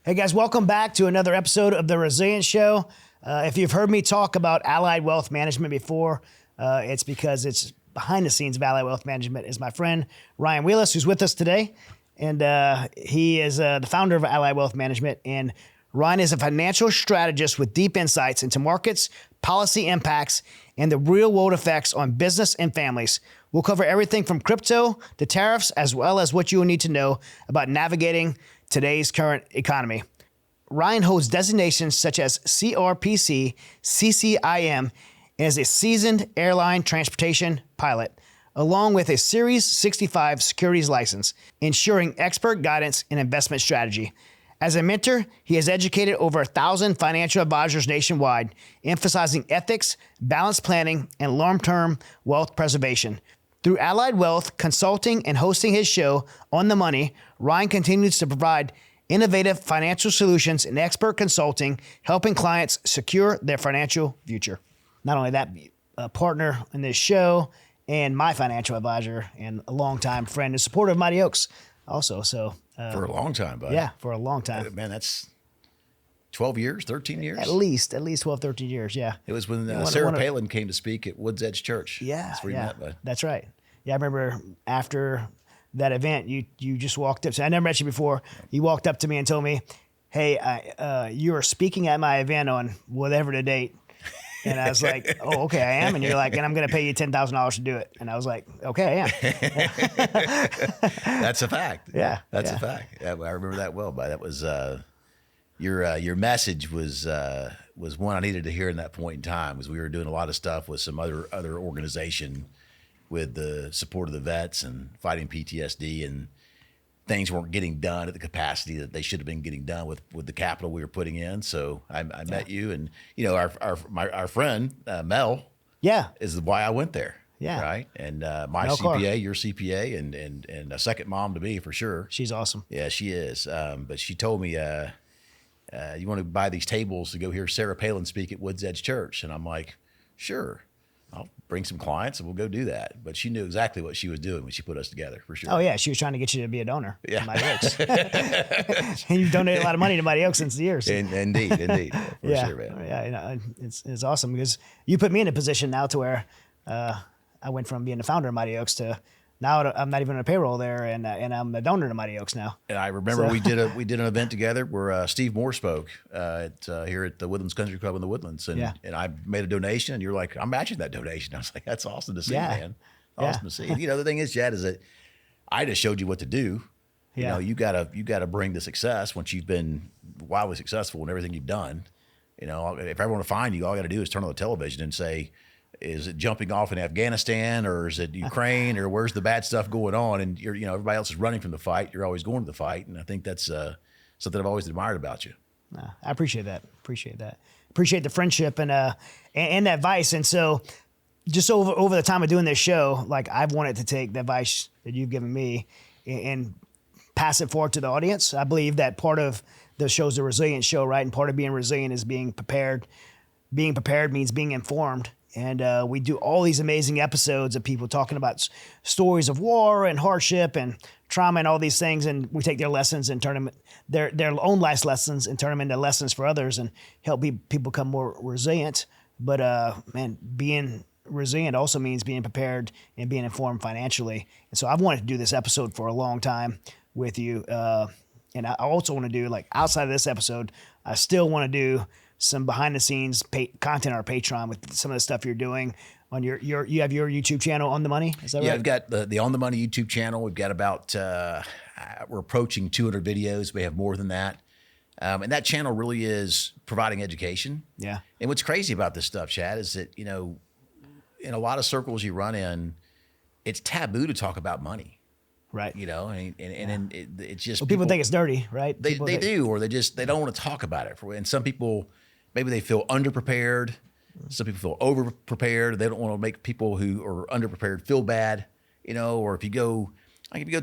Hey guys, welcome back to another episode of The Resilient Show. If you've heard me talk about Allied Wealth Management before, it's because it's behind the scenes of Allied Wealth Management is my friend Ryan Wheless, who's with us today. And he is the founder of Allied Wealth Management. And Ryan is a financial strategist with deep insights into markets, policy impacts, and the real world effects on business and families. We'll cover everything from crypto to tariffs, as well as what you will need to know about navigating today's current economy. Ryan holds designations such as CRPC, CCIM, and is a seasoned airline transportation pilot, along with a Series 65 securities license, ensuring expert guidance in investment strategy. As a mentor, he has educated over 1,000 financial advisors nationwide, emphasizing ethics, balanced planning, and long-term wealth preservation. Through Allied Wealth Consulting and hosting his show, On the Money, Ryan continues to provide innovative financial solutions and expert consulting, helping clients secure their financial future. Not only that, a partner in this show and my financial advisor and a longtime friend and supporter of Mighty Oaks also. So for a long time, bud. Yeah, for a long time. Man, that's 12 years, 13 years? At least 12, 13 years, yeah. It was when Sarah Palin came to speak at Woods Edge Church. Yeah, that's where you met, bud. That's right. Yeah, I remember after that event, you just walked up. So I never met you before. You walked up to me and told me, hey, you are speaking at my event on whatever the date. And I was like, oh, okay, I am. And you're like, and I'm going to pay you $10,000 to do it. And I was like, okay, I am. That's a fact. Yeah. That's a fact. Yeah, I remember that well, but that was, your message was one I needed to hear in that point in time, because we were doing a lot of stuff with some other organization with the support of the vets and fighting PTSD, and things weren't getting done at the capacity that they should have been getting done with the capital we were putting in. So I met you, and our friend Mel, is why I went there. Yeah. Right. And my Mel CPA, Clark. Your CPA, and a second mom to me for sure. She's awesome. Yeah, she is. But she told me, you want to buy these tables to go hear Sarah Palin speak at Woods Edge Church, and I'm like, sure. I'll bring some clients and we'll go do that. But she knew exactly what she was doing when she put us together, for sure. Oh, yeah. She was trying to get you to be a donor to Mighty Oaks. And you've donated a lot of money to Mighty Oaks since the years. Indeed. For sure, man. Yeah, it's awesome, because you put me in a position now to where I went from being the founder of Mighty Oaks to now I'm not even on a payroll there, and I'm a donor to Mighty Oaks now. And I remember we did an event together where Steve Moore spoke here at the Woodlands Country Club in the Woodlands, and I made a donation, and you're like, I'm matching that donation. I was like, that's awesome to see, man. Awesome to see. And, the thing is, Chad, is that I just showed you what to do. You gotta bring the success once you've been wildly successful in everything you've done. If I want to find you, all I got to do is turn on the television and say, is it jumping off in Afghanistan, or is it Ukraine, or where's the bad stuff going on? And everybody else is running from the fight. You're always going to the fight. And I think that's something I've always admired about you. I appreciate that. Appreciate the friendship and the advice. And so just over the time of doing this show, like, I've wanted to take the advice that you've given me and pass it forward to the audience. I believe that part of the show's a resilient show, right? And part of being resilient is being prepared. Being prepared means being informed. And we do all these amazing episodes of people talking about stories of war and hardship and trauma and all these things. And we take their lessons and turn them, their own life lessons, and turn them into lessons for others and help people become more resilient. But being resilient also means being prepared and being informed financially. And so I've wanted to do this episode for a long time with you. And I also want to do, like, outside of this episode, I still want to do some behind the scenes content on our Patreon with some of the stuff you're doing on you have your YouTube channel, On the Money. Is that right? Yeah, I've got the On the Money YouTube channel. We've got about, we're approaching 200 videos. We have more than that. And that channel really is providing education. Yeah. And what's crazy about this stuff, Chad, is that, in a lot of circles you run in, it's taboo to talk about money. Right. And it's just, people think it's dirty, right? They do, or they don't want to talk about it. And some people, maybe they feel underprepared. Some people feel over-prepared. They don't want to make people who are underprepared feel bad, or if you go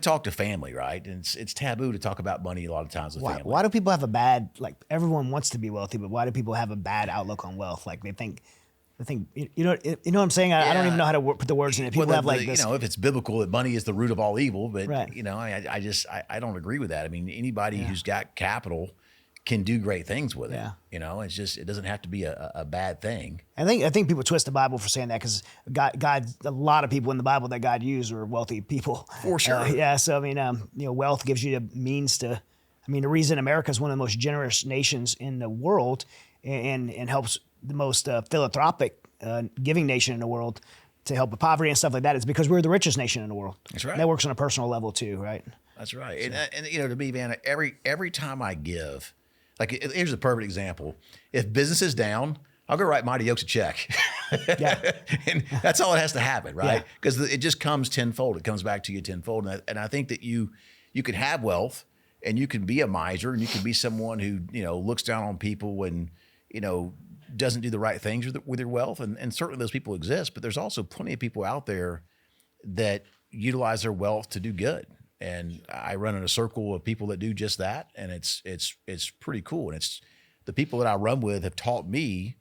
talk to family, right? And it's taboo to talk about money a lot of times with family. Why do people have a bad, like, everyone wants to be wealthy, but why do people have a bad outlook on wealth? Like, they think, you know what I'm saying? I don't even know how to put the words in it. People have like this. If it's biblical, that money is the root of all evil, but right. I don't agree with that. I mean, anybody who's got capital can do great things with it. You know, it's just, it doesn't have to be a bad thing. I think people twist the Bible for saying that, because God, a lot of people in the Bible that God used were wealthy people. For sure. So I mean, you know, wealth gives you the means to. I mean, the reason America is one of the most generous nations in the world, and helps the most philanthropic giving nation in the world to help with poverty and stuff like that, is because we're the richest nation in the world. That's right. And that works on a personal level too, right? That's right. So. And you know, to me, man, every time I give, like, here's a perfect example. If business is down, I'll go write Mighty Oaks a check. Yeah. And that's all that has to happen, right? Because it just comes tenfold. It comes back to you tenfold. And I think that you can have wealth, and you can be a miser, and you can be someone who, you know, looks down on people and, you know, doesn't do the right things with your wealth. And certainly those people exist, but there's also plenty of people out there that utilize their wealth to do good. And I run in a circle of people that do just that. And it's pretty cool. And it's the people that I run with have taught me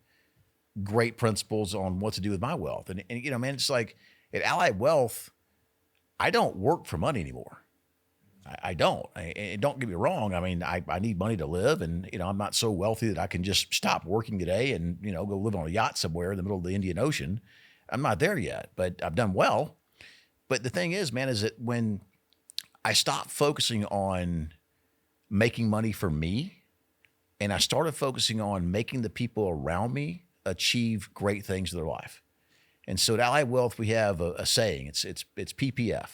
great principles on what to do with my wealth. And you know, man, it's like at Allied Wealth, I don't work for money anymore. I don't. And don't get me wrong. I mean, I need money to live, and, you know, I'm not so wealthy that I can just stop working today and, you know, go live on a yacht somewhere in the middle of the Indian Ocean. I'm not there yet, but I've done well. But the thing is, man, is that when I stopped focusing on making money for me, and I started focusing on making the people around me achieve great things in their life. And so at Allied Wealth, we have a saying. It's PPF.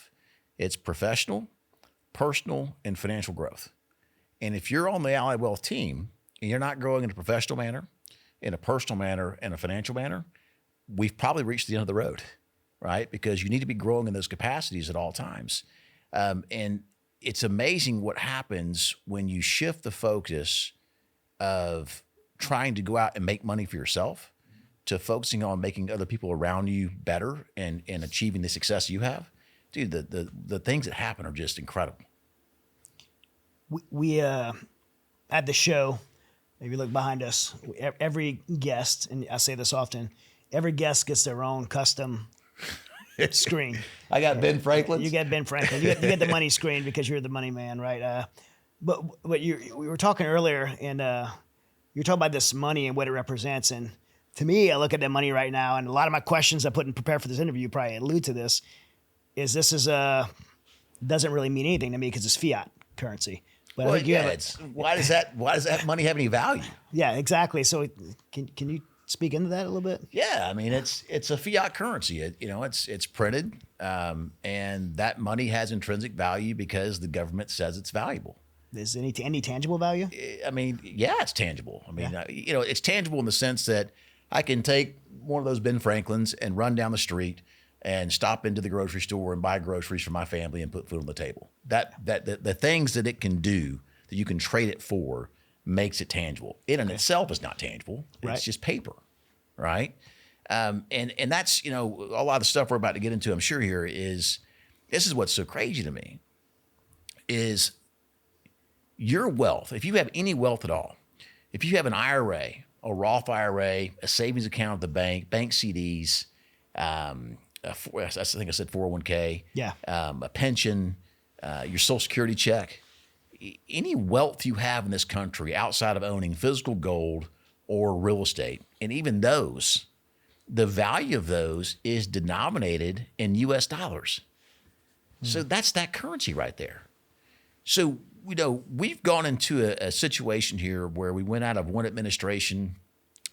It's professional, personal, and financial growth. And if you're on the Allied Wealth team and you're not growing in a professional manner, in a personal manner, and a financial manner, we've probably reached the end of the road, right? Because you need to be growing in those capacities at all times. And it's amazing what happens when you shift the focus of trying to go out and make money for yourself to focusing on making other people around you better and achieving the success you have. Dude, the things that happen are just incredible. We at the show, if you look behind us, every guest, and I say this often, every guest gets their own custom screen. I got Ben Franklin. You get Ben Franklin. You get the money screen because you're the money man, right? But we were talking earlier, and you're talking about this money and what it represents. And to me, I look at that money right now, and a lot of my questions I put and prepare for this interview probably allude to this. Doesn't really mean anything to me because it's fiat currency. But well, I think you have why does that money have any value? Yeah, exactly. So can you speak into that a little bit? Yeah, I mean it's a fiat currency. It's printed, and that money has intrinsic value because the government says it's valuable. Is any tangible value? I mean, yeah, it's tangible. I mean, it's tangible in the sense that I can take one of those Ben Franklins and run down the street and stop into the grocery store and buy groceries for my family and put food on the table. The things that it can do that you can trade it for makes it tangible. It in itself is not tangible. It's just paper, right? And that's, a lot of the stuff we're about to get into, I'm sure here this is what's so crazy to me, is your wealth. If you have any wealth at all, if you have an IRA, a Roth IRA, a savings account at the bank CDs, I think I said 401k, a pension, your Social Security check, any wealth you have in this country outside of owning physical gold or real estate, and even those, the value of those is denominated in US dollars. So that's that currency right there. So, we've gone into a situation here where we went out of one administration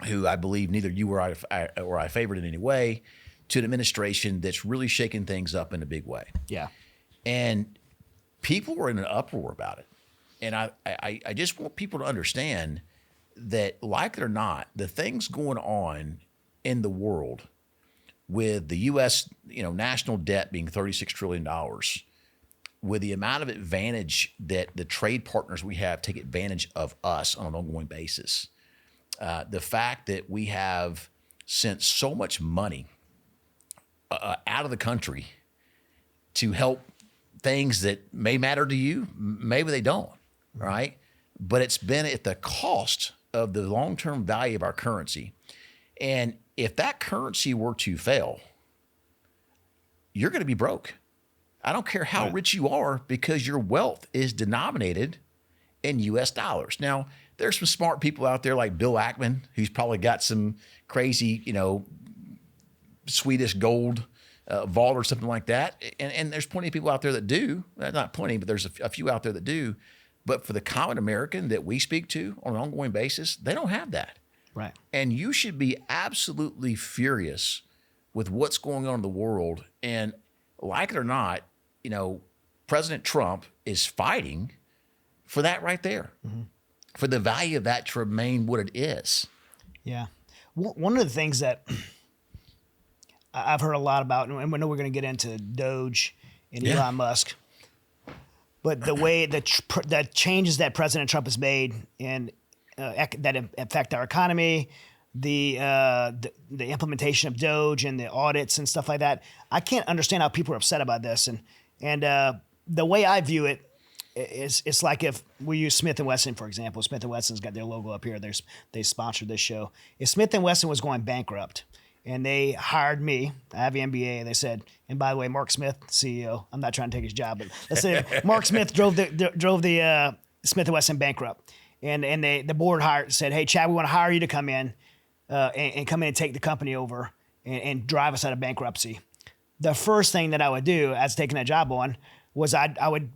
who I believe neither you or I favored in any way, to an administration that's really shaking things up in a big way. Yeah. And people were in an uproar about it. And I just want people to understand that, like it or not, the things going on in the world with the U.S., national debt being $36 trillion, with the amount of advantage that the trade partners we have take advantage of us on an ongoing basis, the fact that we have sent so much money out of the country to help things that may matter to you, maybe they don't, right? But it's been at the cost of the long-term value of our currency. And if that currency were to fail, you're going to be broke. I don't care how rich you are, because your wealth is denominated in US dollars. Now, There's some smart people out there like Bill Ackman, who's probably got some crazy, Swedish gold vault or something like that. And there's plenty of people out there that do. Not plenty, but there's a few out there that do. But for the common American that we speak to on an ongoing basis, they don't have that. Right. And you should be absolutely furious with what's going on in the world. And like it or not, President Trump is fighting for that right there, for the value of that to remain what it is. Yeah. One of the things that I've heard a lot about, and we know we're going to get into Doge and Elon Musk, but the way the changes that President Trump has made and that affect our economy, the implementation of Doge and the audits and stuff like that, I can't understand how people are upset about this. And the way I view it is, it's like if we use Smith & Wesson, for example. Smith & Wesson's got their logo up here. They sponsored this show. If Smith & Wesson was going bankrupt and they hired me, I have an MBA, and they said, and by the way, Mark Smith, CEO, I'm not trying to take his job, but let's say Mark Smith drove the Smith & Wesson bankrupt. And the board said, hey, Chad, we want to hire you to come in and come in and take the company over and drive us out of bankruptcy. The first thing that I would do as taking that job on was I would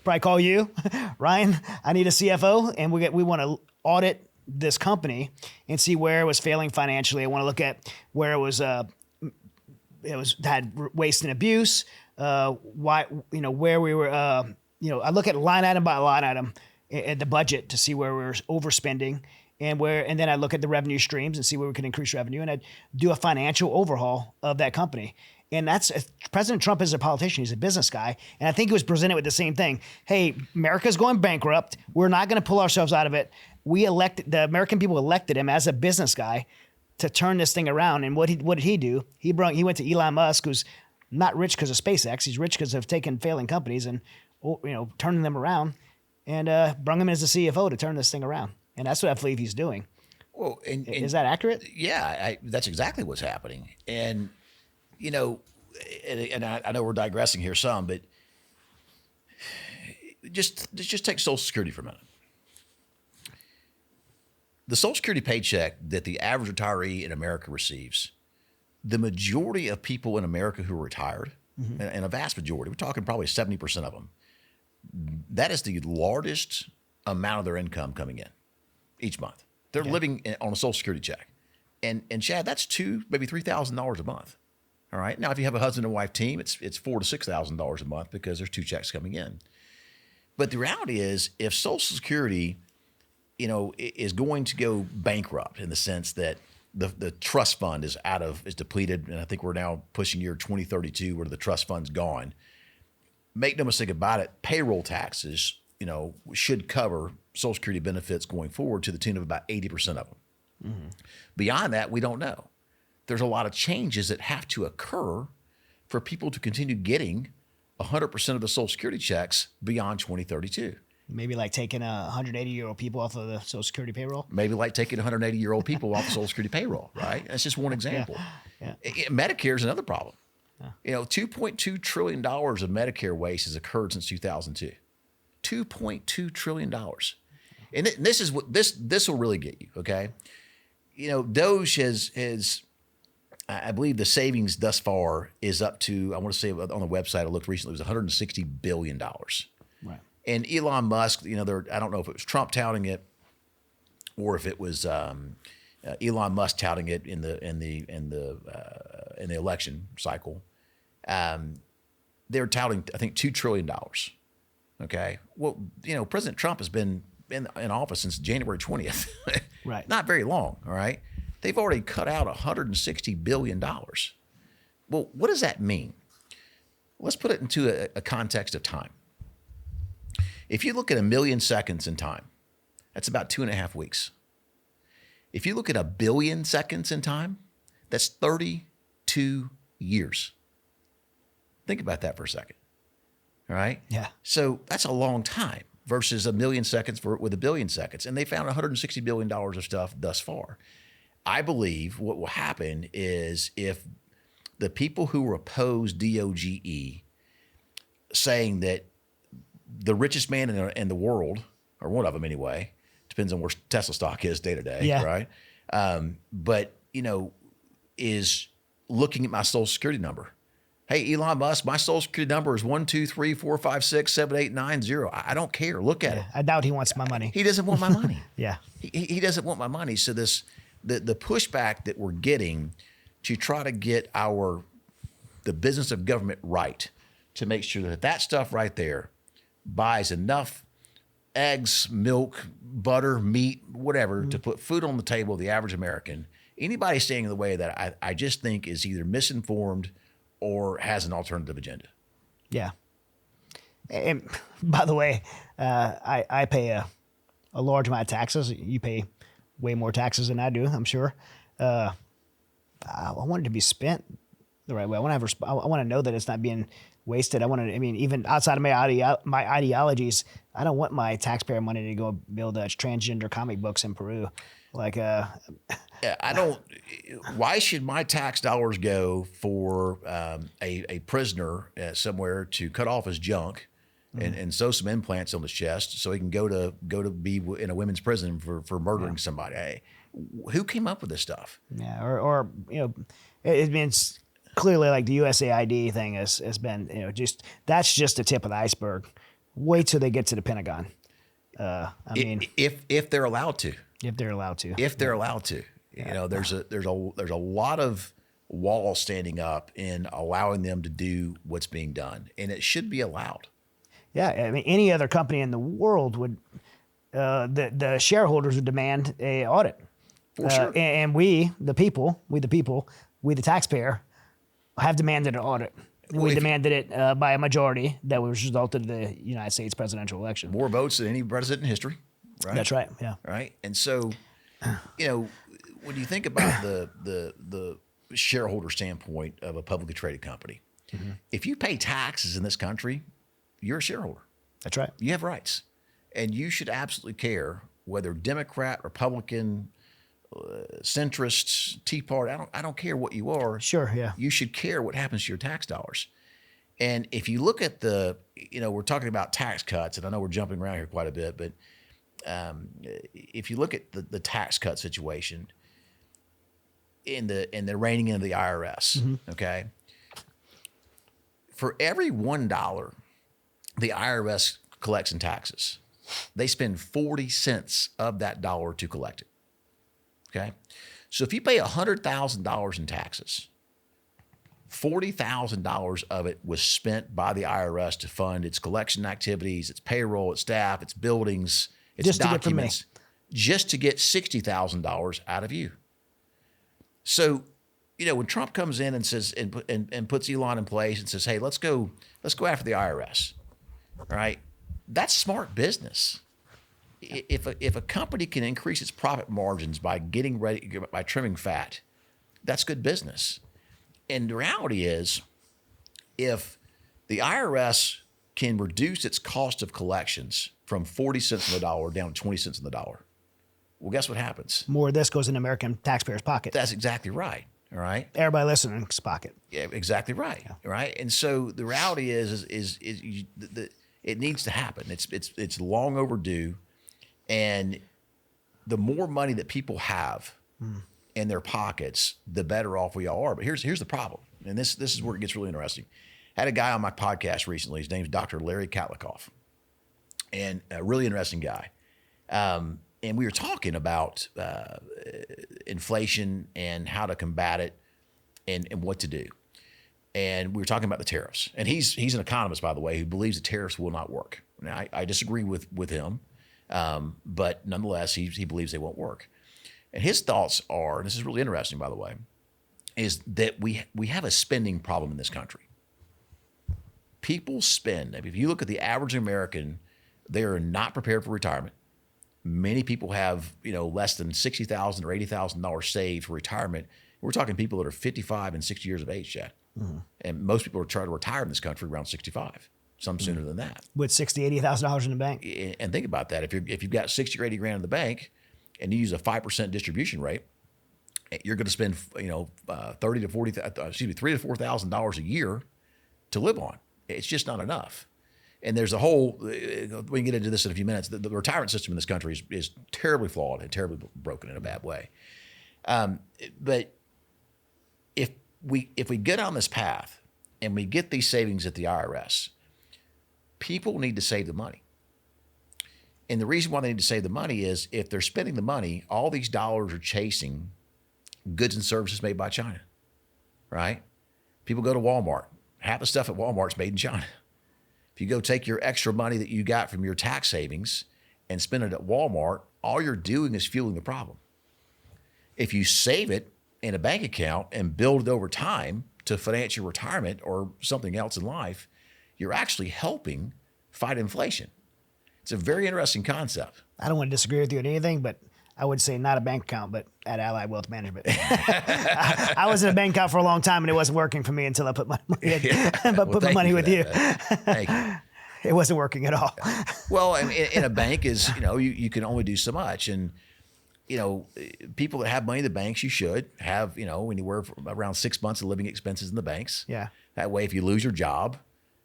probably call you, Ryan, I need a CFO, and we want to audit this company and see where it was failing financially. I want to look at where it had waste and abuse, where we were, I look at line item by line item at the budget to see where we were overspending and then I look at the revenue streams and see where we can increase revenue, and I'd do a financial overhaul of that company. And that's President Trump is a politician. He's a business guy. And I think he was presented with the same thing. Hey, America's going bankrupt. We're not going to pull ourselves out of it. The American people elected him as a business guy to turn this thing around. And what did he do? He went to Elon Musk, who's not rich because of SpaceX. He's rich because of taking failing companies and turning them around, and brought him in as a CFO to turn this thing around. And that's what I believe he's doing. Well, is that accurate? Yeah, that's exactly what's happening. And I know we're digressing here some, but just take Social Security for a minute. The Social Security paycheck that the average retiree in America receives, the majority of people in America who are retired, and a vast majority, we're talking probably 70% of them, that is the largest amount of their income coming in each month. They're living on a Social Security check. And Chad, that's $2,000, maybe $3,000 a month. All right. Now, if you have a husband and wife team, it's $4,000 to $6,000 a month because there's two checks coming in. But the reality is, if Social Security, is going to go bankrupt in the sense that the trust fund is depleted, and I think we're now pushing year 2032 where the trust fund's gone. Make no mistake about it, payroll taxes, should cover Social Security benefits going forward to the tune of about 80% of them. Beyond that, we don't know. There's a lot of changes that have to occur for people to continue getting 100% of the Social Security checks beyond 2032. Maybe like taking 180-year-old people off of the Social Security payroll? Maybe like taking 180-year-old people off the Social Security payroll, right? That's just one example. Medicare is another problem. $2.2 trillion of Medicare waste has occurred since 2002. $2.2 trillion. And this will really get you, okay? Doge has I believe the savings thus far is up to, I want to say on the website I looked recently, it was $160 billion. Right. And Elon Musk, I don't know if it was Trump touting it or if it was Elon Musk touting it in the election cycle. They're touting, I think, $2 trillion. Okay. Well, President Trump has been in office since January 20th. Right. Not very long. All right. They've already cut out $160 billion. Well, what does that mean? Let's put it into a context of time. If you look at 1 million seconds in time, that's about 2.5 weeks. If you look at 1 billion seconds in time, that's 32 years. Think about that for a second. All right? Yeah. So that's a long time versus 1 million seconds with 1 billion seconds. And they found $160 billion of stuff thus far. I believe what will happen is if the people who oppose DOGE saying that the richest man in the world, or one of them anyway, Depends on where Tesla stock is day to day, Yeah. right? But, is looking at my social security number. Hey, Elon Musk, my social security number is 12345678890. I don't care. Look at it. I doubt he wants my money. He doesn't want my money. Yeah. He doesn't want my money. So the pushback that we're getting to try to get the business of government right, to make sure that stuff right there buys enough eggs, milk, butter, meat, whatever, to put food on the table of the average American. Anybody standing in the way of that, I just think is either misinformed or has an alternative agenda. Yeah. And by the way, I pay a large amount of taxes. You pay way more taxes than I do, I'm sure. I want it to be spent the right way. I want to know that it's not being wasted. Even outside of my ideologies, I don't want my taxpayer money to go build transgender comic books in Peru. I don't. Why should my tax dollars go for a prisoner somewhere to cut off his junk and sew some implants on his chest so he can go to be in a women's prison for murdering somebody? Hey, who came up with this stuff? Yeah, or it means clearly like the USAID thing has been that's just the tip of the iceberg. Wait till they get to the Pentagon. If they're allowed to. If they're allowed to. If they're allowed to. There's a lot of wall standing up in allowing them to do what's being done, and it should be allowed. Yeah, any other company in the world would, the shareholders would demand a audit. For sure. And we the taxpayer, have demanded an audit. We demanded it by a majority that was resulted in the United States presidential election. More votes than any president in history. Right? That's right. Yeah. Right. And so, when you think about the shareholder standpoint of a publicly traded company, if you pay taxes in this country, you're a shareholder. That's right. You have rights, and you should absolutely care whether Democrat, Republican, centrist, Tea Party. I don't care what you are. Sure. Yeah. You should care what happens to your tax dollars. And if you look at we're talking about tax cuts, and I know we're jumping around here quite a bit, but if you look at the tax cut situation in the reining in of the IRS, okay, for every $1 the IRS collects in taxes, they spend 40 cents of that dollar to collect it. Okay, so if you pay $100,000 in taxes, $40,000 of it was spent by the IRS to fund its collection activities, its payroll, its staff, its buildings, its just documents, just to get $60,000 out of you. So, when Trump comes in and says and puts Elon in place and says, "Hey, let's go after the IRS," all right? That's smart business. If a company can increase its profit margins by by trimming fat, that's good business. And the reality is, if the IRS can reduce its cost of collections from 40 cents on the dollar down to 20 cents on the dollar, well, guess what happens? More of this goes in American taxpayers' pocket. That's exactly right. All right. Everybody listening's pocket. Yeah, exactly right. Yeah. Right. And so the reality is it needs to happen. It's long overdue. And the more money that people have in their pockets, the better off we all are. But here's the problem, and this is where it gets really interesting. I had a guy on my podcast recently. His name's Dr. Larry Katlikoff, and a really interesting guy. And we were talking about inflation and how to combat it and what to do. And we were talking about the tariffs. And he's an economist, by the way, who believes the tariffs will not work. Now, I disagree with him. But nonetheless, he believes they won't work. And his thoughts are, and this is really interesting, by the way, is that we have a spending problem in this country. People spend. If you look at the average American, they are not prepared for retirement. Many people have, less than $60,000 or $80,000 saved for retirement. We're talking people that are 55 and 60 years of age, Chad. And most people are trying to retire in this country around 65. Some sooner than that. With $60,000, $80,000 in the bank. And think about that. If you've got 60 or 80 grand in the bank, and you use a 5% distribution rate, you're going to spend $3,000 to $4,000 a year to live on. It's just not enough. And there's a whole, we can get into this in a few minutes. The retirement system in this country is terribly flawed and terribly broken in a bad way. But if we get on this path and we get these savings at the IRS, people need to save the money. And the reason why they need to save the money is if they're spending the money, all these dollars are chasing goods and services made by China, right? People go to Walmart. Half the stuff at Walmart's made in China. If you go take your extra money that you got from your tax savings and spend it at Walmart, all you're doing is fueling the problem. If you save it in a bank account and build it over time to finance your retirement or something else in life, you're actually helping fight inflation. It's a very interesting concept. I don't want to disagree with you on anything, but I would say not a bank account, but at Allied Wealth Management. I was in a bank account for a long time, and it wasn't working for me until I put my money in, put my money with you. Thank you. It wasn't working at all. Well, in a bank is, you can only do so much. And, people that have money in the banks, you should have, anywhere from around 6 months of living expenses in the banks. Yeah. That way, if you lose your job,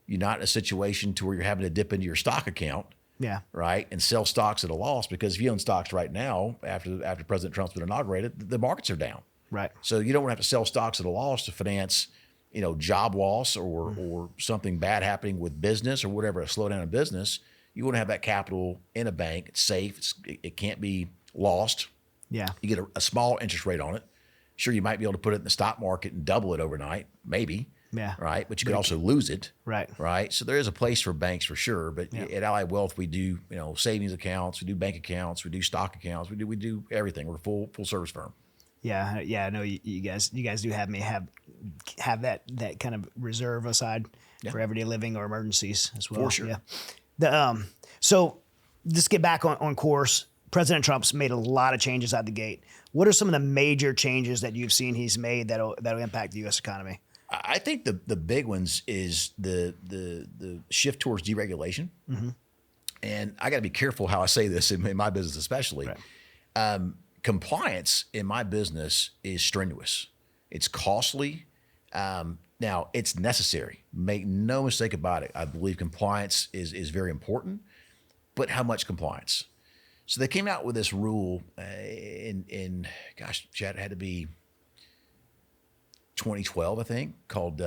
you're not in a situation to where you're having to dip into your stock account. Yeah. Right. And sell stocks at a loss, because if you own stocks right now, after President Trump's been inaugurated, the markets are down. Right. So you don't want to have to sell stocks at a loss to finance, job loss or something bad happening with business or whatever, a slowdown in business. You want to have that capital in a bank. It's safe. It can't be lost. Yeah. You get a small interest rate on it. Sure, you might be able to put it in the stock market and double it overnight, maybe. Yeah. Right. But you could also lose it. Right. Right. So there is a place for banks for sure. But at Allied Wealth, we do, savings accounts, we do bank accounts, we do stock accounts, we do everything. We're a full service firm. Yeah. Yeah. I know you guys do have that kind of reserve aside for everyday living or emergencies as well. For sure. Yeah. So just get back on course. President Trump's made a lot of changes out the gate. What are some of the major changes that you've seen he's made that'll impact the U.S. economy? I think the big ones is the shift towards deregulation. Mm-hmm. And I got to be careful how I say this in my business, especially. Right. Compliance in my business is strenuous. It's costly. Now, it's necessary. Make no mistake about it. I believe compliance is very important, but how much compliance? So they came out with this rule Chad, it had to be 2012, I think, called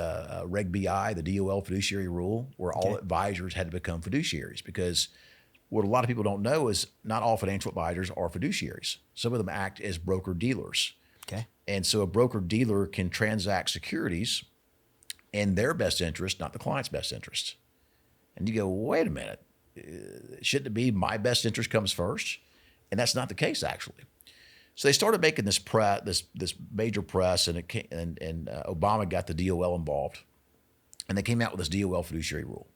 Reg BI, the DOL fiduciary rule, where all advisors had to become fiduciaries, because what a lot of people don't know is not all financial advisors are fiduciaries. Some of them act as broker-dealers. Okay. And so a broker-dealer can transact securities in their best interest, not the client's best interest. And you go, wait a minute, shouldn't it be my best interest comes first? And that's not the case, actually. So they started making this major press, and Obama got the DOL involved, and they came out with this DOL fiduciary rule.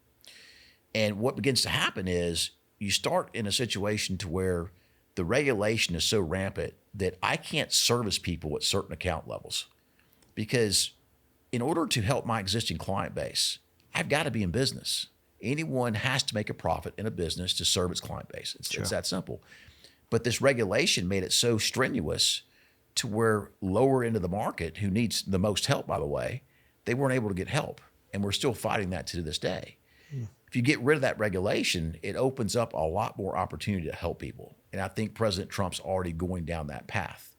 And what begins to happen is you start in a situation to where the regulation is so rampant that I can't service people at certain account levels, because in order to help my existing client base, I've got to be in business. Anyone has to make a profit in a business to serve its client base. It's that simple. But this regulation made it so strenuous to where lower end of the market, who needs the most help, by the way, they weren't able to get help. And we're still fighting that to this day. If you get rid of that regulation, it opens up a lot more opportunity to help people. And I think President Trump's already going down that path.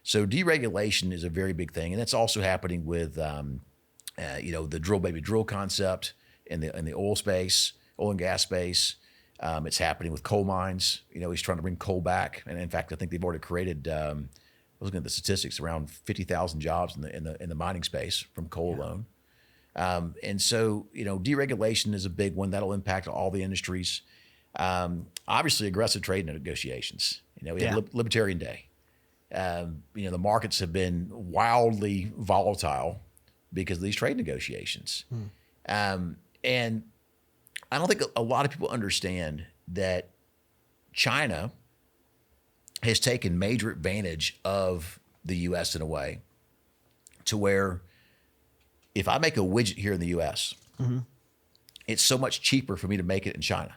So deregulation is a very big thing. And that's also happening with, the drill baby drill concept in the oil space, oil and gas space. It's happening with coal mines. He's trying to bring coal back. And in fact, I think they've already created, I was looking at the statistics, around 50,000 jobs in the mining space from coal alone. And so, deregulation is a big one that'll impact all the industries. Obviously, aggressive trade negotiations. We had Libertarian Day. The markets have been wildly volatile because of these trade negotiations. And I don't think a lot of people understand that China has taken major advantage of the U.S. in a way to where if I make a widget here in the U.S., it's so much cheaper for me to make it in China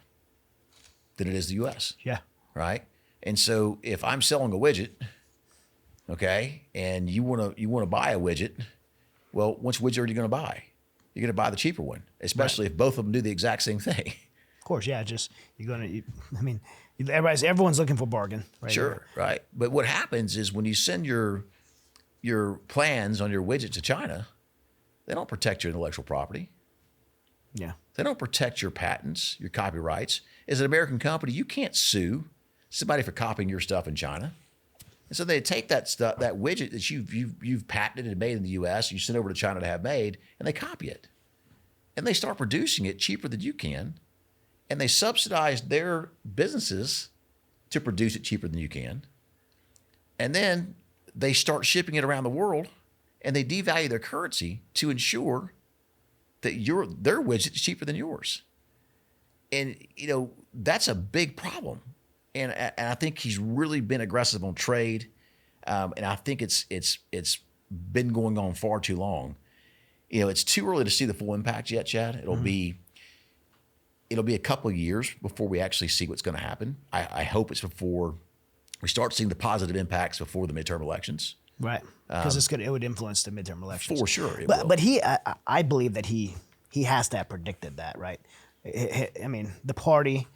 than it is the U.S. Yeah. Right. And so if I'm selling a widget, okay, and you want to buy a widget, well, which widget are you going to buy? You're going to buy the cheaper one, especially if both of them do the exact same thing. Of course, yeah. Just everyone's looking for bargain, right? Sure, right. But what happens is when you send your plans on your widget to China, they don't protect your intellectual property. Yeah. They don't protect your patents, your copyrights. As an American company, you can't sue somebody for copying your stuff in China. And so they take that stuff, that widget that you've patented and made in the U.S., you send over to China to have made, and they copy it. And they start producing it cheaper than you can, and they subsidize their businesses to produce it cheaper than you can. And then they start shipping it around the world, and they devalue their currency to ensure that their widget is cheaper than yours. And, that's a big problem. And I think he's really been aggressive on trade. And I think it's been going on far too long. It's too early to see the full impact yet, Chad. It'll be a couple of years before we actually see what's going to happen. I hope it's before we start seeing the positive impacts before the midterm elections. Right. Because it would influence the midterm elections. For sure. But I believe that he has to have predicted that, right? I mean, the party,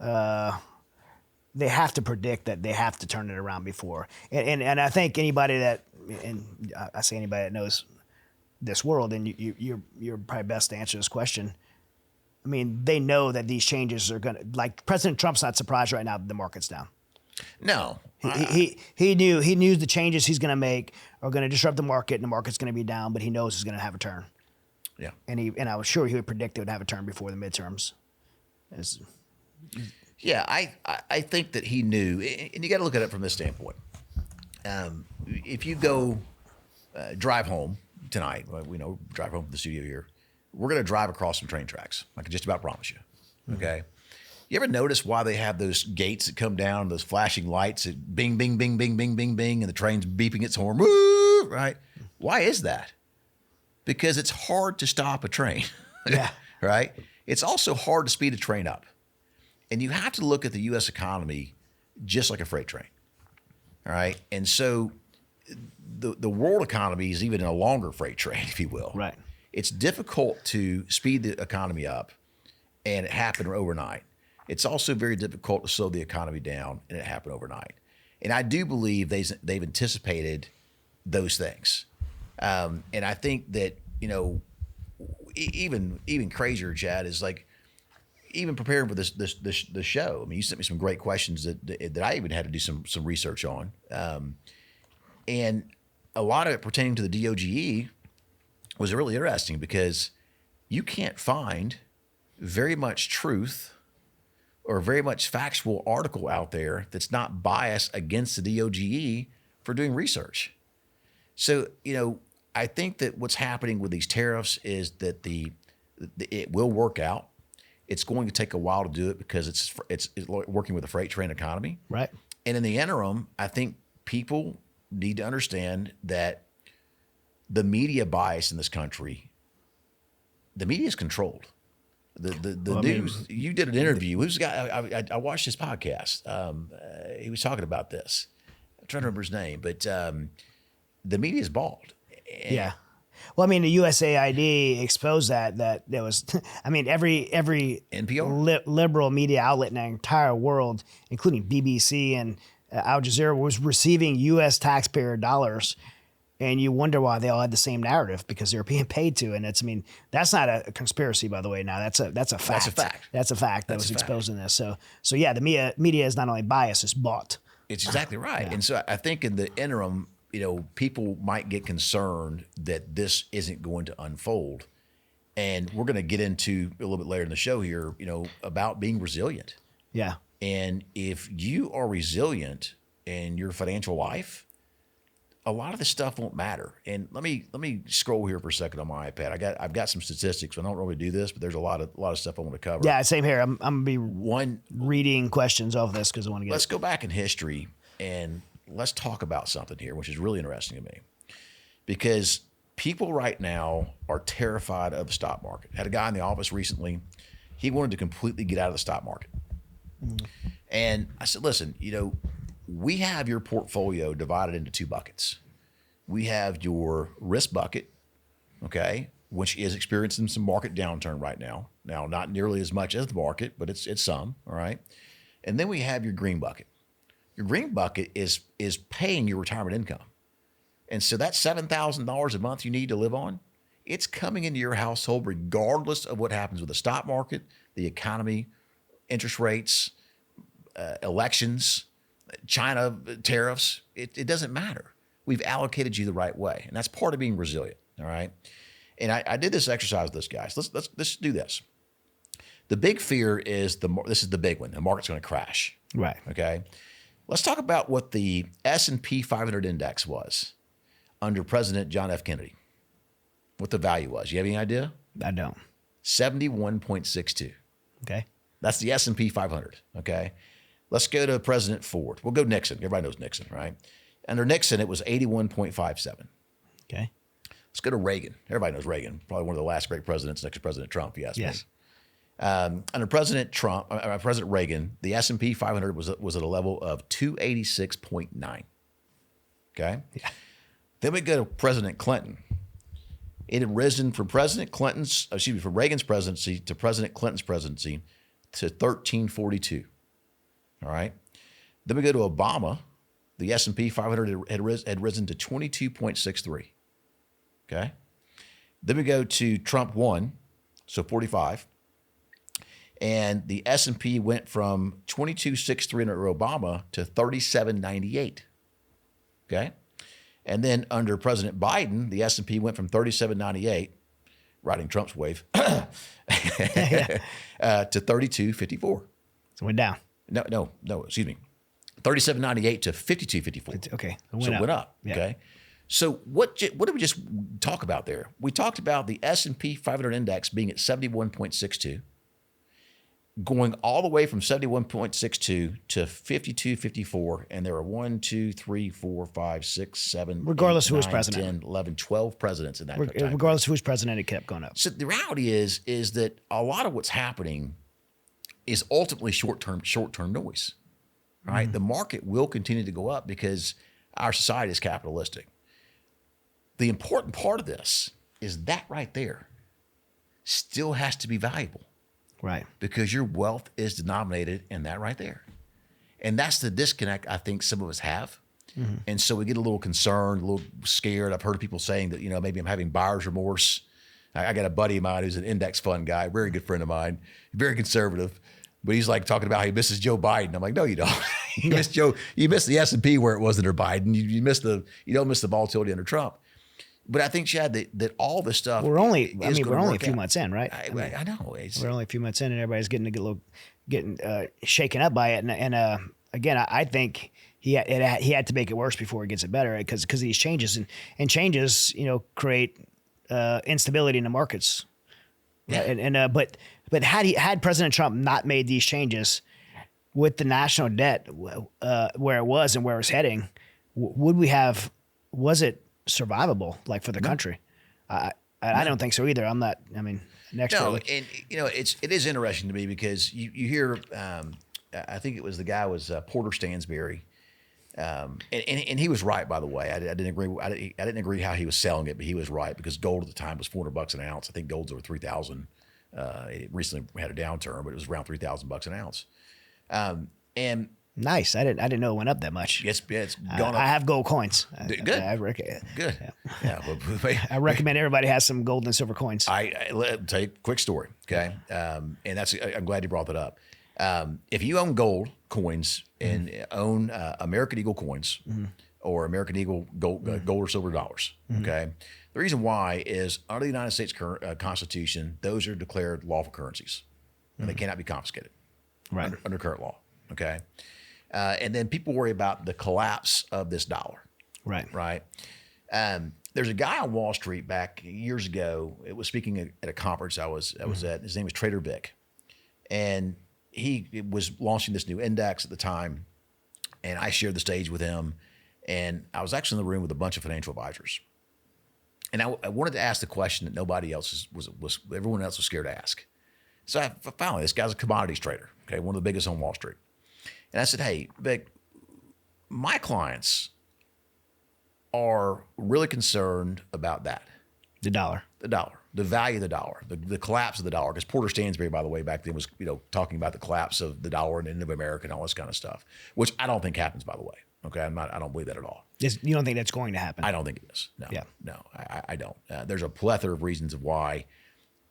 they have to predict that they have to turn it around before. And I think anybody that, and I say anybody that knows this world, and you're probably best to answer this question. I mean, they know that these changes are going to, like President Trump's not surprised right now that the market's down. No. He knew the changes he's going to make are going to disrupt the market, and the market's going to be down, but he knows he's going to have a turn. Yeah. And I was sure he would predict it would have a turn before the midterms. Yeah, I think that he knew, and you got to look at it from this standpoint. If you go drive home tonight, drive home from the studio here, we're going to drive across some train tracks. I can just about promise you. Okay. Mm-hmm. You ever notice why they have those gates that come down, those flashing lights, that bing, bing, bing, bing, bing, bing, bing, and the train's beeping its horn, woo, right? Why is that? Because it's hard to stop a train. Yeah. Right? It's also hard to speed a train up. And you have to look at the U.S. economy just like a freight train. All right? And so the world economy is even in a longer freight train, if you will. Right. It's difficult to speed the economy up and it happen overnight. It's also very difficult to slow the economy down and it happen overnight. And I do believe they've anticipated those things. And I think that, even crazier, Chad, is like even preparing for this show. I mean, you sent me some great questions that I even had to do some research on. And a lot of it pertaining to the DOGE was really interesting because you can't find very much truth or very much factual article out there that's not biased against the DOGE for doing research. So, I think that what's happening with these tariffs is that it will work out. It's going to take a while to do it because it's working with a freight train economy. Right. And in the interim, I think people need to understand that the media bias in this country, the media is controlled. The news. You did an interview. Who's guy? I watched his podcast. He was talking about this. I'm trying to remember his name, but the media is bald. Yeah. Well, I mean, the USAID exposed that there was, I mean, every NPR liberal media outlet in the entire world, including BBC and Al Jazeera, was receiving U.S. taxpayer dollars. And you wonder why they all had the same narrative because they're being paid to. And that's not a conspiracy, by the way. Now that's a fact. That's a fact. That's a fact that was exposed in this. So yeah, the media is not only biased, it's bought. It's exactly right. Yeah. And so I think in the interim, people might get concerned that this isn't going to unfold. And we're going to get into a little bit later in the show here, about being resilient. Yeah. And if you are resilient in your financial life, a lot of this stuff won't matter. And let me scroll here for a second on my iPad. I've got some statistics. I don't really do this, but there's a lot of stuff I want to cover. Yeah, same here. I'm gonna be reading questions of this because I want to get. Let's go back in history and let's talk about something here, which is really interesting to me, because people right now are terrified of the stock market. I had a guy in the office recently. He wanted to completely get out of the stock market, and I said, "Listen, we have your portfolio divided into two buckets. We have your risk bucket, okay, which is experiencing some market downturn right now. Now, not nearly as much as the market, but it's some, all right? And then we have your green bucket. Your green bucket is paying your retirement income. And so that $7,000 a month you need to live on, it's coming into your household regardless of what happens with the stock market, the economy, interest rates, elections, China tariffs. It doesn't matter. We've allocated you the right way. And that's part of being resilient, all right? And I did this exercise with this, guys. Let's do this. The big fear is this is the big one. The market's going to crash. Right. Okay. Let's talk about what the S&P 500 index was under President John F. Kennedy. What the value was. You have any idea? I don't. 71.62. Okay. That's the S&P 500. Okay. Let's go to President Ford. We'll go Nixon. Everybody knows Nixon, right? Under Nixon, it was 81.57. Okay. Let's go to Reagan. Everybody knows Reagan. Probably one of the last great presidents next to President Trump, if you ask me. Under President Reagan, the S&P 500 was at a level of 286.9. Okay. Yeah. Then we go to President Clinton. It had risen from from Reagan's presidency to President Clinton's presidency to 1342. All right. Then we go to Obama. The S&P 500 had risen to 22.63. Okay. Then we go to Trump 1, so 45. And the S&P went from 22.63 under Obama to 37.98. Okay. And then under President Biden, the S&P went from 37.98, riding Trump's wave, to 32.54. So it went down. No, excuse me. 37.98 to 52.54. Okay. So it went up. Yeah. Okay. So what did we just talk about there? We talked about the S&P 500 index being at 71.62, going all the way from 71.62 to 52.54, and there are 1, 2, 3, 4, 5, 6, 7, regardless 8, who was 9, president, 10, 11, 12 presidents in that time. Regardless of who was president, it kept going up. So the reality is that a lot of what's happening is ultimately short-term noise. Right? The market will continue to go up because our society is capitalistic. The important part of this is that right there still has to be valuable. Right. Because your wealth is denominated in that right there. And that's the disconnect I think some of us have. Mm-hmm. And so we get a little concerned, a little scared. I've heard people saying that, maybe I'm having buyer's remorse. I got a buddy of mine who's an index fund guy, very good friend of mine, very conservative. But he's like talking about how he misses Joe Biden. I'm like, no, you don't. You missed the S&P where it was under Biden. You don't miss the volatility under Trump. But I think, Chad, that all this stuff. We're only a few months in, right? I know. We're only a few months in, and everybody's getting shaken up by it. And again, I think he had to make it worse before he gets it better because of these changes and changes, create instability in the markets. Yeah. But had President Trump not made these changes with the national debt where it was and where it was heading, was it survivable for the country? I don't think so either. I'm not. Next. No, and it is interesting to me because you hear. I think it was the guy was Porter Stansberry, and he was right, by the way. I didn't agree. I didn't agree how he was selling it, but he was right because gold at the time was $400 an ounce. I think gold's over 3,000. It recently had a downturn, but it was around $3,000 an ounce. And nice. I didn't know it went up that much. It's gone up. I have gold coins. Good. Good. Yeah. I recommend everybody has some gold and silver coins. I'll tell you a quick story. Okay. And I'm glad you brought that up. If you own gold coins and own American Eagle coins or American Eagle gold or silver dollars, okay. The reason why is under the United States Constitution, those are declared lawful currencies and they cannot be confiscated under current law. Okay. And then people worry about the collapse of this dollar. Right. There's a guy on Wall Street back years ago. It was speaking at a conference I was at. His name was Trader Vic. And he was launching this new index at the time. And I shared the stage with him. And I was actually in the room with a bunch of financial advisors. And I wanted to ask the question that nobody else everyone else was scared to ask. So finally, this guy's a commodities trader, okay, one of the biggest on Wall Street. And I said, hey, Vic, my clients are really concerned about that. The dollar. the value of the dollar, the collapse of the dollar. Because Porter Stansberry, by the way, back then was talking about the collapse of the dollar and the end of America and all this kind of stuff, which I don't think happens, by the way. Okay, I don't believe that at all. You don't think that's going to happen? I don't think it is. No, I don't. There's a plethora of reasons of why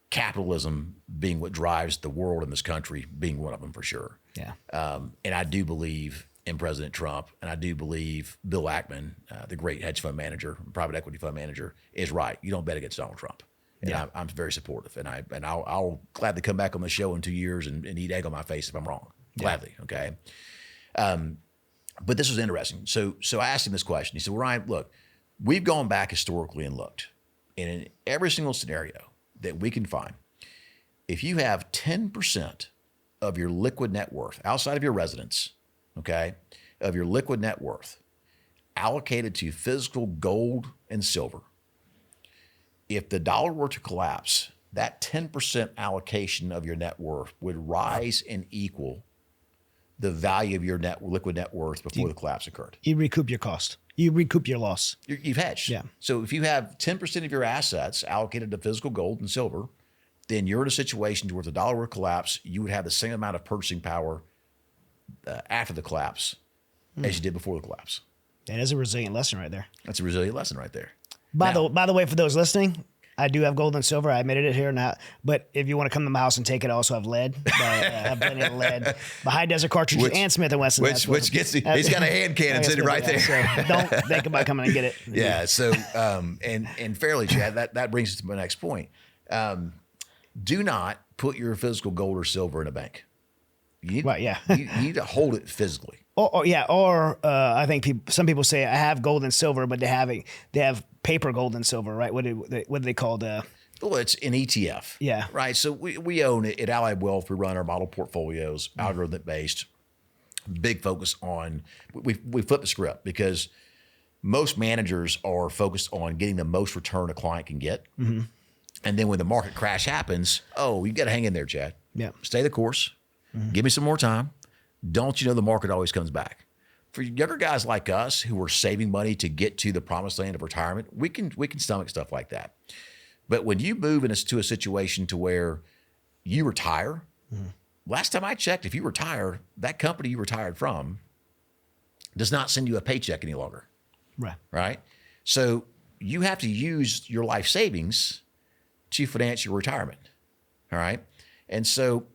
capitalism being what drives the world in this country being one of them for sure. Yeah. And I do believe in President Trump, and I do believe Bill Ackman, the great hedge fund manager, private equity fund manager, is right. You don't bet against Donald Trump. And I'm very supportive, and I'll gladly come back on the show in 2 years and eat egg on my face if I'm wrong. Gladly, okay. But this was interesting. So I asked him this question. He said, "Well, Ryan, look, we've gone back historically and looked, and in every single scenario that we can find, if you have 10% of your liquid net worth outside of your residence, okay, of your liquid net worth allocated to physical gold and silver, if the dollar were to collapse, that 10% allocation of your net worth would rise and equal the value of your liquid net worth before the collapse occurred. You recoup your cost. You recoup your loss. You've hedged. Yeah. So if you have 10% of your assets allocated to physical gold and silver, then you're in a situation where if the dollar were to collapse, you would have the same amount of purchasing power after the collapse as you did before the collapse. That is a resilient lesson right there. That's a resilient lesson right there. By the way, for those listening, I do have gold and silver. I admitted it here now. But if you want to come to my house and take it, I also have lead. I have plenty of lead. The High Desert cartridges and Smith & Wesson. Which gets he's got a hand cannon sitting right there. So don't think about coming and get it. Yeah. So and fairly, Chad, that brings us to my next point. Do not put your physical gold or silver in a bank. You need to hold it physically. Or I think some people say I have gold and silver, but they have paper gold and silver, right? What do they call the? Well, it's an ETF. Yeah. Right. So we own it at Allied Wealth. We run our model portfolios, algorithm based. Big focus on we flip the script because most managers are focused on getting the most return a client can get. Mm-hmm. And then when the market crash happens, you got to hang in there, Chad. Yeah. Stay the course. Mm-hmm. Give me some more time. Don't you know the market always comes back? For younger guys like us who are saving money to get to the promised land of retirement, we can stomach stuff like that. But when you move into a situation to where you retire, last time I checked, if you retire, that company you retired from does not send you a paycheck any longer. Right? So you have to use your life savings to finance your retirement. All right? And so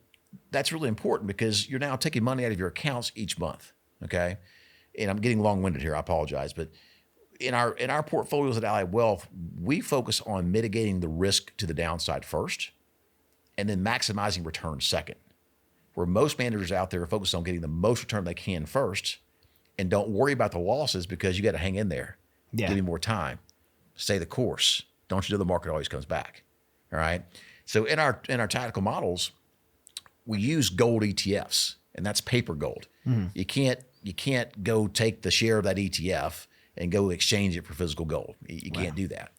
that's really important because you're now taking money out of your accounts each month, okay? And I'm getting long-winded here, I apologize, but in our portfolios at Allied Wealth, we focus on mitigating the risk to the downside first and then maximizing return second. Where most managers out there are focused on getting the most return they can first and don't worry about the losses because you got to hang in there. Give me more time. Stay the course. Don't you know the market always comes back, all right? So in our tactical models, we use gold ETFs, and that's paper gold. Mm-hmm. You can't go take the share of that ETF and go exchange it for physical gold. You can't do that.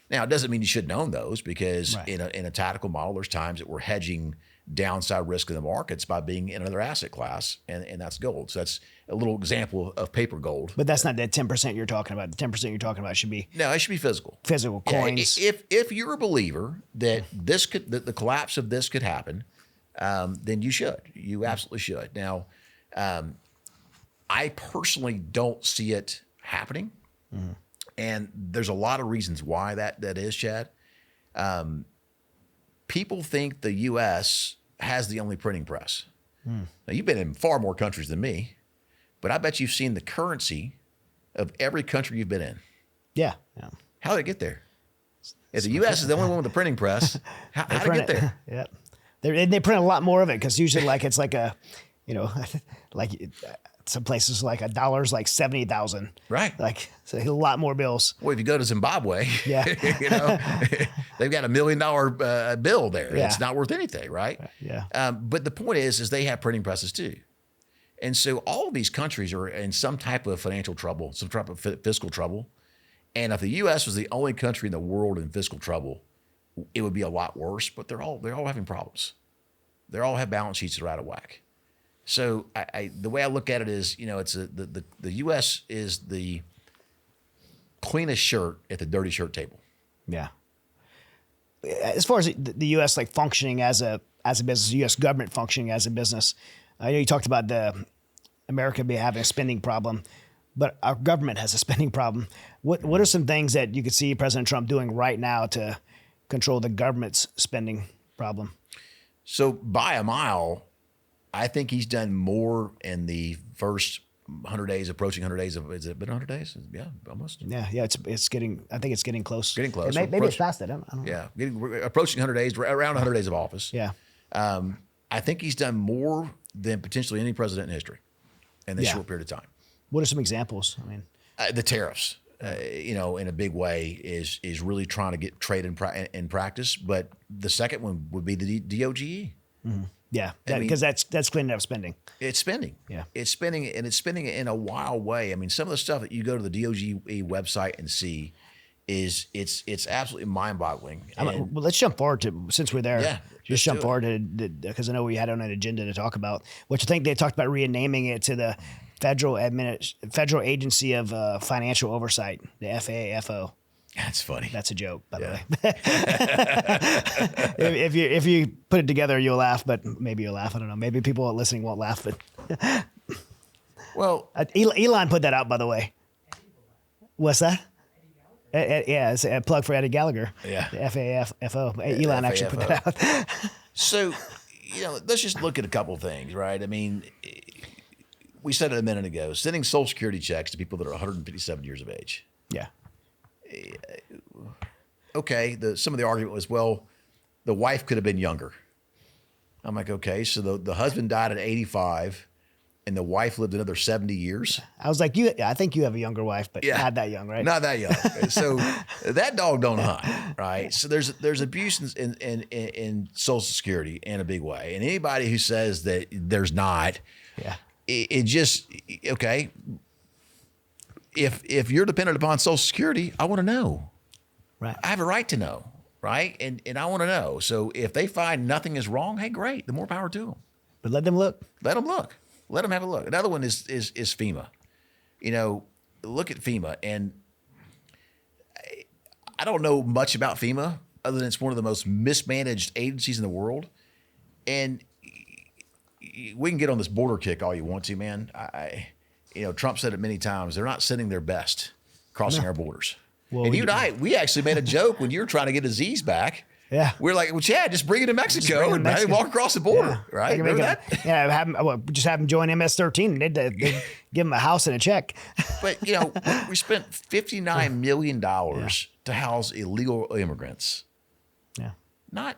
Now, it doesn't mean you shouldn't own those because in a tactical model, there's times that we're hedging downside risk in the markets by being in another asset class, and that's gold. So that's a little example of paper gold. But that's not that 10% you're talking about. The 10% you're talking about should be it should be physical. Physical coins. If you're a believer that the collapse of this could happen, then you should. You absolutely should. Now, I personally don't see it happening. Mm-hmm. And there's a lot of reasons why that is, Chad. People think the U.S. has the only printing press. Now, you've been in far more countries than me, but I bet you've seen the currency of every country you've been in. Yeah. How did it get there? If the U.S. is the only one with a printing press, how did it get there? Yeah. They print a lot more of it because usually it's like a, like some places like $1's like 70,000. Right. Like so a lot more bills. Well, if you go to Zimbabwe, they've got $1 million bill there. Yeah. It's not worth anything, right? Yeah. But the point is they have printing presses too. And so all of these countries are in some type of financial trouble, some type of fiscal trouble. And if the U.S. was the only country in the world in fiscal trouble, it would be a lot worse, but they're all having problems. They all have balance sheets that are out of whack. So the way I look at it is, it's the U.S. is the cleanest shirt at the dirty shirt table. Yeah. as far as the U.S. like functioning as a business, U.S. government functioning as a business, I know you talked about America having a spending problem, but our government has a spending problem. What are some things that you could see President Trump doing right now to control the government's spending problem? So by a mile, I think he's done more in the first 100 days, approaching 100 days. Has it been 100 days? Yeah, almost. Yeah. It's getting. I think it's getting close. Getting close. Maybe it's past it. I don't know. Yeah, approaching 100 days, around 100 days of office. Yeah. I think he's done more than potentially any president in history in this short period of time. What are some examples? I mean, the tariffs, in a big way, is really trying to get trade in practice. But the second one would be the DOGE. Mm-hmm. Yeah, because that's cleaning up spending. It's spending. Yeah, it's spending, and it's spending in a wild way. I mean, some of the stuff that you go to the DOGE website and see it's absolutely mind-boggling. Well, let's jump forward to, since we're there. Yeah, just jump forward to, because I know we had on an agenda to talk about, which I think they talked about renaming it to the Federal Agency of Financial Oversight, the FAFO. That's funny. That's a joke, by the way. if you put it together, you'll laugh, but maybe you'll laugh. I don't know. Maybe people listening won't laugh. But well, Elon put that out, by the way. What's that? Yeah, it's a plug for Eddie Gallagher. Yeah. The FAFO. Elon actually put that out. So, let's just look at a couple of things, right? I mean, we said it a minute ago, sending Social Security checks to people that are 157 years of age. Yeah. Okay, some of the argument was, well, the wife could have been younger. I'm like, okay, so the husband died at 85 and the wife lived another 70 years. I was like, I think you have a younger wife, but not that young, right? Not that young. So that dog don't hunt, right? So there's abuse in Social Security in a big way. And anybody who says that there's not, it just, okay, if you're dependent upon Social Security, I want to know. Right. I have a right to know, right? And I want to know. So if they find nothing is wrong, hey, great. The more power to them. But let them look. Let them look. Let them have a look. Another one is FEMA. Look at FEMA. And I don't know much about FEMA other than it's one of the most mismanaged agencies in the world. And we can get on this border kick all you want to, man. Trump said it many times. They're not sending their best crossing our borders. Well, and you and I, we actually made a joke when you were trying to get Aziz back. Yeah. We're like, well, Chad, just bring it to Mexico and walk across the border, right? Remember that? Yeah, just have him join MS-13. They'd give him a house and a check. But, we spent $59 million to house illegal immigrants. Yeah. Not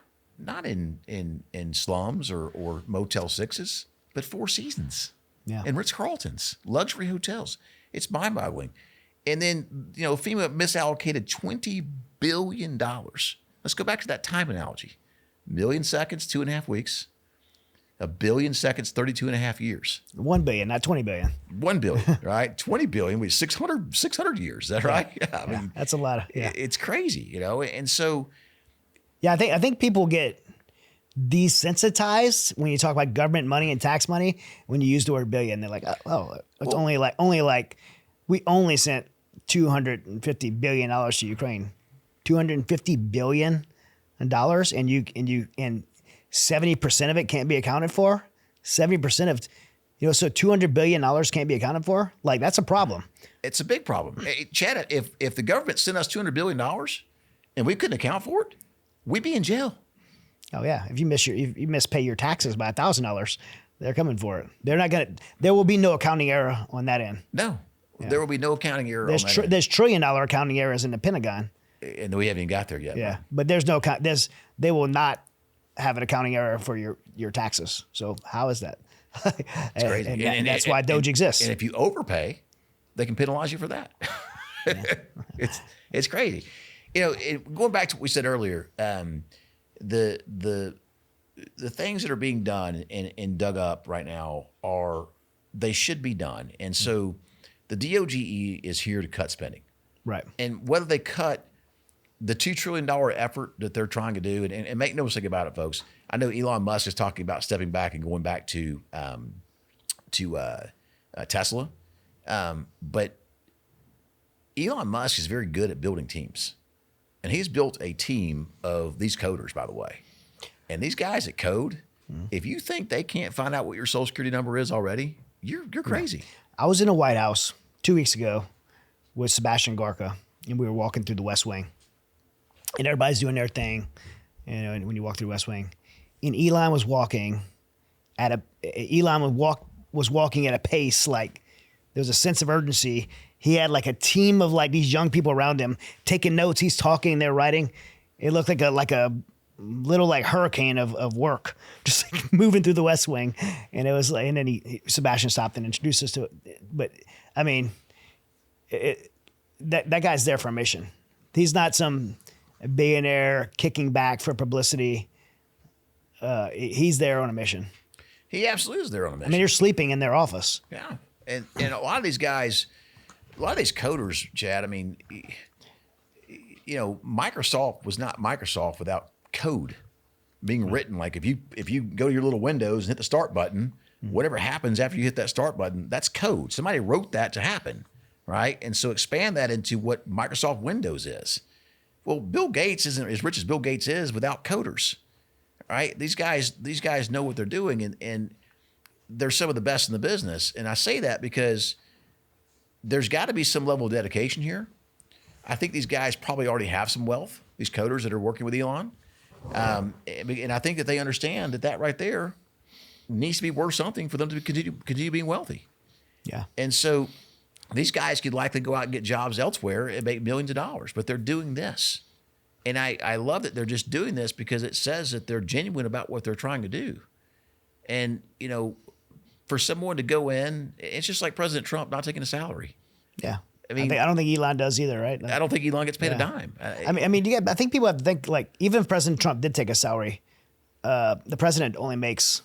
in slums or Motel 6s, but Four Seasons. Yeah. And Ritz-Carltons, luxury hotels. It's mind-boggling. And then, FEMA misallocated $20 billion. Let's go back to that time analogy. 1 million seconds, 2.5 weeks. 1 billion seconds, 32.5 years. 1 billion, not 20 billion. 1 billion, right? 20 billion, we 600 years. Is that right? Yeah. I mean, that's a lot. It's crazy, And so. Yeah, I think people get desensitized when you talk about government money and tax money. When you use the word billion, they're like, it's only like we only sent $250 billion to Ukraine. $250 billion, and 70% of it can't be accounted for. 70% of, so $200 billion can't be accounted for. Like, that's a problem. It's a big problem. Hey, Chad, if the government sent us $200 billion and we couldn't account for it, we'd be in jail. Oh yeah, if you mispay your taxes by $1,000, they're coming for it. There will be no accounting error on that end. No, there will be no accounting error. There's $1 trillion accounting errors in the Pentagon. And we haven't even got there yet. Yeah, but they will not have an accounting error for your taxes. So how is that? It's crazy. And that's why Doge exists. And if you overpay, they can penalize you for that. It's crazy. Going back to what we said earlier, the things that are being done and dug up right now they should be done. And so the DOGE is here to cut spending. Right. And whether they cut the $2 trillion effort that they're trying to do, and make no mistake about it, folks, I know Elon Musk is talking about stepping back and going back to Tesla. But Elon Musk is very good at building teams. And he's built a team of these coders, by the way. And these guys that code, if you think they can't find out what your Social Security number is already, you're crazy. I was in a White House 2 weeks ago with Sebastian Gorka, and we were walking through the West Wing. And everybody's doing their thing, you know, when you walk through the West Wing. And Elon was walking at a pace like there was a sense of urgency. He had like a team of like these young people around him taking notes. He's talking, they're writing. It looked like a little like hurricane of work, just like moving through the West Wing. And it was like, and then Sebastian stopped and introduced us to it. But I mean, that guy's there for a mission. He's not some billionaire kicking back for publicity. He's there on a mission. He absolutely is there on a mission. I mean, you're sleeping in their office. Yeah. And a lot of these guys, a lot of these coders, Chad, I mean, you know, Microsoft was not Microsoft without code being written. Like if you go to your little Windows and hit the start button, whatever happens after you hit that start button, that's code. Somebody wrote that to happen, right? And so expand that into what Microsoft Windows is. Well, Bill Gates isn't as rich as Bill Gates is without coders, right? These guys know what they're doing, and they're some of the best in the business. And I say that because there's got to be some level of dedication here. I think these guys probably already have some wealth, these coders that are working with Elon. And I think that they understand that right there needs to be worth something for them to continue being wealthy. Yeah. And so these guys could likely go out and get jobs elsewhere and make millions of dollars, but they're doing this. And I love that they're just doing this because it says that they're genuine about what they're trying to do. And, you know, for someone to go in, it's just like President Trump not taking a salary. Yeah. I mean, I don't think Elon does either, right? Like, I don't think Elon gets paid a dime. I think people have to think like even if President Trump did take a salary, the president only makes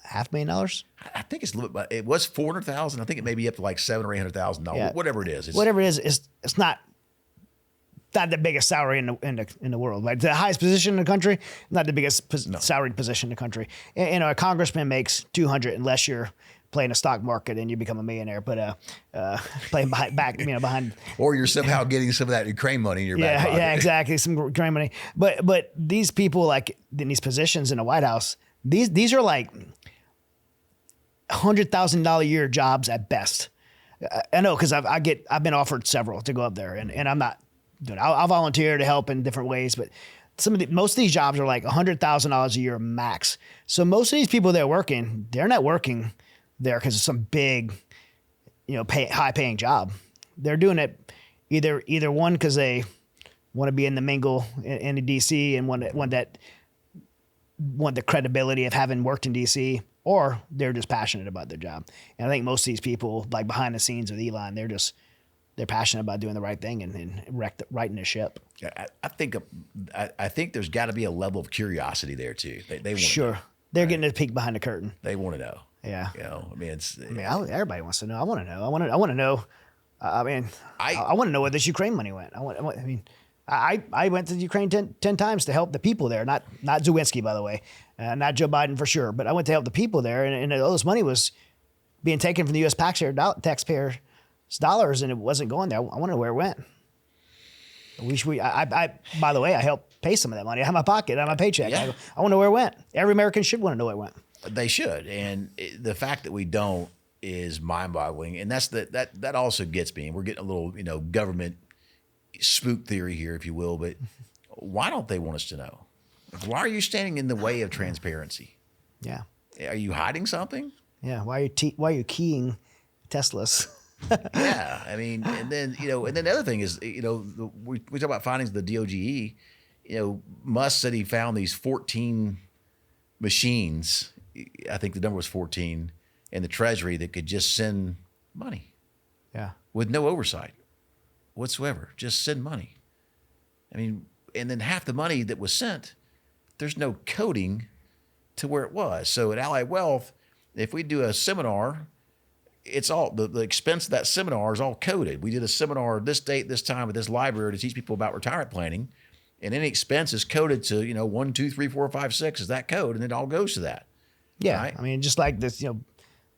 $500,000. I think it's a little bit. It was 400,000. I think it may be up to like $700,000 or $800,000. Yeah. Whatever it is. Whatever it is, it's not the biggest salary in the world. Like the highest position in the country, not the biggest salaried position in the country. And, you know, a congressman makes $200,000 unless you're playing the stock market and you become a millionaire. But playing behind. Or you're somehow getting some of that Ukraine money in your back pocket. Yeah, exactly, some Ukraine money. But these people like in these positions in the White House, these are like $100,000 a year jobs at best. I know because I've been offered several to go up there, and I'm not doing it. I'll volunteer to help in different ways, but most of these jobs are like $100,000 a year max. So most of these people that are working, they're not working there because it's some big, you know, high paying job. They're doing it either one because they want to be in the mingle in the DC and want the credibility of having worked in DC, or they're just passionate about their job. And I think most of these people, like behind the scenes with Elon, they're passionate about doing the right thing and righting the ship. I think there's got to be a level of curiosity there too. They want sure. They're getting a peek behind the curtain. They want to know. Yeah. You know, I mean, everybody wants to know. I want to know. I want to know. I want to know where this Ukraine money went. I went to Ukraine 10 times to help the people there. Not Zelensky, by the way, not Joe Biden for sure. But I went to help the people there, and all this money was being taken from the U.S. taxpayers' dollars, and it wasn't going there. I want to know where it went. By the way, I helped pay some of that money out of my pocket, out of my paycheck. Yeah. I want to know where it went. Every American should want to know where it went. They should, and the fact that we don't is mind-boggling, and that also gets me. And we're getting a little, you know, government spook theory here, if you will. But why don't they want us to know? Why are you standing in the way of transparency? Yeah. Are you hiding something? Yeah. Why are you keying Teslas? Yeah, I mean, and then the other thing is, you know, we talk about findings of the DOGE. You know, Musk said he found these 14 machines. I think the number was 14 in the Treasury that could just send money. Yeah. With no oversight whatsoever, just send money. I mean, and then half the money that was sent, there's no coding to where it was. So at Allied Wealth, if we do a seminar, it's all the expense of that seminar is all coded. We did a seminar this date, this time at this library to teach people about retirement planning, and any expense is coded to 1, 2, 3, 4, 5, 6 is that code, and it all goes to that. Yeah, right? I mean, just like this,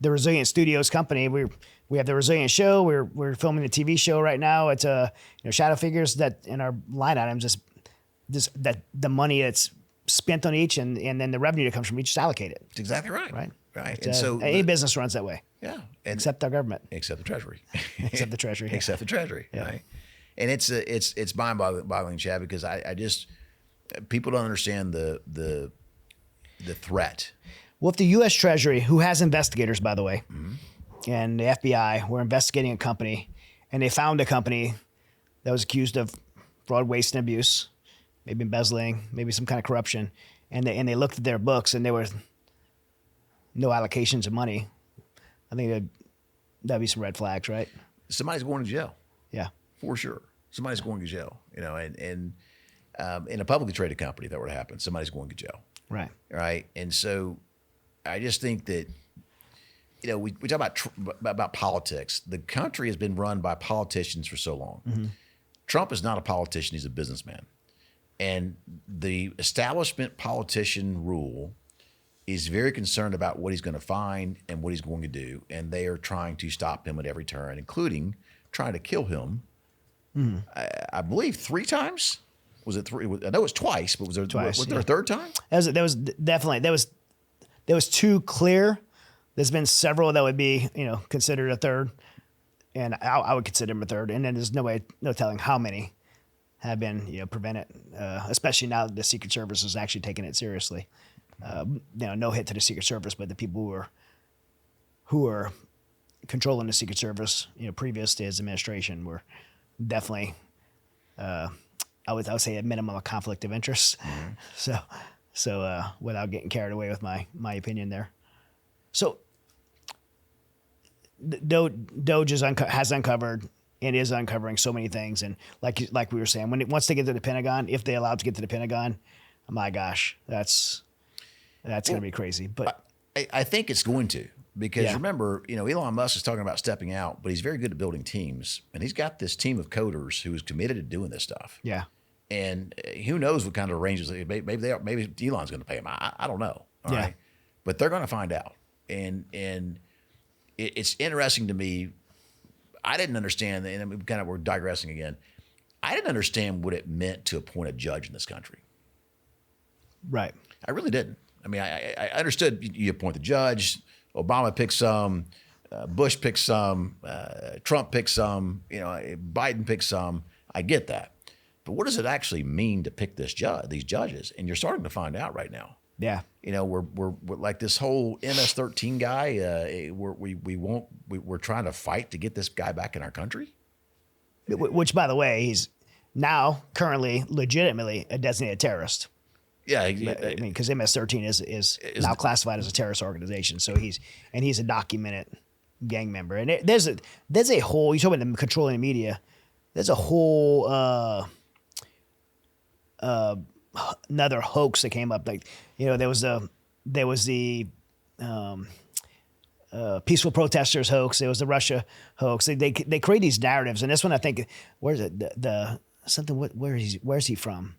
the Resilient Studios company. We have the Resilient Show. We're filming the TV show right now. It's shadow figures that in our line items just that the money that's spent on each and then the revenue that comes from each is allocated. That's exactly right. Right. And so any business runs that way. Yeah. Except our government. Except the Treasury. Except the Treasury. Yeah. Except the Treasury. Yeah. Right. And it's mind-boggling, Chad, because I just people don't understand the threat. Well, if the U.S. Treasury, who has investigators, by the way, and the FBI were investigating a company, and they found a company that was accused of fraud, waste, and abuse, maybe embezzling, maybe some kind of corruption, and they looked at their books, and there were no allocations of money, I think that'd be some red flags, right? Somebody's going to jail. Yeah. For sure. Somebody's going to jail, and in a publicly traded company, if that were to happen, somebody's going to jail. Right. Right. And so I just think that, we talk about politics. The country has been run by politicians for so long. Mm-hmm. Trump is not a politician. He's a businessman. And the establishment politician rule is very concerned about what he's going to find and what he's going to do. And they are trying to stop him at every turn, including trying to kill him. Mm-hmm. I believe 3 times. Was it 3? I know it was twice, but was there a third time? There was definitely there was 2 clear. There's been several that would be considered a third, and I would consider him a third. And then there's no telling how many have been prevented, especially now that the Secret Service is actually taking it seriously. No hit to the Secret Service, but the people who are controlling the Secret Service, previous to his administration, were definitely. I would say at minimum a conflict of interest. Mm-hmm. So without getting carried away with my opinion there. So Doge has uncovered and is uncovering so many things. And like we were saying, once they get to the Pentagon, if they allow to get to the Pentagon, my gosh, that's going to be crazy. But I think it's going to, because remember, Elon Musk is talking about stepping out, but he's very good at building teams, and he's got this team of coders who is committed to doing this stuff. Yeah. And who knows what kind of arrangements? Maybe Elon's going to pay him. I don't know. All right, but they're going to find out. And it's interesting to me. I didn't understand, and we're digressing again. I didn't understand what it meant to appoint a judge in this country. Right. I really didn't. I mean, I understood you appoint the judge. Obama picks some. Bush picks some. Trump picks some. Biden picks some. I get that. But what does it actually mean to pick these judges? And you're starting to find out right now. Yeah. We're like this whole MS-13 guy. We're trying to fight to get this guy back in our country. Which, by the way, he's now currently legitimately a designated terrorist. Yeah. Because MS-13 is now classified as a terrorist organization. So he's a documented gang member. And there's a whole, you talk about controlling the media. There's a whole another hoax that came up. There was the peaceful protesters hoax. There was the Russia hoax. They create these narratives, and this one I think, where is it? Where's he from?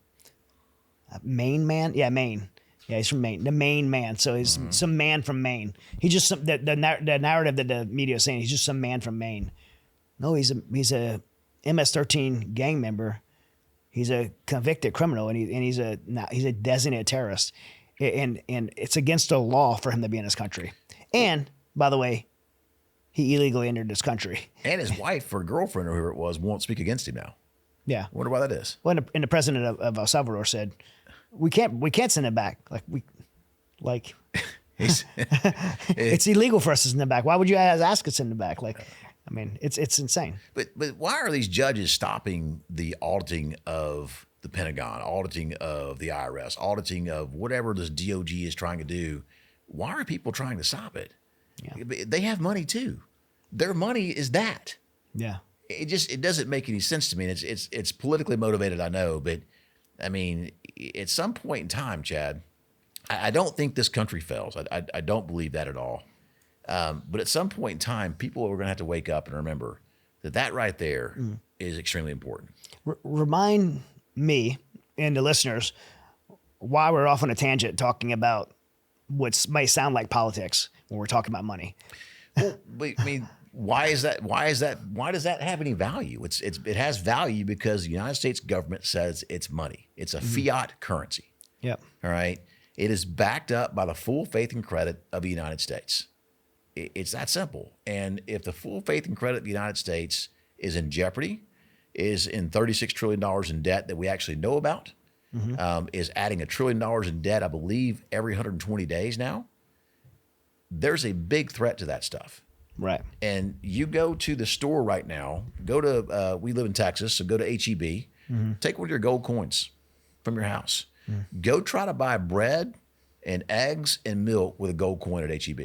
Maine man? Yeah, Maine. Yeah, he's from Maine. The Maine man. So he's some man from Maine. He just the narrative that the media is saying. He's just some man from Maine. No, he's a MS-13 gang member. He's a convicted criminal, and he's a designated terrorist, and it's against the law for him to be in this country. And by the way, he illegally entered this country. And his wife or girlfriend or whoever it was won't speak against him now. Yeah, I wonder why that is. Well, and the president of El Salvador said, "We can't send him back. It's illegal for us to send him back. Why would you ask us to send him back? It's insane." But why are these judges stopping the auditing of the Pentagon, auditing of the IRS, auditing of whatever this DOG is trying to do? Why are people trying to stop it? Yeah. They have money too. Their money is that. Yeah. It doesn't make any sense to me. And it's politically motivated, I know, but I mean, at some point in time, Chad, I don't think this country fails. I don't believe that at all. But at some point in time, people are going to have to wake up and remember that right there is extremely important. Remind me and the listeners why we're off on a tangent talking about what may sound like politics. when we're talking about money. Well, I mean, why is that? Why does that have any value? It has value because the United States government says it's money. It's a fiat currency. Yep. All right. It is backed up by the full faith and credit of the United States. It's that simple. And if the full faith and credit of the United States is in jeopardy, is in $36 trillion in debt that we actually know about, is adding $1 trillion in debt, I believe, every 120 days now, there's a big threat to that stuff. Right. And you go to the store right now, go to, we live in Texas, so go to HEB, take one of your gold coins from your house. Go try to buy bread and eggs and milk with a gold coin at HEB.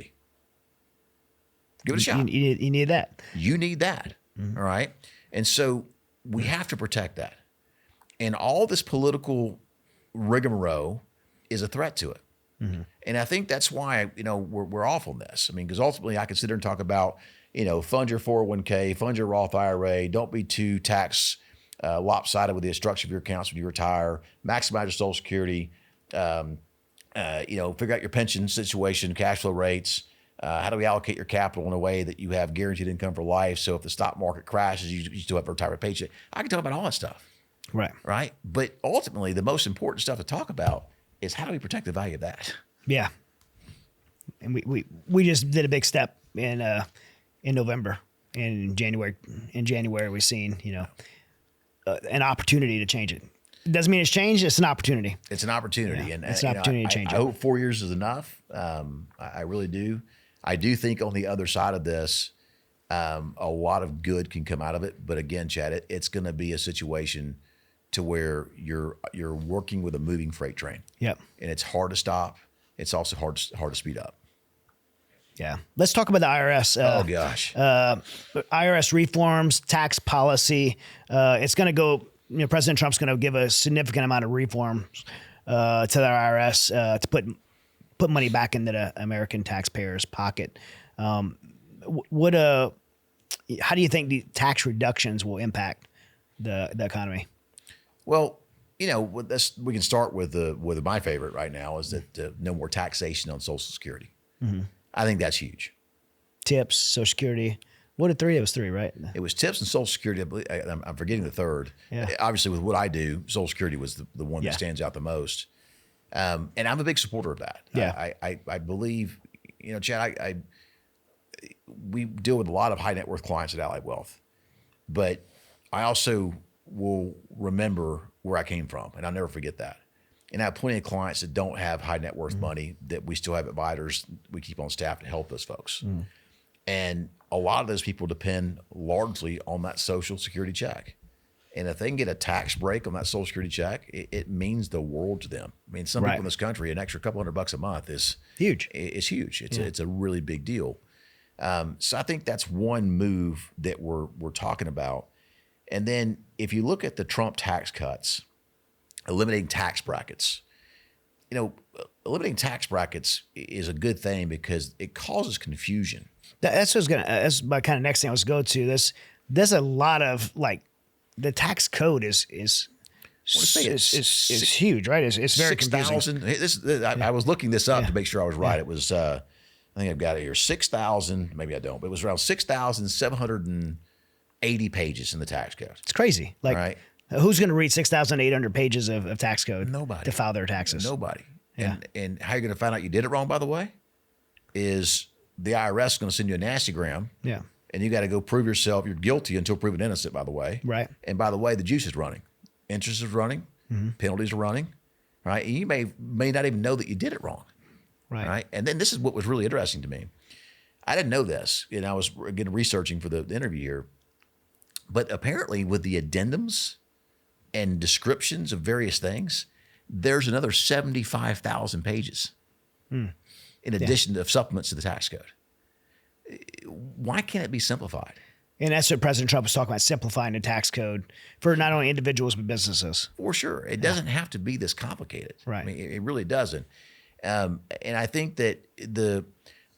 Give it a shot. You need that. You need that. All right. And so we have to protect that. And all this political rigmarole is a threat to it. And I think that's why, we're off on this. I mean, because ultimately I can sit there and talk about, fund your 401k, fund your Roth IRA, don't be too tax lopsided with the structure of your accounts when you retire, maximize your Social Security, figure out your pension situation, cash flow rates, how do we allocate your capital in a way that you have guaranteed income for life? So if the stock market crashes, you still have a retirement paycheck. I can talk about all that stuff. Right. Right. But ultimately, the most important stuff to talk about is how do we protect the value of that? Yeah. And we just did a big step in November. In January we've seen, an opportunity to change it. It doesn't mean it's changed. It's an opportunity. It's an opportunity. Yeah, and it's an opportunity to change it. I hope 4 years is enough. I really do. I do think on the other side of this, a lot of good can come out of it. But again, Chad, it's going to be a situation to where you're working with a moving freight train. Yep. And it's hard to stop. It's also hard to speed up. Yeah. Let's talk about the IRS. Oh gosh. IRS reforms, tax policy. It's going to go. President Trump's going to give a significant amount of reforms to the IRS to put money back into the American taxpayers' pocket. How do you think the tax reductions will impact the economy? Well, we can start with my favorite right now is that no more taxation on Social Security. I think that's huge. Tips, Social Security. What are three? It was three, right? It was tips and Social Security. I believe, I'm forgetting the third. Yeah. Obviously, with what I do, Social Security was the one that stands out the most. And I'm a big supporter of that. Yeah. I believe, Chad, we deal with a lot of high net worth clients at Allied Wealth, but I also will remember where I came from, and I'll never forget that. And I have plenty of clients that don't have high net worth money that we still have advisors we keep on staff to help those folks. And a lot of those people depend largely on that Social Security check. And if they can get a tax break on that Social Security check, it means the world to them. I mean, some people in this country, an extra couple $100 a month is huge. It's huge. It's a really big deal. So I think that's one move that we're talking about. And then if you look at the Trump tax cuts, eliminating tax brackets, eliminating tax brackets is a good thing because it causes confusion. That's my kind of next thing I was going to go to. There's a lot of the tax code is huge, right? It's very 6,000. I was looking this up to make sure I was right. It was I think I've got it here 6,000. Maybe I don't, but it was around 6,780 pages in the tax code. It's crazy. Right? Who's going to read 6,800 pages of tax code? Nobody. To file their taxes. Nobody. Yeah. And how you're going to find out you did it wrong, by the way, is the IRS is going to send you a nastygram. Yeah. And you got to go prove yourself. You're guilty until proven innocent, by the way. Right. And by the way, the juice is running. Interest is running. Penalties are running. Right. And you may not even know that you did it wrong. Right. And then this is what was really interesting to me. I didn't know this. I was again researching for the interview here. But apparently with the addendums and descriptions of various things, there's another 75,000 pages in addition to supplements to the tax code. Why can't it be simplified? And that's what President Trump was talking about, simplifying the tax code for not only individuals but businesses. For sure. It doesn't have to be this complicated. Right. I mean, it really doesn't. And I think that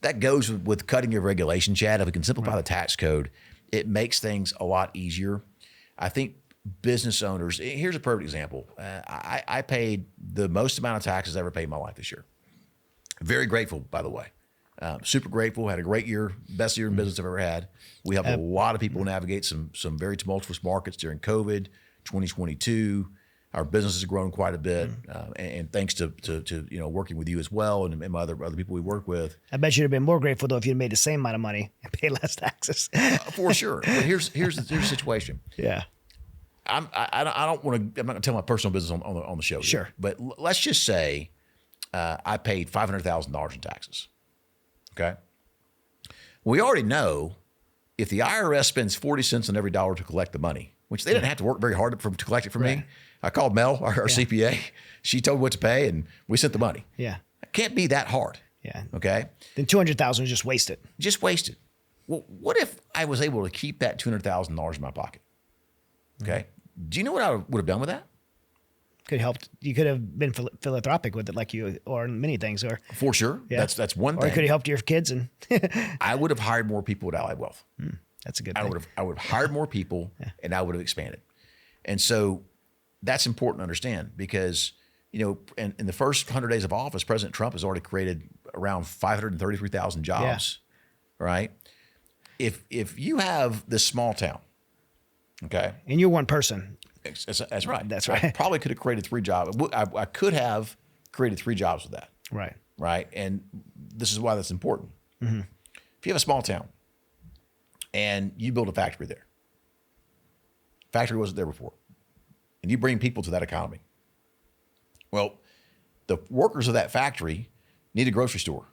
that goes with cutting your regulation, Chad. If we can simplify the tax code, it makes things a lot easier. I think business owners, here's a perfect example. I paid the most amount of taxes I ever paid in my life this year. Very grateful, by the way. Super grateful. Had a great year, best year in business I've ever had. We helped a lot of people navigate some very tumultuous markets during COVID, 2022. Our business has grown quite a bit, and thanks to working with you as well and my other people we work with. I bet you'd have been more grateful though if you'd made the same amount of money and paid less taxes. For sure. But here's the situation. Yeah. I'm not going to tell my personal business on the show. Sure. Here, but let's just say I paid $500,000 in taxes. Okay. We already know if the IRS spends 40 cents on every dollar to collect the money, which they didn't have to work very hard to collect it from me. I called Mel, our CPA. She told me what to pay, and we sent the money. Yeah. It can't be that hard. Yeah. Okay. Then $200,000 was just wasted. Just wasted. Well, what if I was able to keep that $200,000 in my pocket? Okay. Do you know what I would have done with that? Could have helped. You could have been philanthropic with it, like you, or many things, or for sure. Yeah. That's one thing. Or it could have helped your kids, and I would have hired more people at Allied Wealth. That's a good thing. I would have hired more people, and I would have expanded. And so that's important to understand because in the first 100 days of office, President Trump has already created around 533,000 jobs. Yeah. Right. If you have this small town, okay, and you're one person. That's right. That's right. I probably could have created 3 jobs. I could have created 3 jobs with that. Right. Right. And this is why that's important. Mm-hmm. If you have a small town and you build a factory there, factory wasn't there before, and you bring people to that economy. Well, the workers of that factory need a grocery store.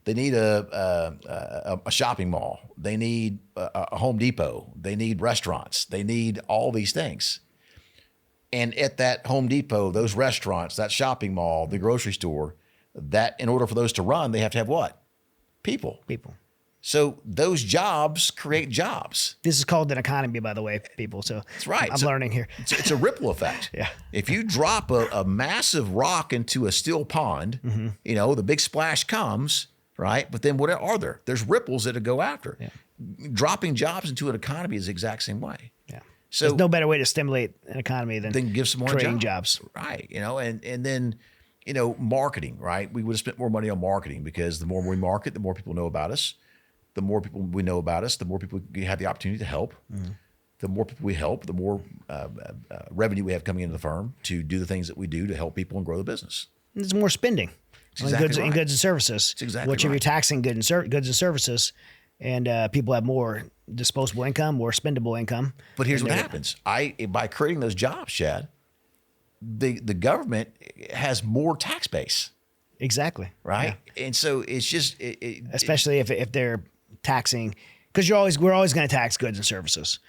They need a shopping mall. They need a Home Depot. They need restaurants. They need all these things. And at that Home Depot, those restaurants, that shopping mall, the grocery store, that in order for those to run, they have to have what? People. So those jobs create jobs. This is called an economy, by the way, people. So that's right. I'm learning here. It's a ripple effect. Yeah. If you drop a massive rock into a still pond, the big splash comes, right? But then what are there? There's ripples that go after. Yeah. Dropping jobs into an economy is the exact same way. Yeah. So there's no better way to stimulate an economy than give some more creating jobs. Right. And then, marketing, right? We would have spent more money on marketing because the more we market, the more people know about us. The more people we know about us, the more people we have the opportunity to help. The more people we help, the more revenue we have coming into the firm to do the things that we do to help people and grow the business. There's more spending. Exactly goods and services. That's exactly which if you're taxing goods and services, and people have more disposable income, more spendable income. But here's what happens: by creating those jobs, Chad, the government has more tax base. Exactly. Right, and so it's just especially if they're taxing, because we're always going to tax goods and services.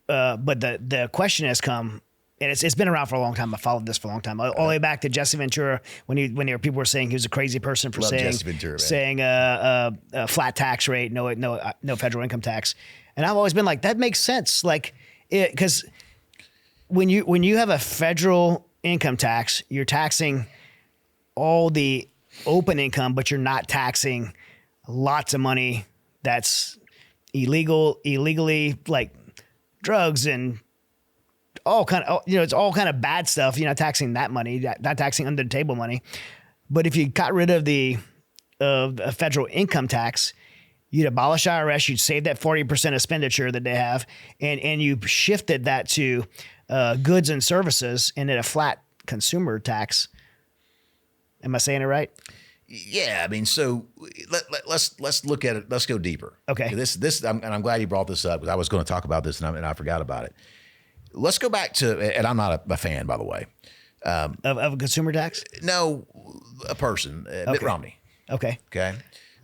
But the question has come. And it's been around for a long time. I followed this for a long time, all the way back to Jesse Ventura when people were saying he was a crazy person for saying a flat tax rate, no federal income tax, and I've always been like, that makes sense, like because when you have a federal income tax, you're taxing all the open income, but you're not taxing lots of money that's illegally, like drugs and all kind of, it's all kind of bad stuff. You're not taxing that money, not taxing under the table money. But if you got rid of the federal income tax, you'd abolish IRS, you'd save that 40% expenditure that they have, and you shifted that to goods and services and at a flat consumer tax. Am I saying it right? Yeah, I mean, so let's look at it. Let's go deeper. Okay. I'm glad you brought this up because I was going to talk about this and I forgot about it. Let's go back to, and I'm not a fan, by the way. Of a consumer tax? No, a person, Mitt Romney. Okay.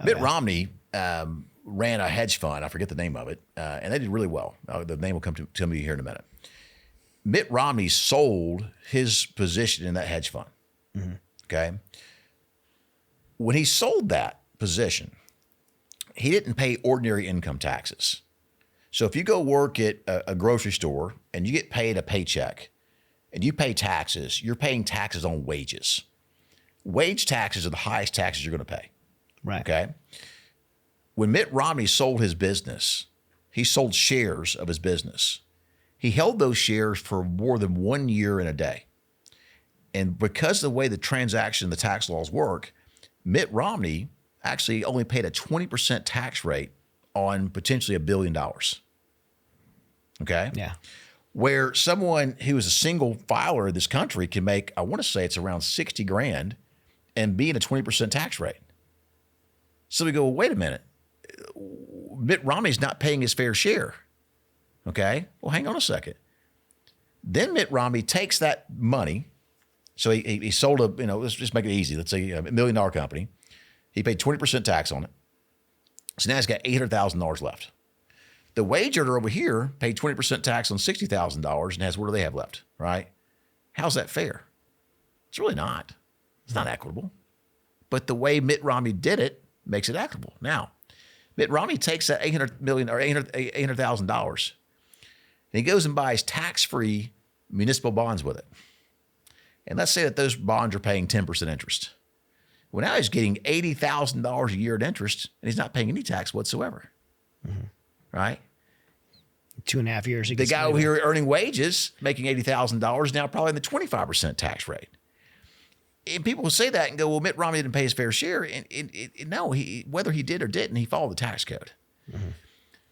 Mitt Romney ran a hedge fund. I forget the name of it, and they did really well. The name will come to me here in a minute. Mitt Romney sold his position in that hedge fund. Mm-hmm. Okay. When he sold that position, he didn't pay ordinary income taxes. So if you go work at a grocery store and you get paid a paycheck and you pay taxes, you're paying taxes on wages. Wage taxes are the highest taxes you're going to pay. Right. Okay. When Mitt Romney sold his business, he sold shares of his business. He held those shares for more than 1 year and a day. And because of the way the tax laws work, Mitt Romney actually only paid a 20% tax rate on potentially $1 billion. Okay? Yeah. Where someone who is a single filer in this country can make, I want to say it's around 60 grand and be in a 20% tax rate. So we go, well, wait a minute. Mitt Romney's not paying his fair share. Okay? Well, hang on a second. Then Mitt Romney takes that money. So he sold let's just make it easy. Let's say $1 million company. He paid 20% tax on it. So now he's got $800,000 left. The wage earner over here paid 20% tax on $60,000 and has, what do they have left, right? How's that fair? It's really not. It's not equitable. But the way Mitt Romney did it makes it equitable. Now, Mitt Romney takes that $800,000 and he goes and buys tax-free municipal bonds with it. And let's say that those bonds are paying 10% interest. Well, now he's getting $80,000 a year in interest and he's not paying any tax whatsoever. Right? 2.5 years. The guy over here earning wages, making $80,000, now probably in the 25% tax rate. And people will say that and go, well, Mitt Romney didn't pay his fair share. And no, whether he did or didn't, he followed the tax code.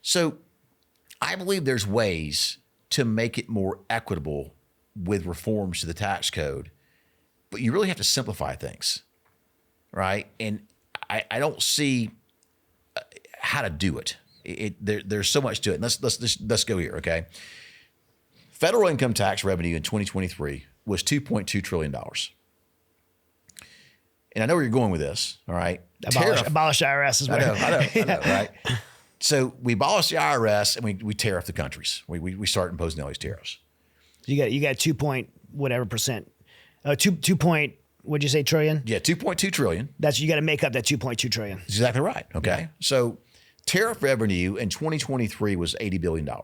So I believe there's ways to make it more equitable with reforms to the tax code, but you really have to simplify things, right? And I don't see how to do it. There's so much to it. And let's go here, okay? Federal income tax revenue in 2023 was $2.2 trillion. And I know where you're going with this, all right? Abolish IRS as well. I know, right? So we abolish the IRS and we tariff the countries. We start imposing all these tariffs. You got 2 point whatever percent. 2 point, what'd you say, trillion? Yeah, 2.2 trillion. You got to make up that 2.2 trillion. That's exactly right. Okay. Yeah. So tariff revenue in 2023 was $80 billion. All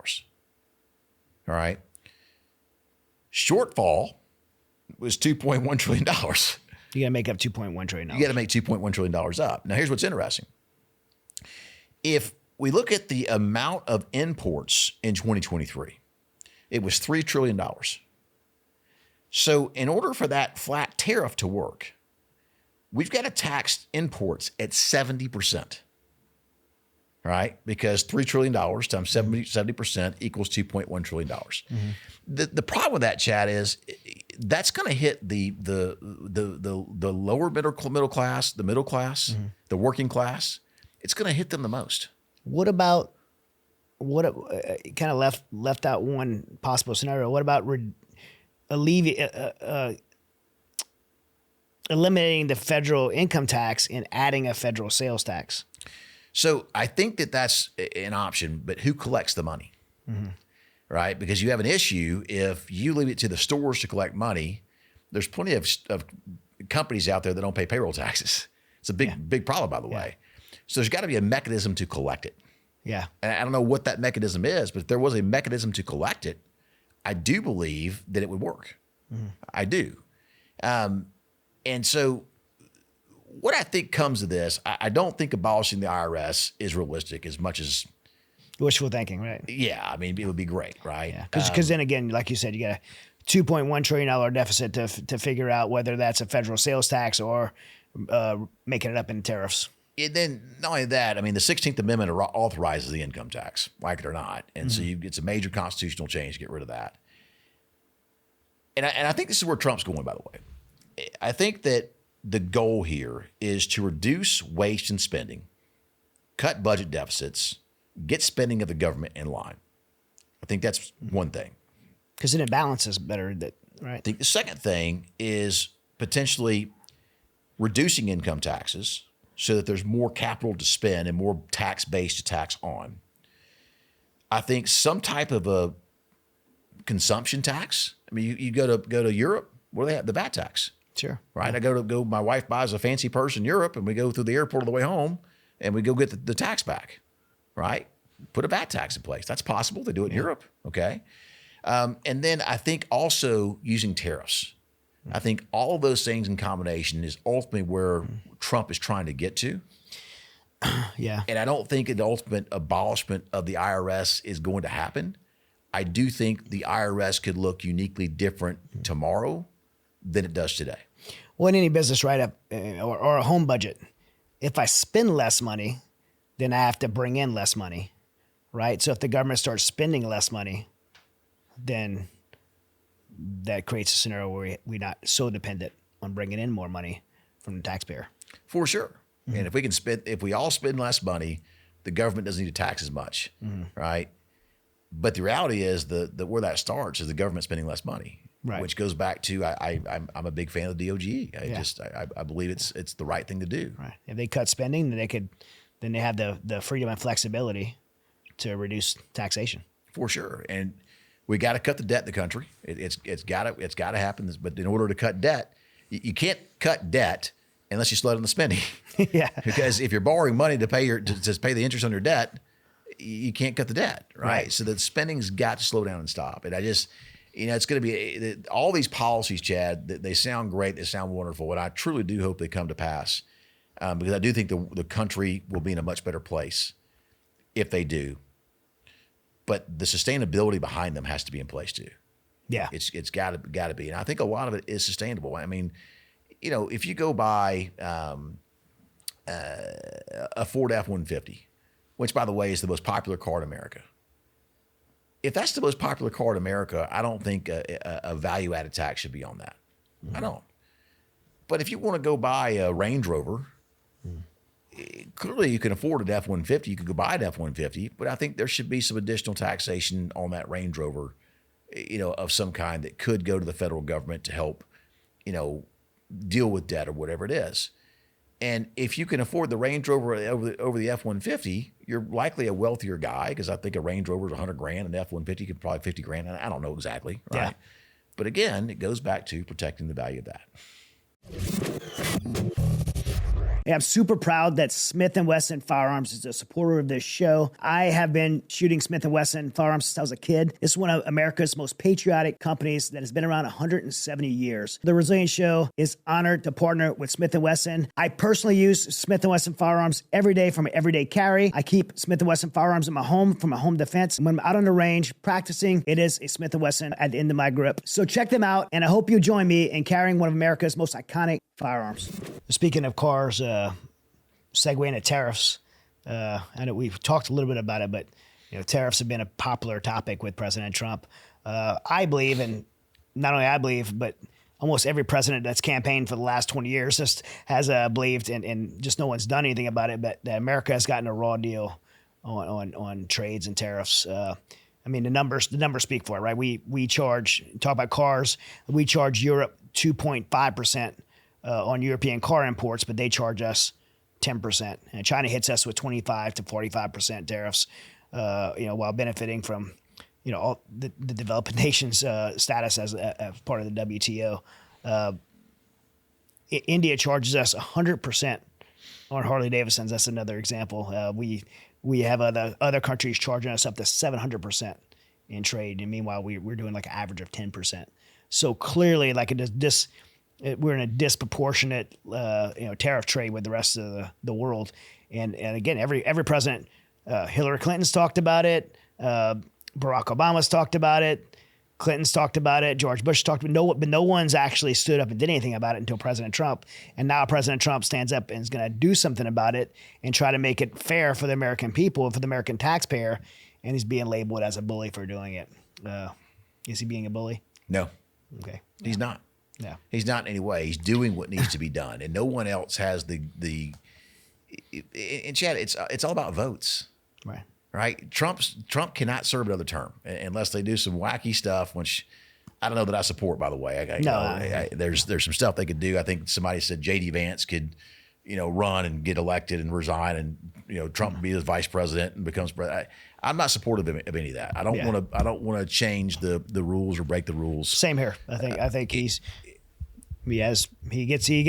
right. Shortfall was $2.1 trillion. You got to make up $2.1 trillion. You got to make $2.1 trillion up. Now, here's what's interesting. If we look at the amount of imports in 2023, it was $3 trillion. So in order for that flat tariff to work, we've got to tax imports at 70%. Right? Because $3 trillion times 70% equals $2.1 trillion. The problem with that, Chad, is that's going to hit the lower middle class, the middle class, the working class. It's going to hit them the most. What about kind of left out one possible scenario? What about eliminating the federal income tax and adding a federal sales tax? So I think that that's an option, but who collects the money, right? Because you have an issue if you leave it to the stores to collect money. There's plenty of companies out there that don't pay payroll taxes. It's a big problem, by the way. So there's got to be a mechanism to collect it. Yeah. And I don't know what that mechanism is, but if there was a mechanism to collect it, I do believe that it would work. I do. And so what I think comes of this, I don't think abolishing the IRS is realistic as much as wishful thinking, right? Yeah, I mean, it would be great, right? Yeah, because then again, like you said, you got a $2.1 trillion deficit to figure out whether that's a federal sales tax or making it up in tariffs. And then not only that, I mean, the 16th Amendment authorizes the income tax, like it or not, and so it's a major constitutional change to get rid of that. And I think this is where Trump's going, by the way. I think that the goal here is to reduce waste and spending, cut budget deficits, get spending of the government in line. I think that's one thing. Because then it balances better, right? I think the second thing is potentially reducing income taxes so that there's more capital to spend and more tax base to tax on. I think some type of a consumption tax. I mean, you go to Europe, what do they have? The VAT tax. Sure. Right. I my wife buys a fancy purse in Europe and we go through the airport on the way home and we go get the tax back. Right. Put a VAT tax in place. That's possible. They do it in Europe. Okay. And then I think also using tariffs. I think all of those things in combination is ultimately where Trump is trying to get to. Yeah. And I don't think the ultimate abolishment of the IRS is going to happen. I do think the IRS could look uniquely different tomorrow than it does today. Well, in any business write-up or a home budget, if I spend less money, then I have to bring in less money, right? So if the government starts spending less money, then that creates a scenario where we're not so dependent on bringing in more money from the taxpayer. For sure. And if we all spend less money, the government doesn't need to tax as much, right? But the reality is where that starts is the government spending less money, right? Which goes back to I'm a big fan of the DOGE. I believe it's the right thing to do. Right. If they cut spending, then they have the freedom and flexibility to reduce taxation. For sure. And we got to cut the debt in the country. It's got to happen. But in order to cut debt, you can't cut debt unless you slow down the spending. Yeah. Because if you're borrowing money to pay the interest on your debt, you can't cut the debt, right? So the spending's got to slow down and stop. And it's going to be all these policies, Chad. They sound great. They sound wonderful, and I truly do hope they come to pass because I do think the country will be in a much better place if they do. But the sustainability behind them has to be in place too. Yeah, it's got to be, and I think a lot of it is sustainable. I mean, if you go buy a Ford F-150, which by the way is the most popular car in America. If that's the most popular car in America, I don't think a value-added tax should be on that. I don't. But if you want to go buy a Range Rover, clearly you can afford an F-150. You could go buy an F-150, but I think there should be some additional taxation on that Range Rover, of some kind that could go to the federal government to help, deal with debt or whatever it is. And if you can afford the Range Rover over the F-150, you're likely a wealthier guy because I think a Range Rover is $100,000, an F-150 could probably $50,000. I don't know exactly, right? Yeah. But again, it goes back to protecting the value of that. Hey, I'm super proud that Smith & Wesson Firearms is a supporter of this show. I have been shooting Smith & Wesson Firearms since I was a kid. This is one of America's most patriotic companies that has been around 170 years. The Resilient Show is honored to partner with Smith & Wesson. I personally use Smith & Wesson Firearms every day for my everyday carry. I keep Smith & Wesson Firearms in my home for my home defense. When I'm out on the range practicing, it is a Smith & Wesson at the end of my grip. So check them out, and I hope you join me in carrying one of America's most iconic firearms. Speaking of cars, segue into tariffs. I know we've talked a little bit about it, but tariffs have been a popular topic with President Trump. I believe, and not only I believe, but almost every president that's campaigned for the last 20 years just has believed, and just no one's done anything about it. But America has gotten a raw deal on trades and tariffs. I mean, the numbers speak for it, right? We talk about cars. We charge Europe 2.5%. On European car imports, but they charge us 10%. And China hits us with 25 to 45% tariffs, while benefiting from, all the developing nations' status as part of the WTO. India charges us 100% on Harley Davidsons. That's another example. We have other countries charging us up to 700% in trade, and meanwhile we're doing like an average of 10%. So clearly, like we're in a disproportionate, tariff trade with the rest of the world. And again, every president, Hillary Clinton's talked about it. Barack Obama's talked about it. Clinton's talked about it. George Bush talked about it. But no one's actually stood up and did anything about it until President Trump. And now President Trump stands up and is going to do something about it and try to make it fair for the American people, for the American taxpayer. And he's being labeled as a bully for doing it. Is he being a bully? No. Okay. He's not. Yeah, he's not in any way. He's doing what needs to be done, and no one else has the. And Chad, it's all about votes, right? Right. Trump cannot serve another term unless they do some wacky stuff, which I don't know that I support. By the way, there's some stuff they could do. I think somebody said J.D. Vance could, run and get elected and resign, and Trump be his vice president and becomes president. I'm not supportive of any of that. I don't want to. I don't want to change the rules or break the rules. Same here. I think he gets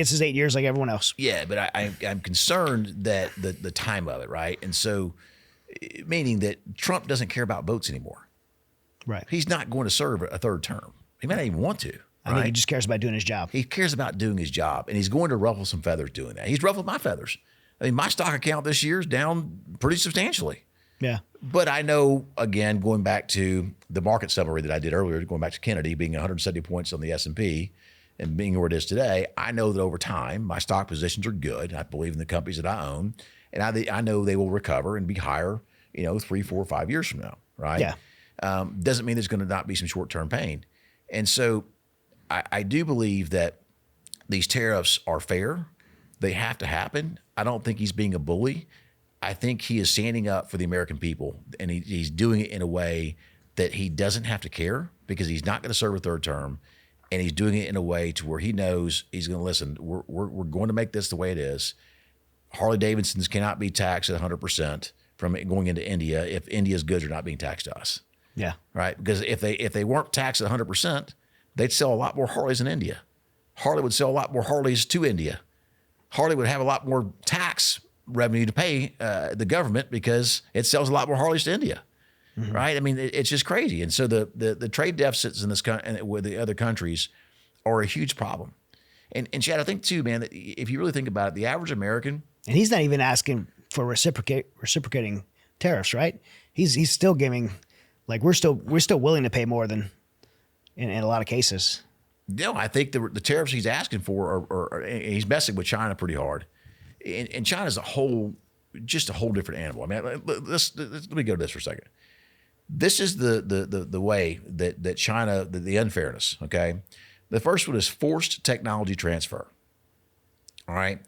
his 8 years like everyone else. Yeah, but I'm concerned that the time of it, right? And so, meaning that Trump doesn't care about votes anymore. Right. He's not going to serve a third term. He might not even want to. I think he just cares about doing his job. He cares about doing his job, and he's going to ruffle some feathers doing that. He's ruffled my feathers. I mean, my stock account this year is down pretty substantially. Yeah. But I know, again, going back to the market summary that I did earlier, going back to Kennedy being 170 points on the S&P and being where it is today, I know that over time, my stock positions are good. I believe in the companies that I own, and I know they will recover and be higher, 3, 4, 5 years from now, right? Yeah. Doesn't mean there's going to not be some short-term pain. And so I do believe that these tariffs are fair. They have to happen. I don't think he's being a bully. I think he is standing up for the American people, and he's doing it in a way that he doesn't have to care because he's not going to serve a third term. And he's doing it in a way to where he knows he's going to listen. We're going to make this the way it is. Harley Davidsons cannot be taxed at 100% from going into India if India's goods are not being taxed to us. Yeah. Right. Because if they weren't taxed at 100%, they'd sell a lot more Harleys in India. Harley would sell a lot more Harleys to India. Harley would have a lot more tax revenue to pay the government because it sells a lot more Harleys to India. Mm-hmm. Right. I mean, it's just crazy. And so the trade deficits in this and with the other countries are a huge problem. And Chad, I think too, man, that if you really think about it, the average American, and he's not even asking for reciprocating tariffs, right? He's still giving, like we're still willing to pay more than in a lot of cases. No, I think the tariffs he's asking for are he's messing with China pretty hard. And China's just a whole different animal. I mean, let me go to this for a second. This is the way that China, the unfairness, okay? The first one is forced technology transfer. All right.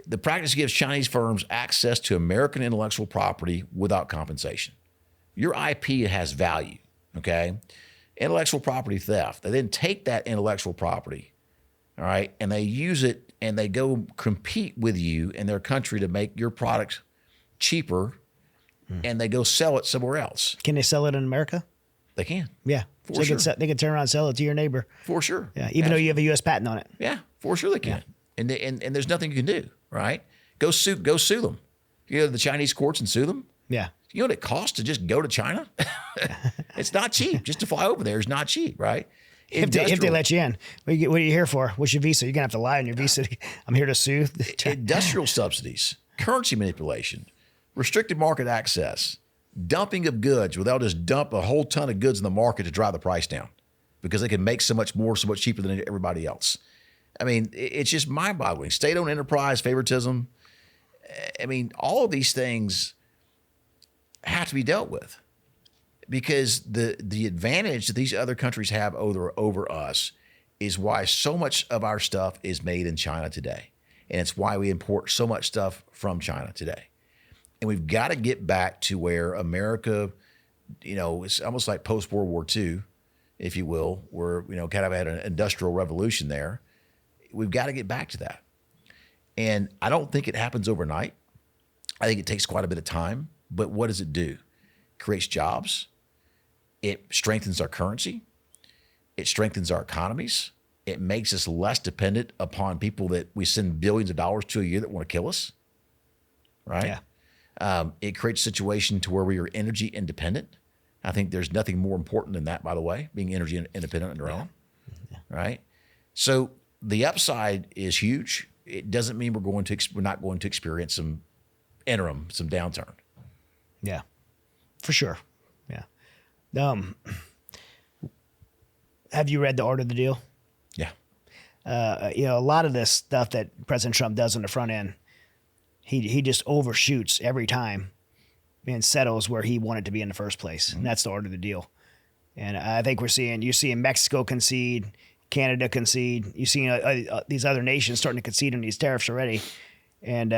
The practice gives Chinese firms access to American intellectual property without compensation. Your IP has value, okay? Intellectual property theft. They then take that intellectual property, all right, and they use it and they go compete with you in their country to make your product cheaper, and they go sell it somewhere else. Can they sell it in America? They can. Yeah. For sure. They can turn around and sell it to your neighbor. For sure. Yeah. Even though you have a U.S. patent on it. Yeah. For sure they can. Yeah. And there's nothing you can do, right? Go sue them. You go to the Chinese courts and sue them. Yeah. You know what it costs to just go to China? It's not cheap. Just to fly over there is not cheap, right? If they let you in. What are you here for? What's your visa? You're going to have to lie on your visa. I'm here to sue. Industrial subsidies, currency manipulation, restricted market access, dumping of goods where they'll just dump a whole ton of goods in the market to drive the price down because they can make so much more, so much cheaper than everybody else. I mean, it's just mind-boggling. State-owned enterprise, favoritism. I mean, all of these things have to be dealt with because the advantage that these other countries have over us is why so much of our stuff is made in China today. And it's why we import so much stuff from China today. And we've got to get back to where America, it's almost like post-World War II, if you will, where, kind of had an industrial revolution there. We've got to get back to that. And I don't think it happens overnight. I think it takes quite a bit of time. But what does it do? It creates jobs. It strengthens our currency. It strengthens our economies. It makes us less dependent upon people that we send billions of dollars to a year that want to kill us. Right? Yeah. It creates a situation to where we are energy independent. I think there's nothing more important than that, by the way, being energy independent on your own. Yeah. Right? So the upside is huge. It doesn't mean we're not going to experience some downturn. Yeah, for sure. Yeah. Have you read The Art of the Deal? Yeah. A lot of this stuff that President Trump does on the front end, he just overshoots every time and settles where he wanted to be in the first place. Mm-hmm. And that's the art of the deal. And I think you're seeing Mexico concede, Canada concede. You're seeing these other nations starting to concede on these tariffs already. And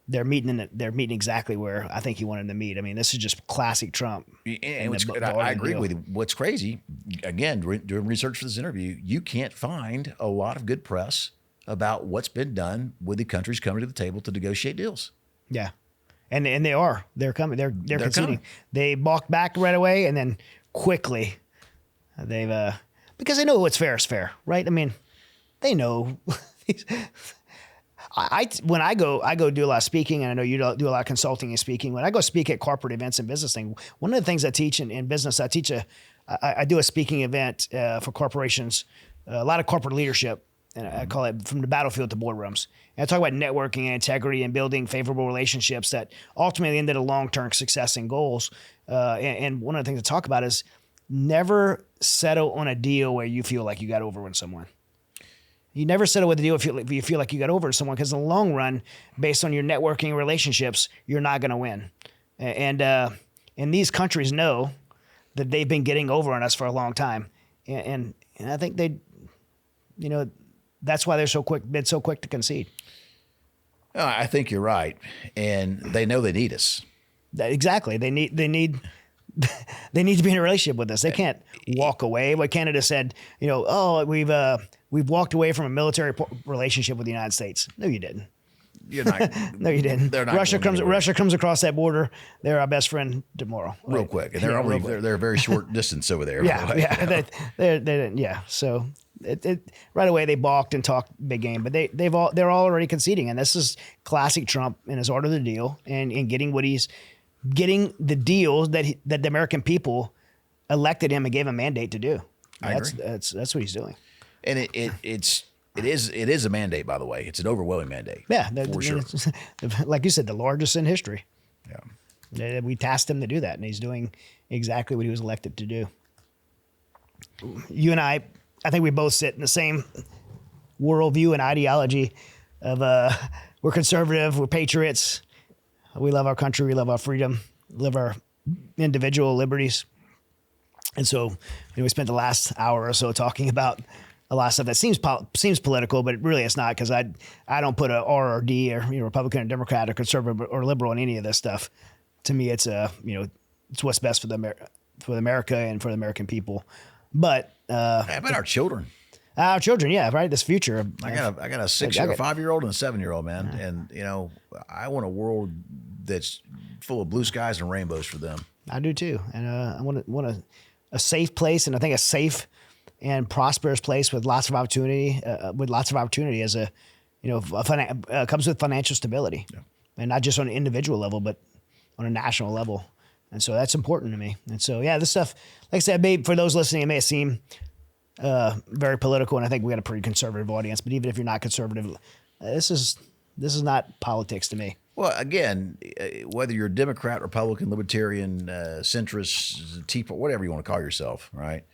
they're meeting exactly where I think he wanted them to meet. I mean, this is just classic Trump. And I agree with you. What's crazy, again, doing research for this interview, you can't find a lot of good press about what's been done with the countries coming to the table to negotiate deals. Yeah. And they're coming. They're conceding. Coming. They balked back right away, and then quickly they've because they know what's fair is fair, right? I mean, they know. When I go do a lot of speaking, and I know you do a lot of consulting and speaking. When I go speak at corporate events and business thing, one of the things I teach in business, I do a speaking event for corporations, a lot of corporate leadership, and I call it from the battlefield to boardrooms. And I talk about networking and integrity and building favorable relationships that ultimately end in long-term success and goals. And one of the things I talk about is never settle on a deal where you feel like you got over on someone. You never settle with a deal if you feel like you got over someone, because in the long run, based on your networking relationships, you're not going to win. And these countries know that they've been getting over on us for a long time. And I think that's why they're been so quick to concede. I think you're right. And they know they need us. Exactly. They need they need to be in a relationship with us. They can't walk away. What Canada said, we've walked away from a military relationship with the United States. No, you didn't. You're not. No, you didn't. They're not Russia comes across that border. They're our best friend tomorrow. Real quick. And they're a very short distance over there. Yeah. They didn't. Yeah. So right away they balked and talked big game, but they're all already conceding. And this is classic Trump in his art of the deal and getting the deals that the American people elected him and gave him a mandate to do. That's what he's doing. And it is a mandate, by the way. It's an overwhelming mandate. Yeah, for sure. Like you said, the largest in history. Yeah, we tasked him to do that, and he's doing exactly what he was elected to do. You and I think we both sit in the same worldview and ideology of we're conservative, we're patriots. We love our country. We love our freedom. Live our individual liberties. And so we spent the last hour or so talking about a lot of stuff that seems political, but really it's not, because I don't put a R or D or Republican or Democrat or conservative or liberal in any of this stuff. To me, it's it's what's best for America and for the American people. But how about our children? Our children, yeah, right. This future. I got a 5-year-old and a 7-year-old, man, and I want a world that's full of blue skies and rainbows for them. I do too, and I want a safe place, and I think a safe and prosperous place with lots of opportunity. As comes with financial stability, and not just on an individual level, but on a national level. And so that's important to me. And so this stuff, like I said, for those listening, it may seem very political, and I think we got a pretty conservative audience. But even if you're not conservative, this is not politics to me. Well, again, whether you're Democrat, Republican, Libertarian, centrist, Tea Party, whatever you want to call yourself, right?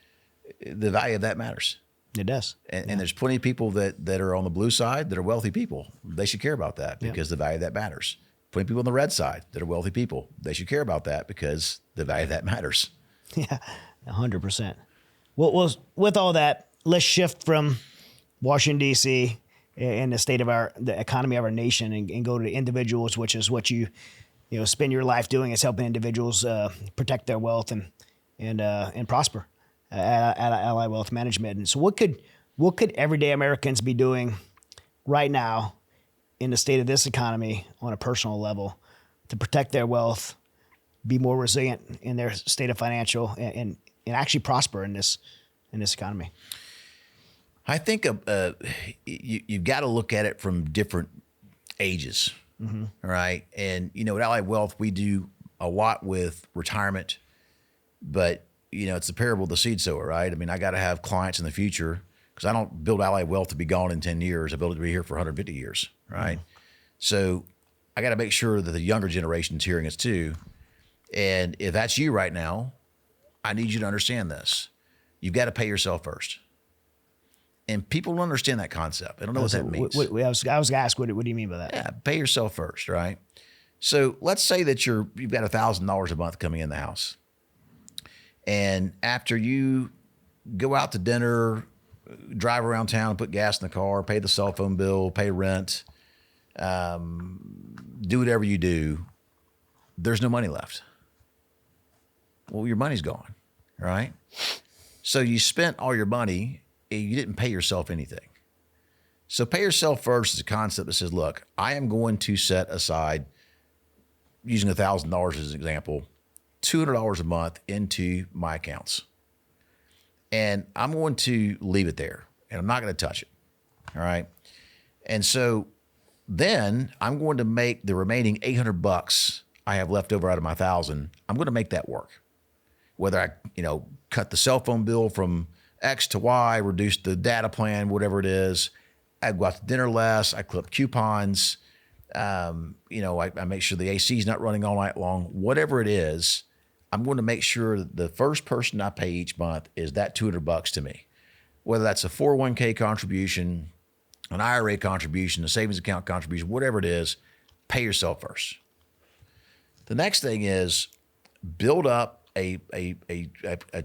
The value of that matters. It does. And there's plenty of people that are on the blue side that are wealthy people. They should care about that because the value of that matters. Plenty of people on the red side that are wealthy people. They should care about that because the value of that matters. Yeah, 100%. Well, with all that, let's shift from Washington, D.C., and the economy of our nation, and go to individuals, which is what you spend your life doing, is helping individuals protect their wealth and prosper at Ally Wealth Management. And so what could everyday Americans be doing right now in the state of this economy on a personal level to protect their wealth, be more resilient in their state of financial, and actually prosper in this economy? I think you've got to look at it from different ages, right? And, at Ally Wealth, we do a lot with retirement, but, it's the parable of the seed sower, right? I mean, I got to have clients in the future, because I don't build Ally Wealth to be gone in 10 years. I build it to be here for 150 years, right? So I got to make sure that the younger generation's hearing us too. And if that's you right now, I need you to understand this. You've got to pay yourself first. And people don't understand that concept. They don't know what that means. I was going to ask, what do you mean by that? Yeah, pay yourself first, right? So let's say that you've got $1,000 a month coming in the house. And after you go out to dinner, drive around town, put gas in the car, pay the cell phone bill, pay rent, do whatever you do, there's no money left. Well, your money's gone, right? So you spent all your money, you didn't pay yourself anything. So pay yourself first is a concept that says, look, I am going to set aside, using $1,000 as an example, $200 a month into my accounts. And I'm going to leave it there, and I'm not going to touch it. All right. And so then I'm going to make the remaining $800 I have left over out of my 1,000. I'm going to make that work. Whether I, cut the cell phone bill from X to Y, reduce the data plan, whatever it is. I go out to dinner less. I clip coupons. I make sure the AC is not running all night long. Whatever it is, I'm going to make sure that the first person I pay each month is that $200 to me. Whether that's a 401k contribution, an IRA contribution, a savings account contribution, whatever it is, pay yourself first. The next thing is build up a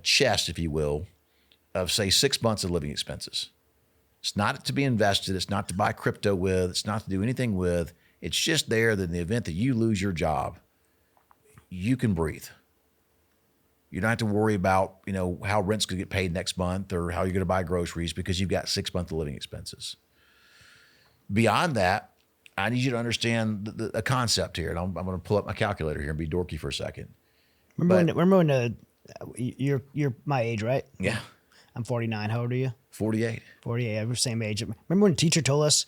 chest, if you will, of say 6 months of living expenses. It's not to be invested. It's not to buy crypto with. It's not to do anything with. It's just there that in the event that you lose your job, you can breathe. You don't have to worry about, how rent's going to get paid next month or how you're going to buy groceries because you've got 6 months of living expenses. Beyond that, I need you to understand a concept here. And I'm going to pull up my calculator here and be dorky for a second. Remember when you're my age, right? Yeah. I'm 49. How old are you? 48. 48. We're the same age. Remember when a teacher told us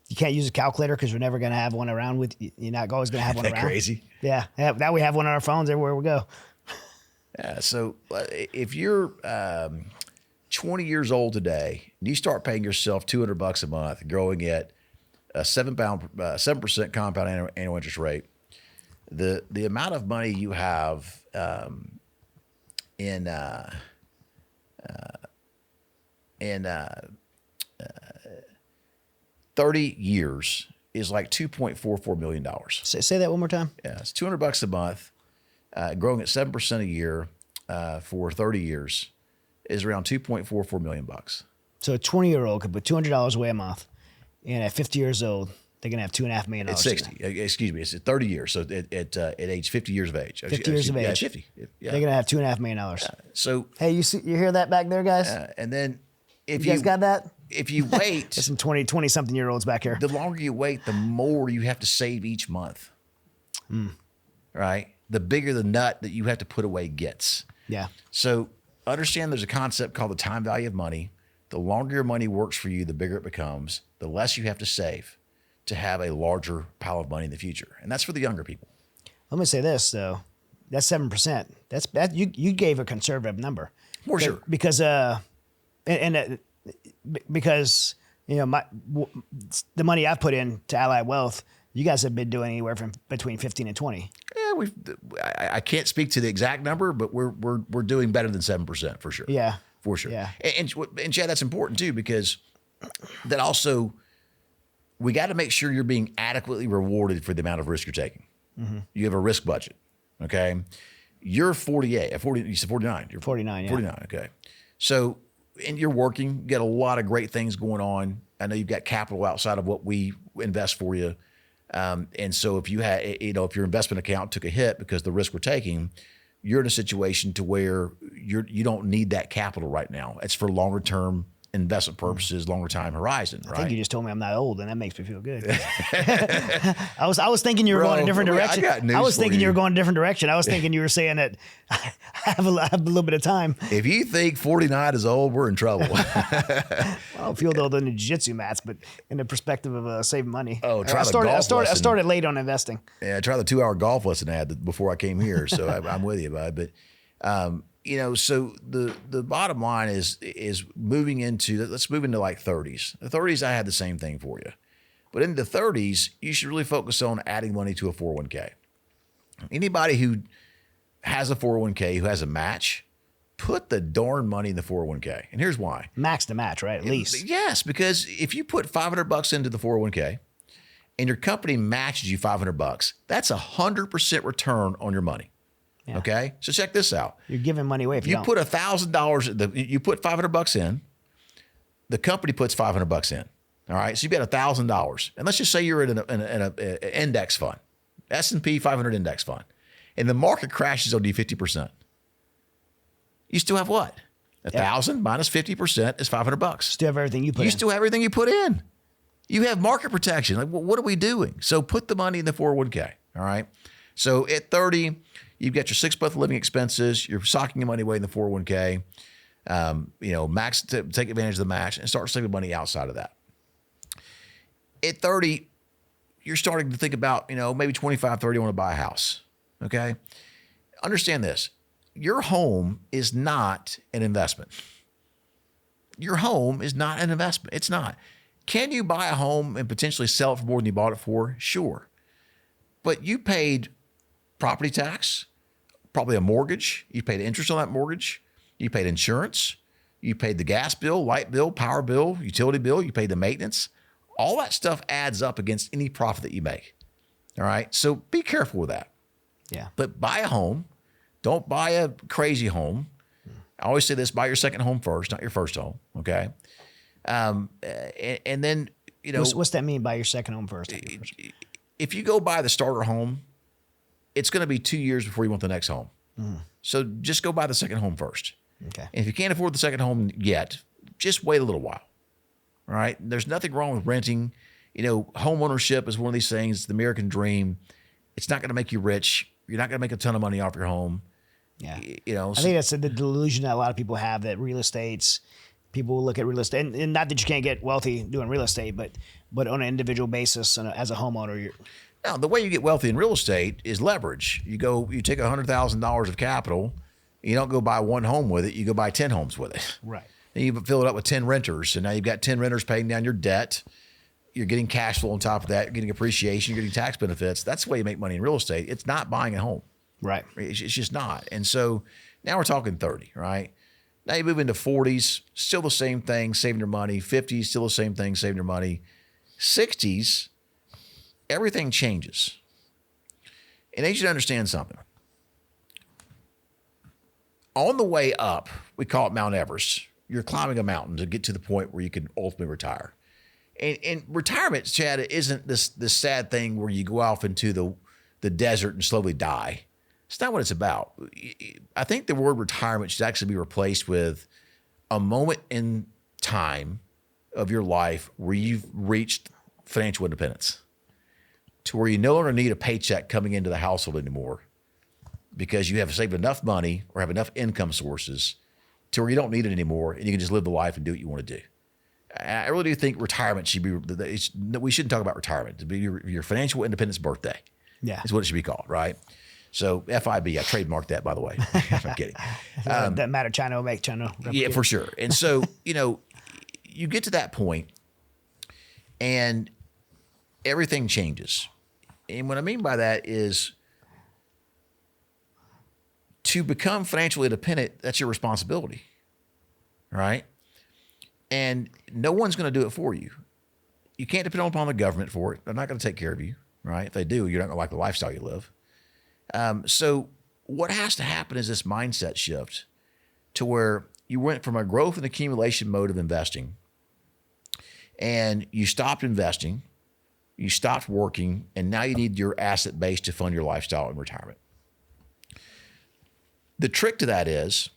you can't use a calculator because we're never going to have one around with you? You're not always going to have one Isn't that around. Crazy. Yeah. Now we have one on our phones everywhere we go. Yeah. So if you're 20 years old today and you start paying yourself $200 a month, growing at a 7% compound annual interest rate, the amount of money you have in 30 years is like $2.44 million. Say that one more time. Yeah, it's $200 a month, growing at 7% a year for 30 years is around $2.44 million. So a 20-year-old could put $200 away a month, and at 50 years old, they're gonna have $2.5 million. It's 60. Excuse me. It's 30 years. So at age 50 years of age. 50 years of age. Yeah, 50. Yeah. They're gonna have $2.5 million. So hey, you hear that back there, guys? and then if you guys got that? If you wait, there's some 20 something year olds back here. The longer you wait, the more you have to save each month. Right? The bigger the nut that you have to put away gets. Yeah. So understand there's a concept called the time value of money. The longer your money works for you, the bigger it becomes, the less you have to save to have a larger pile of money in the future. And that's for the younger people. Let me say this though. That's 7%. That you gave a conservative number. For sure. Because because the money I've put into Allied Wealth, you guys have been doing anywhere from between 15 and 20. Yeah, I can't speak to the exact number, but we're doing better than 7% for sure. Yeah, for sure. Yeah, and Chad, that's important too because that also we got to make sure you're being adequately rewarded for the amount of risk you're taking. Mm-hmm. You have a risk budget, okay? You're 48, you said 49. You're 49, yeah. 49, okay. So, and you're working, you got a lot of great things going on. I know you've got capital outside of what we invest for you. And so if you had, if your investment account took a hit because the risk we're taking, you're in a situation to where you don't need that capital right now. It's for longer term investment purposes, longer time horizon, right? I think you just told me I'm not old, and that makes me feel good. I was thinking you were going a different direction. I was thinking you were going a different direction. I was thinking you were saying that I have a little bit of time. If you think 49 is old, we're in trouble. I don't feel old in the jiu-jitsu mats, but in the perspective of saving money. Oh, I started late on investing. Yeah, I tried the 2-hour golf lesson I had before I came here, so I'm with you, bud. But so the bottom line is moving into, let's move into like 30s. The 30s, I had the same thing for you. But in the 30s, you should really focus on adding money to a 401k. Anybody who has a 401k, who has a match, put the darn money in the 401k. And here's why. Max to match, right? At least. Yes, because if you put $500 into the 401k and your company matches you $500, that's 100% return on your money. Yeah. Okay, so check this out. You're giving money away if you don't. Put $1,000. You put $500 in. The company puts $500 in. All right, so you've got $1,000, and let's just say you're in an index fund, S&P 500 index fund, and the market crashes on you 50%. You still have what? 1,000 minus 50% is $500. Still have everything you put in. You still have everything you put in. You have market protection. Like, what are we doing? So put the money in the 401k. All right. So at 30. You've got your 6 month living expenses. You're socking your money away in the 401k. Max to take advantage of the match and start saving money outside of that. At 30, you're starting to think about, maybe 25, 30, you want to buy a house. Okay. Understand this. Your home is not an investment. Your home is not an investment. It's not. Can you buy a home and potentially sell it for more than you bought it for? Sure. But you paid property tax, probably a mortgage. You paid interest on that mortgage. You paid insurance. You paid the gas bill, light bill, power bill, utility bill. You paid the maintenance. all that stuff adds up against any profit that you make. All right. So be careful with that. Yeah. But buy a home. Don't buy a crazy home. I always say this, buy your second home first, not your first home. Okay. And then, you know, what's that mean by your second home first? If you go buy the starter home, it's going to be 2 years before you want the next home. So just go buy the second home first. Okay. And if you can't afford the second home yet, just wait a little while. All right. There's nothing wrong with renting. You know, home ownership is one of these things, it's the American dream. It's not going to make you rich. You're not going to make a ton of money off your home. Yeah. You know, I think that's the delusion that a lot of people have, that real estate's, people look at real estate, and not that you can't get wealthy doing real estate, but on an individual basis and as a homeowner, now, the way you get wealthy in real estate is leverage. You take $100,000 of capital. You don't go buy one home with it. You go buy 10 homes with it. right. And you fill it up with 10 renters. And now you've got 10 renters paying down your debt. You're getting cash flow on top of that. You're getting appreciation. You're getting tax benefits. That's the way you make money in real estate. It's not buying a home. Right. It's just not. And so now we're talking 30, right? Now you move into 40s, still the same thing, saving your money. 50s, still the same thing, saving your money. 60s, everything changes. And I need you to understand something. On the way up, we call it Mount Everest. You're climbing a mountain to get to the point where you can ultimately retire. And retirement, Chad, isn't this sad thing where you go off into the desert and slowly die. It's not what it's about. I think the word retirement should actually be replaced with a moment in time of your life where you've reached financial independence, to where you no longer need a paycheck coming into the household anymore because you have saved enough money or have enough income sources to where you don't need it anymore and you can just live the life and do what you want to do. I really do think retirement should be, we shouldn't talk about retirement. To be your financial independence birthday. Yeah. Is what it should be called, right? So FIB, I trademarked that, by the way. I'm kidding. Doesn't matter. China will make China. Yeah, for sure. And so, you know, you get to that point and everything changes. And what I mean by that is, to become financially independent, that's your responsibility, right? And no one's going to do it for you. You can't depend upon the government for it. They're not going to take care of you, right? If they do, you're not going to like the lifestyle you live. So what has to happen is this mindset shift to where you went from a growth and accumulation mode of investing, and you stopped investing, you stopped working, and now you need your asset base to fund your lifestyle in retirement. The trick to that is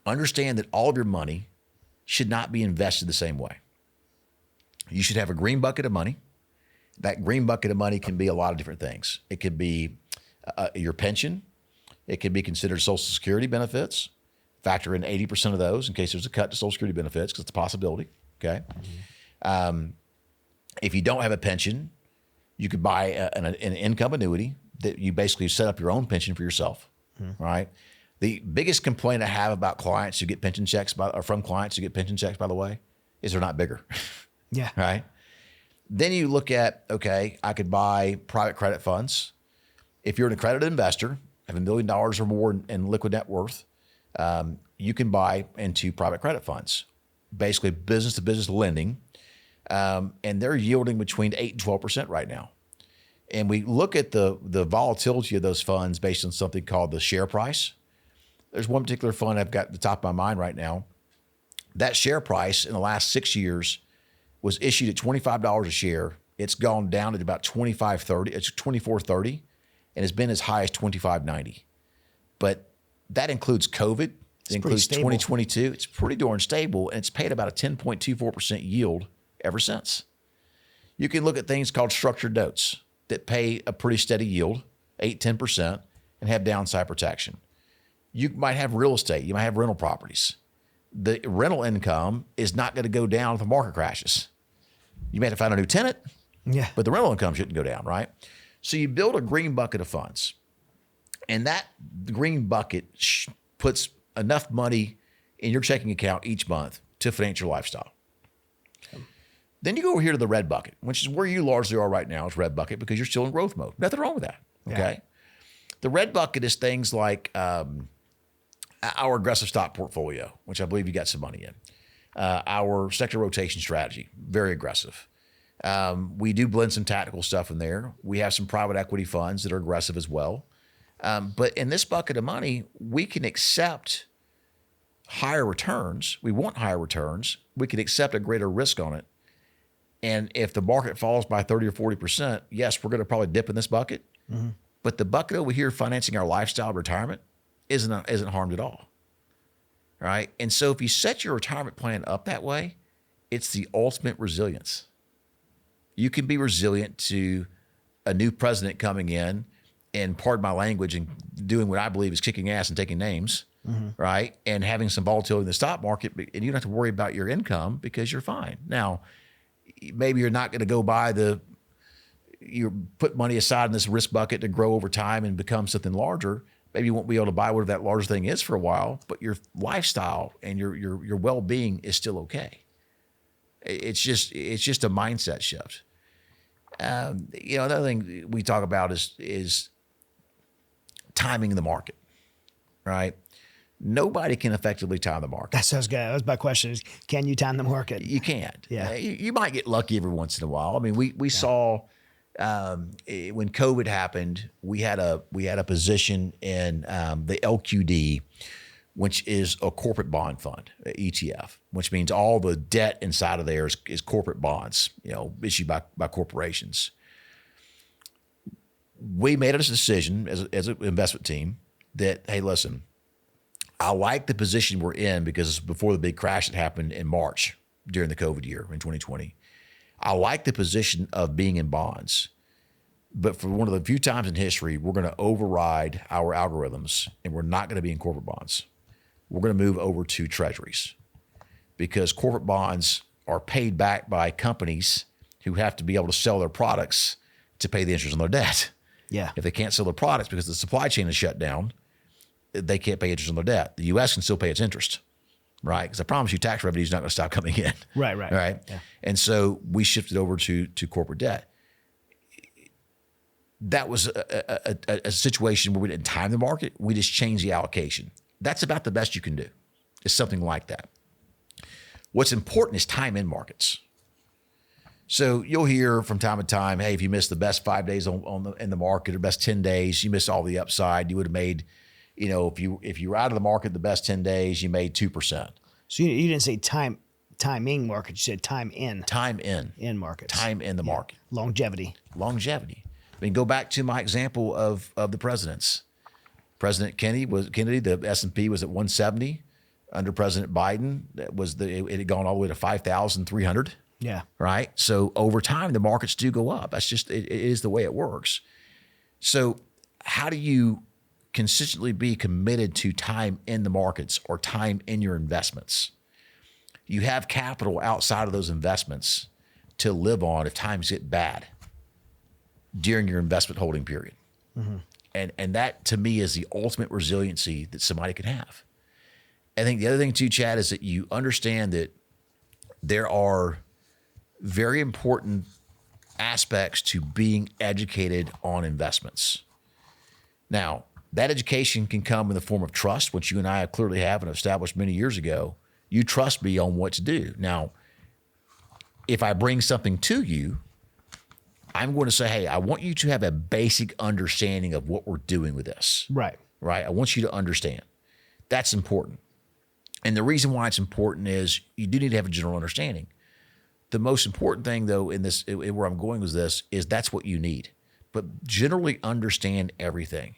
understand that all of your money should not be invested the same way. You should have a green bucket of money. That green bucket of money can be a lot of different things. It could be your pension. It could be considered Social Security benefits. Factor in 80% of those in case there's a cut to Social Security benefits, because it's a possibility. Okay. Mm-hmm. If you don't have a pension, you could buy an income annuity that you basically set up your own pension for yourself. Mm-hmm. Right. The biggest complaint I have about clients who get pension checks from clients who get pension checks, by the way, is they're not bigger. Yeah. Right. Then you look at, okay, I could buy private credit funds. If you're an accredited investor, have $1 million or more in liquid net worth, you can buy into private credit funds, basically business to business lending. And they're yielding between 8 and 12% right now. And we look at the volatility of those funds based on something called the share price. There's one particular fund I've got at the top of my mind right now. That share price in the last 6 years was issued at $25 a share. It's gone down at about $25.30. It's $24.30, and it's been as high as $25.90. But that includes COVID. It includes 2022. It's pretty darn stable, and it's paid about a 10.24% yield ever since. You can look at things called structured notes that pay a pretty steady yield, 8-10%, and have downside protection. You might have real estate. You might have rental properties. The rental income is not going to go down if the market crashes. You may have to find a new tenant, but the rental income shouldn't go down, right? So you build a green bucket of funds, and that green bucket puts enough money in your checking account each month to finance your lifestyle. Then you go over here to the red bucket, which is where you largely are right now, is red bucket, because you're still in growth mode. Nothing wrong with that, okay? Yeah. The red bucket is things like our aggressive stock portfolio, which I believe you got some money in. Our sector rotation strategy, very aggressive. We do blend some tactical stuff in there. We have some private equity funds that are aggressive as well. But in this bucket of money, we can accept higher returns. We want higher returns. We can accept a greater risk on it. And if the market falls by 30 or 40%, yes, we're going to probably dip in this bucket. Mm-hmm. But the bucket over here financing our lifestyle retirement isn't harmed at all. Right? And so if you set your retirement plan up that way, it's the ultimate resilience. You can be resilient to a new president coming in and, pardon my language, and doing what I believe is kicking ass and taking names, right? And having some volatility in the stock market, and you don't have to worry about your income because you're fine. Now, maybe you're not going to go buy you put money aside in this risk bucket to grow over time and become something larger. Maybe you won't be able to buy whatever that large thing is for a while, but your lifestyle and your well-being is still okay. It's just a mindset shift. Another thing we talk about is timing the market, right? Nobody can effectively time the market. That sounds good. That was my question: is can you time the market? You can't. Yeah. You might get lucky every once in a while. I mean, we saw when COVID happened, we had a position in the LQD, which is a corporate bond fund, ETF, which means all the debt inside of there is corporate bonds, issued by corporations. We made a decision as an investment team that, hey, listen, I like the position we're in because it's before the big crash that happened in March during the COVID year in 2020. I like the position of being in bonds. But for one of the few times in history, we're going to override our algorithms and we're not going to be in corporate bonds. We're going to move over to treasuries because corporate bonds are paid back by companies who have to be able to sell their products to pay the interest on their debt. Yeah. If they can't sell their products because the supply chain is shut down, they can't pay interest on their debt. The U.S. can still pay its interest, right? Because I promise you tax revenue is not going to stop coming in. Right. Right. Yeah. And so we shifted over to corporate debt. That was a situation where we didn't time the market. We just changed the allocation. That's about the best you can do. It's something like that. What's important is time in markets. So you'll hear from time to time, hey, if you missed the best 5 days in the market or best 10 days, you missed all the upside. You would have made, if you were out of the market the best 10 days, you made 2%. So you didn't say timing market. You said time in. Time in. In markets. Time in the market. Longevity. I mean, go back to my example of the presidents. President Kennedy, the S&P was at 170. Under President Biden, it had gone all the way to 5,300. Yeah. Right. So over time, the markets do go up. That's just it is the way it works. So how do you consistently be committed to time in the markets or time in your investments? You have capital outside of those investments to live on if times get bad during your investment holding period. Mm-hmm. And that, to me, is the ultimate resiliency that somebody can have. I think the other thing, too, Chad, is that you understand that there are very important aspects to being educated on investments. Now, that education can come in the form of trust, which you and I clearly have and established many years ago. You trust me on what to do. Now, if I bring something to you, I'm going to say, hey, I want you to have a basic understanding of what we're doing with this. Right. I want you to understand. That's important. And the reason why it's important is you do need to have a general understanding. The most important thing, though, where I'm going with this, is that's what you need. But generally understand everything.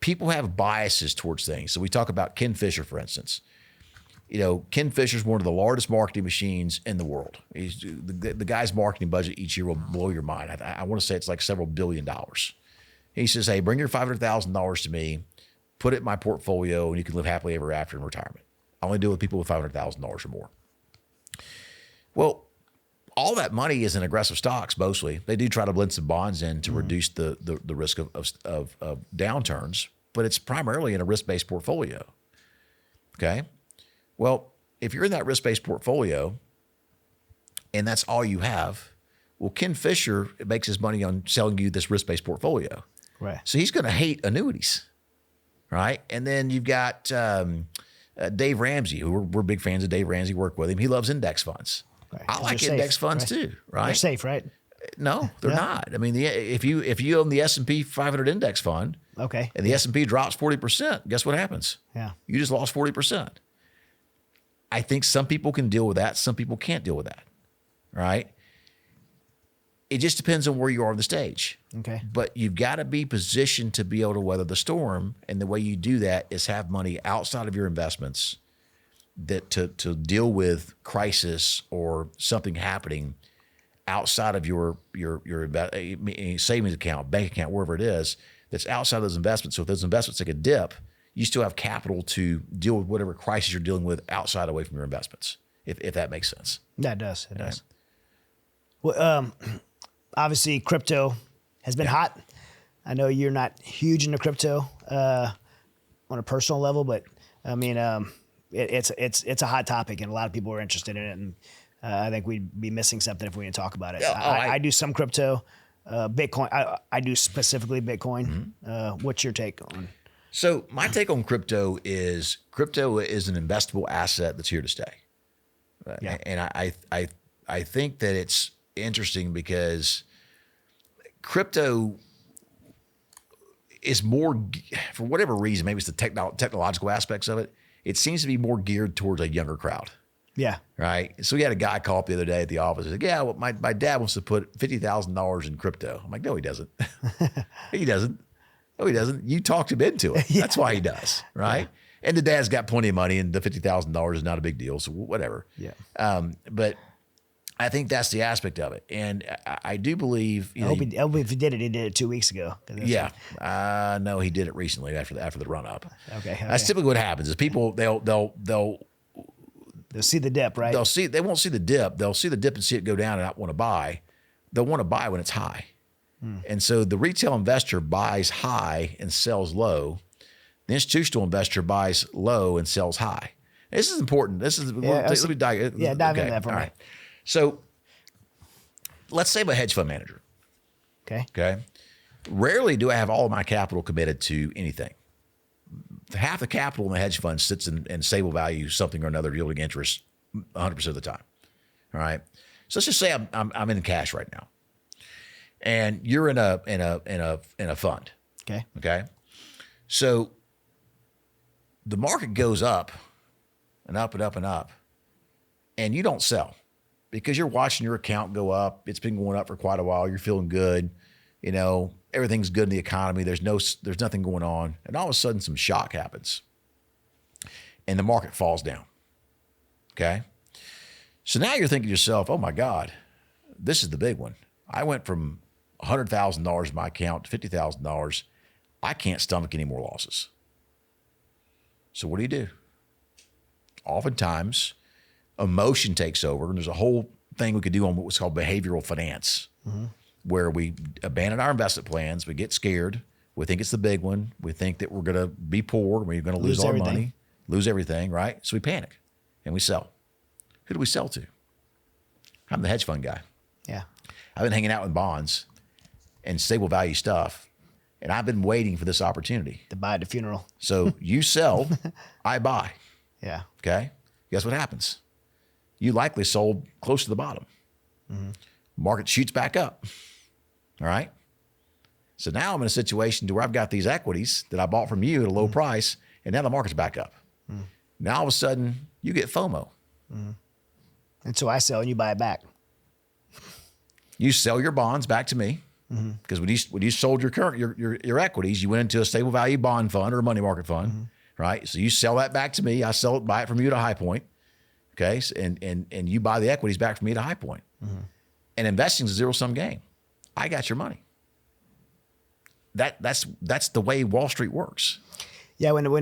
People have biases towards things. So we talk about Ken Fisher, for instance. Ken Fisher is one of the largest marketing machines in the world. The guy's marketing budget each year will blow your mind. I want to say it's like several $1 billion. He says, hey, bring your $500,000 to me, put it in my portfolio, and you can live happily ever after in retirement. I only deal with people with $500,000 or more. Well, all that money is in aggressive stocks mostly. They do try to blend some bonds in to reduce the risk of downturns, but it's primarily in a risk-based portfolio. Okay? Well, if you're in that risk-based portfolio and that's all you have, well, Ken Fisher makes his money on selling you this risk-based portfolio. Right. So he's going to hate annuities, right? And then you've got Dave Ramsey, who we're big fans of Dave Ramsey, work with him. He loves index funds. Right. I like index funds too, right? They're safe, right? No, they're not. I mean, if you own the S&P 500 index fund, okay, and the S&P drops 40%, guess what happens? Yeah, you just lost 40%. I think some people can deal with that. Some people can't deal with that, right? It just depends on where you are on the stage. Okay. But you've got to be positioned to be able to weather the storm. And the way you do that is have money outside of your investments that to deal with crisis or something happening outside of your savings account, bank account, wherever it is, that's outside of those investments. So if those investments take a dip, you still have capital to deal with whatever crisis you're dealing with outside away from your investments, if that makes sense. That does. It does. Well, obviously, crypto has been hot. I know you're not huge into crypto on a personal level, but I mean, it's a hot topic, and a lot of people are interested in it. And I think we'd be missing something if we didn't talk about it. I do some crypto, Bitcoin. I do specifically Bitcoin. Mm-hmm. What's your take on? So my take on crypto is an investable asset that's here to stay. Yeah. And I think that it's interesting because crypto is more, for whatever reason, maybe it's the technological aspects of it, it seems to be more geared towards a younger crowd. Yeah. Right. So we had a guy call up the other day at the office. He said, yeah, well, my dad wants to put $50,000 in crypto. I'm like, no, he doesn't. He doesn't. No, he doesn't. You talked him into it. Yeah. That's why he does. Right. Yeah. And the dad's got plenty of money, and the $50,000 is not a big deal. So whatever. Yeah. But I think that's the aspect of it. And I do believe. I hope if he did it 2 weeks ago. Yeah. No, he did it recently after the run up. Okay. That's typically what happens is people, they'll see the dip, right? They won't see the dip. They'll see the dip and see it go down and not want to buy. They'll want to buy when it's high. And so the retail investor buys high and sells low. The institutional investor buys low and sells high. This is important. Let me dive into that for me. Right. So let's say I'm a hedge fund manager. Okay. Rarely do I have all of my capital committed to anything. Half the capital in the hedge fund sits in stable value, something or another, yielding interest 100% of the time. All right. So let's just say I'm in cash right now, and you're in a fund. Okay. So the market goes up and up and up and up, and you don't sell because you're watching your account go up. It's been going up for quite a while. You're feeling good. You know, everything's good in the economy. There's nothing going on. And all of a sudden some shock happens and the market falls down. Okay. So now you're thinking to yourself, oh my God, this is the big one. I went from $100,000 in my account to $50,000. I can't stomach any more losses. So what do? Oftentimes emotion takes over, and there's a whole thing we could do on what's called behavioral finance. Mm-hmm. Where we abandon our investment plans, we get scared, we think it's the big one, we think that we're going to be poor, we're going to lose all our money, lose everything, right? So we panic and we sell. Who do we sell to? I'm the hedge fund guy. Yeah. I've been hanging out with bonds and stable value stuff, and I've been waiting for this opportunity. To buy at the funeral. So you sell, I buy. Yeah. Okay? Guess what happens? You likely sold close to the bottom. Mm-hmm. Market shoots back up. All right. So now I'm in a situation where I've got these equities that I bought from you at a low price, and now the market's back up. Now all of a sudden you get FOMO. And so I sell and you buy it back. You sell your bonds back to me because when you sold your equities, you went into a stable value bond fund or a money market fund, right? So you sell that back to me. I buy it from you at a high point. Okay. And you buy the equities back from me at a high point. And investing is a zero-sum game. I got your money. That's the way Wall Street works. Yeah, when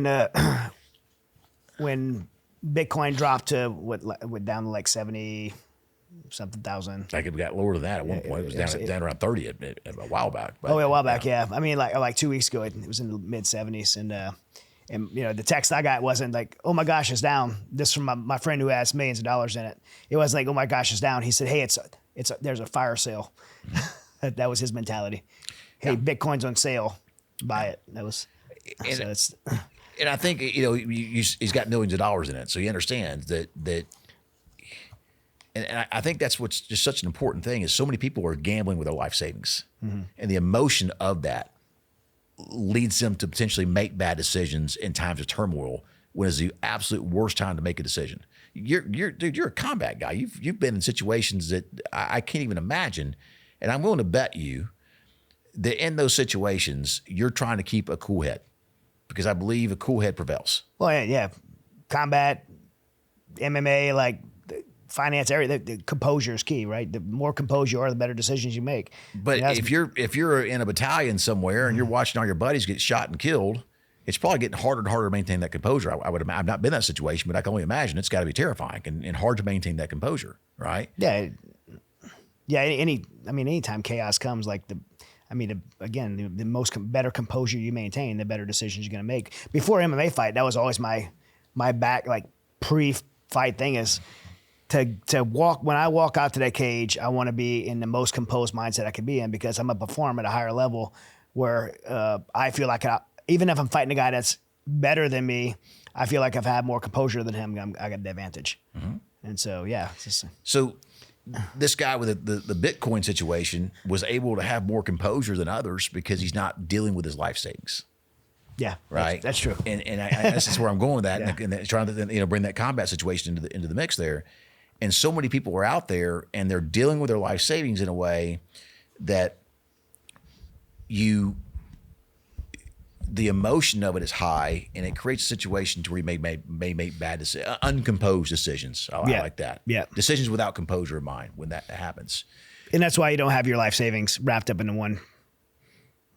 Bitcoin dropped to went down to like 70-something thousand. Like it got lower than that at one point. It was down around 30 a while back. But, a while back, yeah. I mean, like 2 weeks ago, it was in the mid 70s, and you know, the text I got wasn't like, "Oh my gosh, it's down." This from my friend who has millions of dollars in it. It wasn't like, "Oh my gosh, it's down." He said, "Hey, there's a fire sale." That was his mentality. Hey, Bitcoin's on sale, buy it. That was. And I think he's got millions of dollars in it, so he understands that And I think that's what's just such an important thing is so many people are gambling with their life savings. And the emotion of that leads them to potentially make bad decisions in times of turmoil when it's the absolute worst time to make a decision. You're a combat guy. You've been in situations that I can't even imagine. And I'm willing to bet you that in those situations, you're trying to keep a cool head because I believe a cool head prevails. Well, yeah. Combat, MMA, like finance area, the composure is key, right? The more composed you are, the better decisions you make. But if you're in a battalion somewhere and you're watching all your buddies get shot and killed, it's probably getting harder and harder to maintain that composure. I've not been in that situation, but I can only imagine it's got to be terrifying and hard to maintain that composure, right? Yeah. Yeah. Anytime chaos comes, like the better composure you maintain, the better decisions you're going to make. Before MMA fight, that was always my back, like pre-fight thing is to walk. When I walk out to that cage, I want to be in the most composed mindset I can be in because I'm a performer at a higher level where I feel like even if I'm fighting a guy that's better than me, I feel like I've had more composure than him. I got the advantage. And so, yeah. So this guy with the Bitcoin situation was able to have more composure than others because he's not dealing with his life savings. Yeah, right. That's true. And that's where I'm going with that, and trying to bring that combat situation into the mix there. And so many people are out there, and they're dealing with their life savings in a way that the emotion of it is high, and it creates a situation to where you may make bad decisions, uncomposed decisions. I like that. Yeah, decisions without composure in mind when that happens. And that's why you don't have your life savings wrapped up into one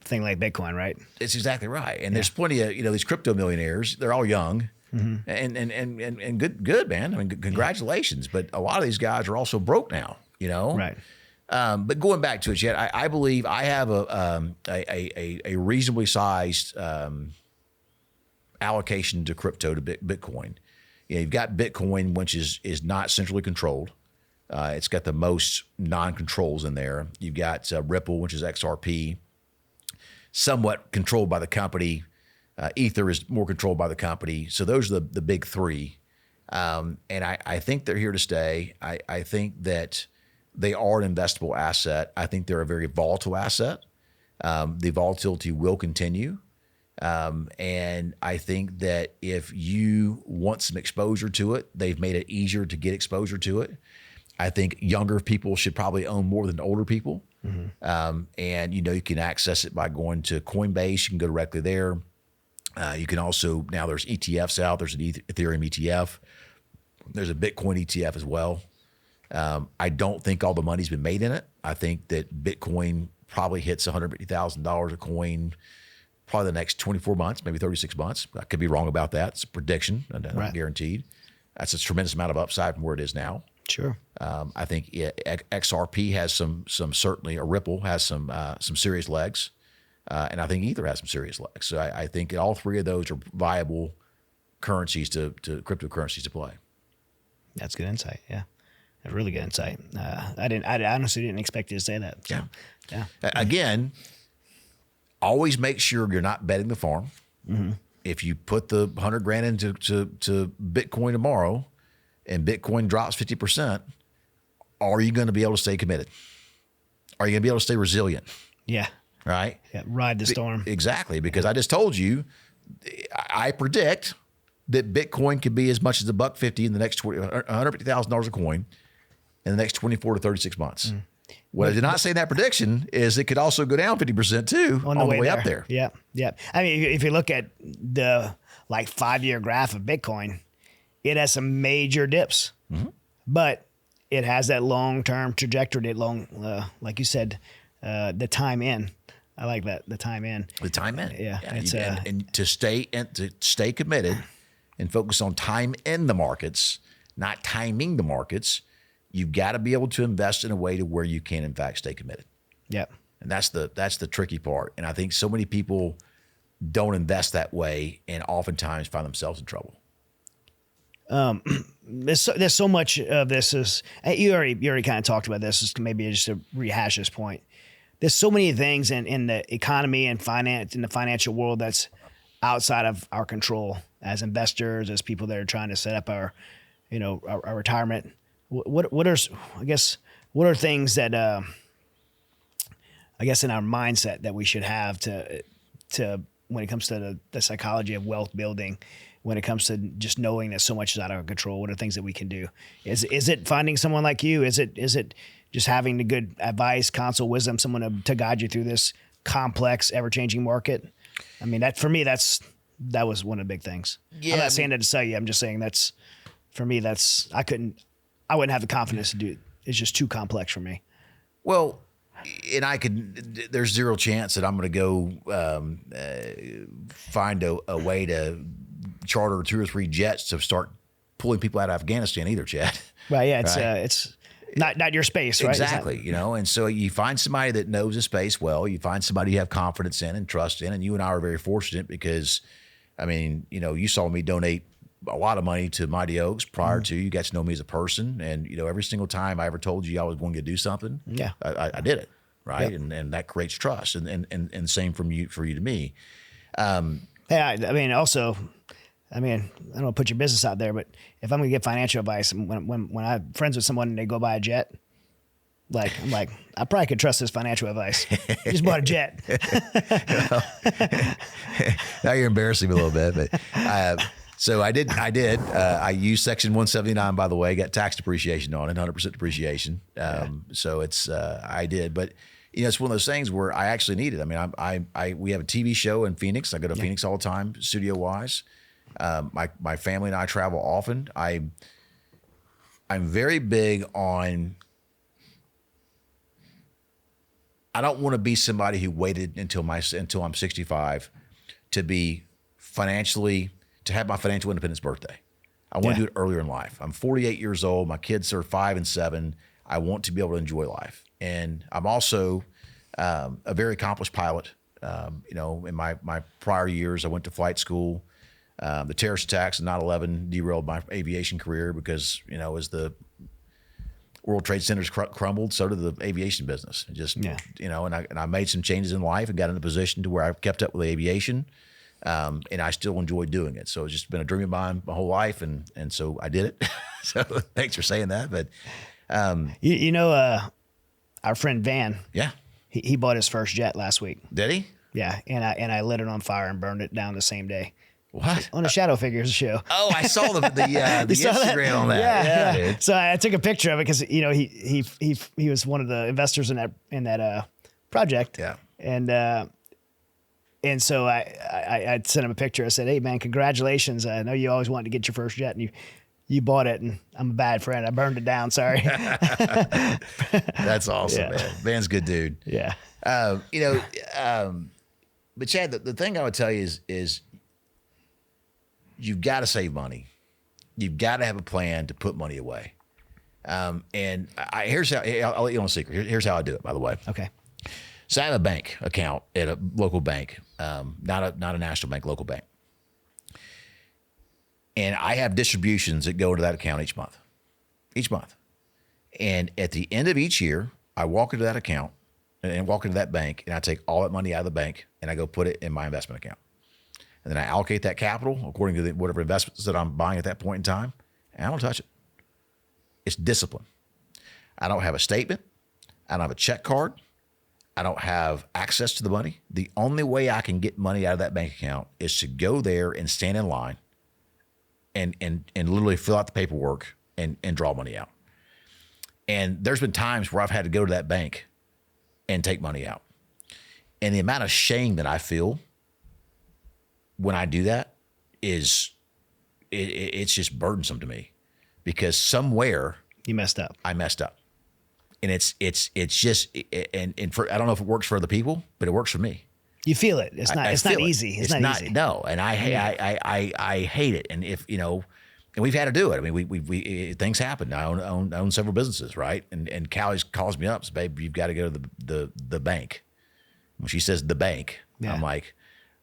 thing like Bitcoin, right? It's exactly right. And there's plenty of these crypto millionaires. They're all young, and good man. I mean, congratulations. But a lot of these guys are also broke now. Right. But going back to it, yet I believe I have a reasonably sized allocation to crypto to Bitcoin. You've got Bitcoin, which is not centrally controlled. It's got the most non-controls in there. You've got Ripple, which is XRP, somewhat controlled by the company. Ether is more controlled by the company. So those are the big three. And I think they're here to stay. I think that they are an investable asset. I think they're a very volatile asset. The volatility will continue. And I think that if you want some exposure to it, they've made it easier to get exposure to it. I think younger people should probably own more than older people. And you can access it by going to Coinbase. You can go directly there. You can also, now there's ETFs out. There's an Ethereum ETF. There's a Bitcoin ETF as well. I don't think all the money's been made in it. I think that Bitcoin probably hits $150,000 a coin probably the next 24 months, maybe 36 months. I could be wrong about that. It's a prediction, not guaranteed. That's a tremendous amount of upside from where it is now. Sure. I think XRP has some certainly, or Ripple has some serious legs. And I think Ether has some serious legs. So I think all three of those are viable currencies to cryptocurrencies to play. That's good insight. Yeah. That's really good insight. I honestly didn't expect you to say that. So, yeah. Again, always make sure you're not betting the farm. If you put the $100,000 into Bitcoin tomorrow and Bitcoin drops 50%, are you going to be able to stay committed? Are you going to be able to stay resilient? Yeah. Right? Yeah, ride the storm. Exactly, because I just told you, I predict that Bitcoin could be as much as $150 in the next $150,000 a coin in the next 24 to 36 months. What I did not say in that prediction is it could also go down 50% too on the way up there. Yeah, yeah. I mean, if you look at the 5-year graph of Bitcoin, it has some major dips, but it has that long-term trajectory, like you said, the time in. I like that, the time in. The time in. Yeah. And to stay committed and focus on time in the markets, not timing the markets, you've got to be able to invest in a way to where you can, in fact, stay committed. Yeah. And that's the tricky part. And I think so many people don't invest that way and oftentimes find themselves in trouble. There's so much of this is, you already kind of talked about this, just maybe just to rehash this point. There's so many things in the economy and finance, in the financial world, that's outside of our control as investors, as people that are trying to set up our retirement. what are, I guess, what are things that, I guess in our mindset that we should have to when it comes to the psychology of wealth building, when it comes to just knowing that so much is out of our control? What are things that we can do? Is it finding someone like you? Is it just having the good advice, counsel, wisdom, someone to guide you through this complex, ever-changing market? I mean, that for me, that was one of the big things. Yeah, I'm not saying that to sell you. I'm just saying for me, I wouldn't have the confidence to do it. It's just too complex for me. Well, and there's zero chance that I'm going to go find a way to charter 2 or 3 jets to start pulling people out of Afghanistan either, Chad. Right. Yeah. It's not your space, right? Exactly. And so you find somebody that knows the space well. You find somebody you have confidence in and trust in. And you and I are very fortunate because, I mean, you saw me donate a lot of money to Mighty Oaks prior to. You got to know me as a person. And, every single time I ever told you I was going to do something, I did it. Right. Yep. And that creates trust. And same for you to me. I mean, also, I don't want to put your business out there, but if I'm going to get financial advice, when I'm friends with someone and they go buy a jet, I'm like, I probably could trust this financial advice. You just bought a jet. Now you're embarrassing me a little bit, but so I did. I used Section 179, by the way, got tax depreciation on it, 100% depreciation. So it's I did, but it's one of those things where I actually need it. I mean, we have a TV show in Phoenix. I go to Phoenix all the time, studio wise. My family and I travel often. I'm very big on. I don't want to be somebody who waited until I'm 65 to have my financial independence birthday. I want to do it earlier in life. I'm 48 years old. My kids are 5 and 7. I want to be able to enjoy life. And I'm also a very accomplished pilot. In my prior years, I went to flight school. The terrorist attacks and 9/11 derailed my aviation career because, as the World Trade Centers crumbled, so did the aviation business. And I made some changes in life and got in a position to where I kept up with aviation. And I still enjoy doing it. So it's just been a dream of mine my whole life. And so I did it. So thanks for saying that. But, our friend Van, he bought his first jet last week. Did he? Yeah. And I lit it on fire and burned it down the same day. What? On a Shadow Figures show. Oh, I saw the Instagram on that. Yeah. So I took a picture of it because he was one of the investors in that project. Yeah. And so I sent him a picture. I said, "Hey man, congratulations! I know you always wanted to get your first jet, and you bought it. And I'm a bad friend. I burned it down. Sorry." That's awesome, man. Van's a good dude. Yeah. But Chad, the thing I would tell you is you've got to save money. You've got to have a plan to put money away. And here's how I'll let you on a secret. Here's how I do it, by the way. Okay. So I have a bank account at a local bank, not a national bank, local bank. And I have distributions that go into that account each month. And at the end of each year, I walk into that account and walk into that bank and I take all that money out of the bank and I go put it in my investment account. And then I allocate that capital according to whatever investments that I'm buying at that point in time, and I don't touch it. It's discipline. I don't have a statement. I don't have a check card. I don't have access to the money. The only way I can get money out of that bank account is to go there and stand in line and literally fill out the paperwork and draw money out. And there's been times where I've had to go to that bank and take money out. And the amount of shame that I feel when I do that it's just burdensome to me because somewhere you messed up. I messed up. And it's just, and for, I don't know if it works for other people, but it works for me. You feel it. It's not easy. It's not easy. No. And I hate it. And and we've had to do it. I mean, we things happen. I own several businesses, right? And Callie calls me up, says, "Babe, you've got to go to the bank." When she says the bank, I'm like,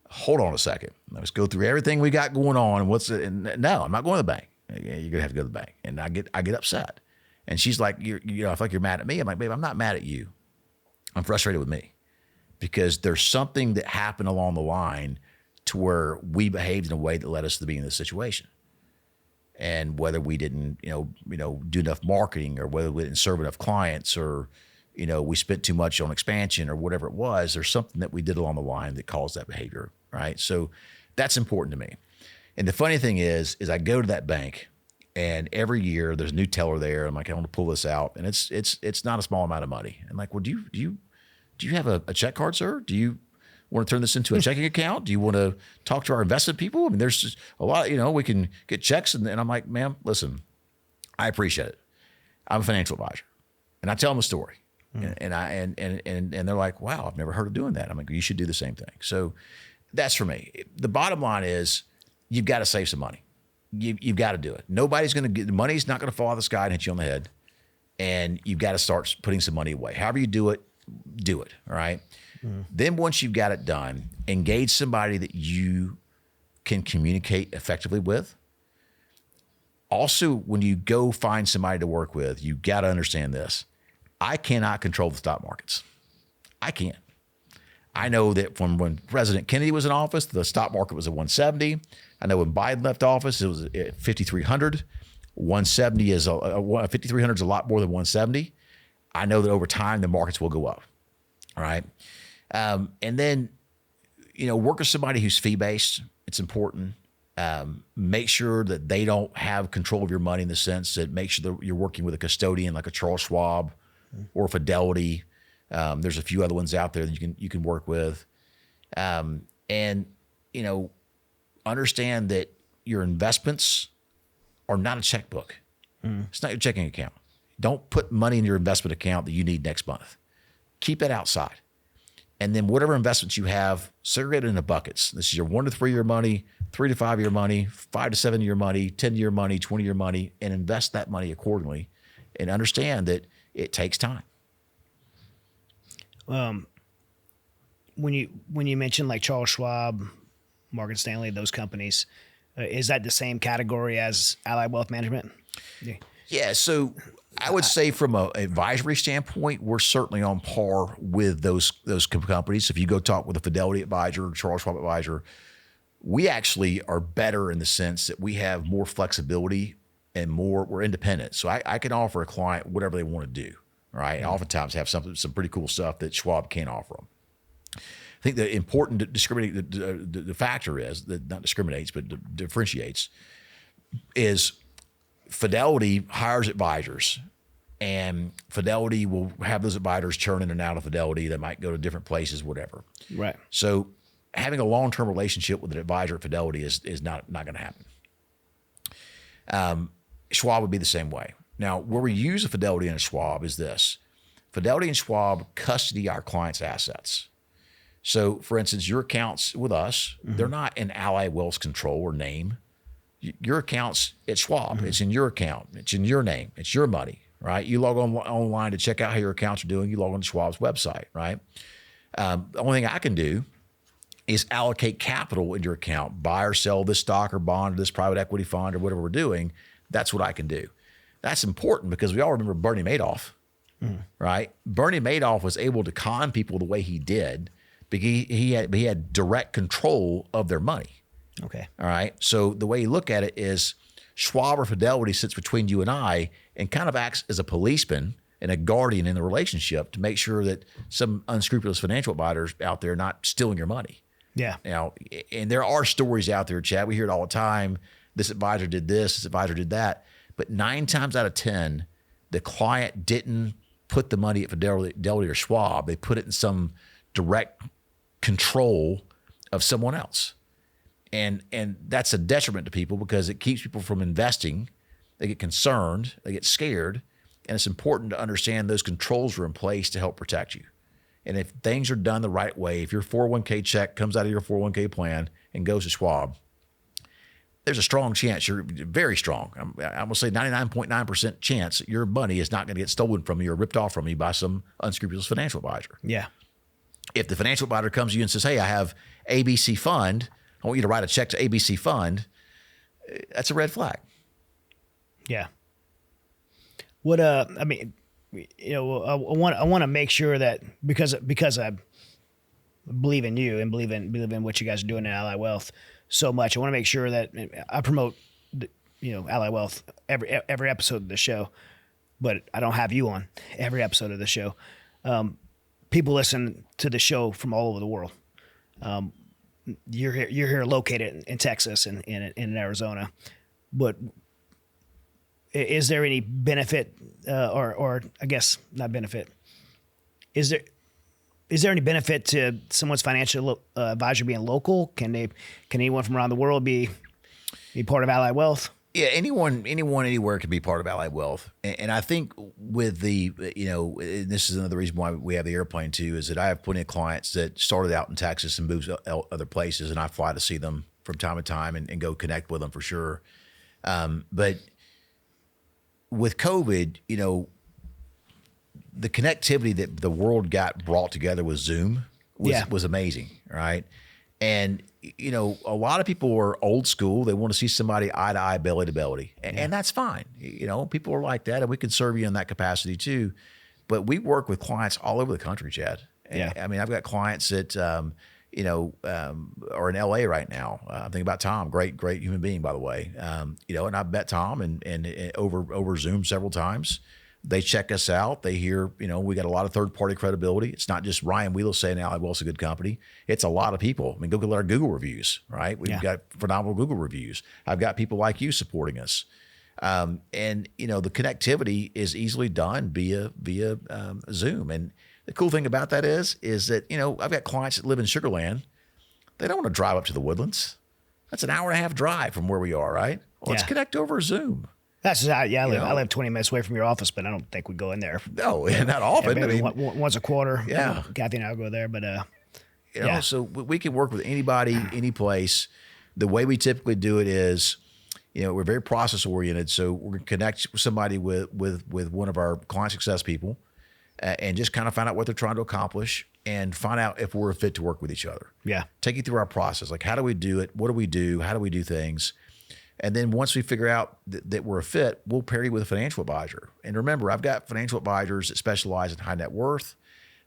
hold on a second. Let's go through everything we got going on. And no, I'm not going to the bank. You're gonna have to go to the bank. And I get upset. And she's like, I feel like you're mad at me. I'm like, babe, I'm not mad at you. I'm frustrated with me because there's something that happened along the line to where we behaved in a way that led us to be in this situation. and whether we didn't, do enough marketing, or whether we didn't serve enough clients, or, we spent too much on expansion, or whatever it was, there's something that we did along the line that caused that behavior, right? So that's important to me. And the funny thing is I go to that bank, and every year there's a new teller there. I'm like, I want to pull this out, and it's not a small amount of money. And like, well, do you have a check card, sir? Do you want to turn this into a checking account? Do you want to talk to our investment people? I mean, there's just a lot, we can get checks. And I'm like, ma'am, listen, I appreciate it. I'm a financial advisor, and I tell them a story, and they're like, wow, I've never heard of doing that. I'm like, you should do the same thing. So that's for me. The bottom line is you've got to save some money. You've got to do it. Nobody's going to get, the money's not going to fall out of the sky and hit you on the head. And you've got to start putting some money away. However you do it. All right. Then once you've got it done, engage somebody that you can communicate effectively with. Also, when you go find somebody to work with, you got to understand this. I cannot control the stock markets. I can't. I know that from when President Kennedy was in office, the stock market was at 170. I know when Biden left office, it was at 5,300. 170 is 5,300 is a lot more than 170. I know that over time the markets will go up. All right. And then, work with somebody who's fee-based. It's important. Make sure that they don't have control of your money, in the sense that make sure that you're working with a custodian like a Charles Schwab or Fidelity. There's a few other ones out there that you can work with. And understand that your investments are not a checkbook. It's not your checking account. Don't put money in your investment account that you need next month. Keep that outside. And then whatever investments you have, segregate it into buckets. This is your 1 to 3 year money, 3 to 5 year money, 5 to 7 year money, 10 year money, 20 year money, and invest that money accordingly. And understand that it takes time. When you mentioned like Charles Schwab, Morgan Stanley, those companies, is that the same category as Allied Wealth Management? Yeah. So I would say from an advisory standpoint, we're certainly on par with those companies. If you go talk with a Fidelity advisor, Charles Schwab advisor, we actually are better in the sense that we have more flexibility and we're independent. So I can offer a client whatever they want to do. Right. And oftentimes have some pretty cool stuff that Schwab can't offer them. I think the important the factor is that not discriminates, but differentiates is Fidelity hires advisors, and Fidelity will have those advisors churn in and out of Fidelity. They might go to different places, whatever. Right. So having a long-term relationship with an advisor at Fidelity is not going to happen. Schwab would be the same way. Now, where we use a Fidelity and a Schwab is this. Fidelity and Schwab custody our clients' assets. So, for instance, your accounts with us, they're not in Allied Wealth's control or name. Your account's at Schwab. It's in your account. It's in your name. It's your money, right? You log online to check out how your accounts are doing. You log on to Schwab's website, right? The only thing I can do is allocate capital in your account, buy or sell this stock or bond or this private equity fund or whatever we're doing. That's what I can do. That's important because we all remember Bernie Madoff, right? Bernie Madoff was able to con people the way he did because he had direct control of their money. Okay. All right. So the way you look at it is Schwab or Fidelity sits between you and I and kind of acts as a policeman and a guardian in the relationship to make sure that some unscrupulous financial advisors out there are not stealing your money. Yeah. Now, and there are stories out there, Chad. We hear it all the time. This advisor did this advisor did that. But 9 times out of 10, the client didn't put the money at Fidelity or Schwab. They put it in some direct control of someone else. And that's a detriment to people because it keeps people from investing. They get concerned, they get scared, and it's important to understand those controls are in place to help protect you. And if things are done the right way, if your 401k check comes out of your 401k plan and goes to Schwab, there's a strong chance, you're very strong. I'm going to say 99.9% chance that your money is not going to get stolen from you or ripped off from you by some unscrupulous financial advisor. Yeah. If the financial advisor comes to you and says, hey, I have ABC Fund, I want you to write a check to ABC Fund, that's a red flag. Yeah. What I mean, I want to make sure that because I believe in you and believe in what you guys are doing at Allied Wealth so much, I want to make sure that I promote Ally Wealth every episode of the show, but I don't have you on every episode of the show. People listen to the show from all over the world. You're here located in Texas and in Arizona, but is there any benefit, or I guess not benefit? Is there any benefit to someone's financial advisor being local? Can anyone from around the world be part of Ally Wealth? Yeah, anyone, anywhere can be part of Allied Wealth. And I think with the, and this is another reason why we have the airplane too, is that I have plenty of clients that started out in Texas and moved to other places, and I fly to see them from time to time and go connect with them for sure. But with COVID, the connectivity that the world got brought together with Zoom was amazing, right? And a lot of people are old school. They want to see somebody eye to eye, belly to belly, and that's fine. People are like that, and we can serve you in that capacity too. But we work with clients all over the country, Chad. Yeah. I mean, I've got clients that are in LA right now. I'm thinking about Tom, great human being, by the way. And I've met Tom and over Zoom several times. They check us out. They hear, we got a lot of third-party credibility. It's not just Ryan Wheless saying Ally Wealth's a good company. It's a lot of people. I mean, go look at our Google reviews, right? We've got phenomenal Google reviews. I've got people like you supporting us. And the connectivity is easily done via Zoom. And the cool thing about that is that, I've got clients that live in Sugar Land. They don't want to drive up to the Woodlands. That's an hour and a half drive from where we are, right? Well, let's connect over Zoom. That's just, I live 20 minutes away from your office, but I don't think we go in there. No, not often. Maybe once a quarter. Yeah. Kathy and I will go there, but so we can work with anybody, any place. The way we typically do it is, we're very process oriented. So we're going to connect somebody with one of our client success people and just kind of find out what they're trying to accomplish and find out if we're a fit to work with each other. Yeah. Take you through our process. Like, how do we do it? What do we do? How do we do things? And then once we figure out that we're a fit, we'll pair you with a financial advisor. And remember, I've got financial advisors that specialize in high net worth.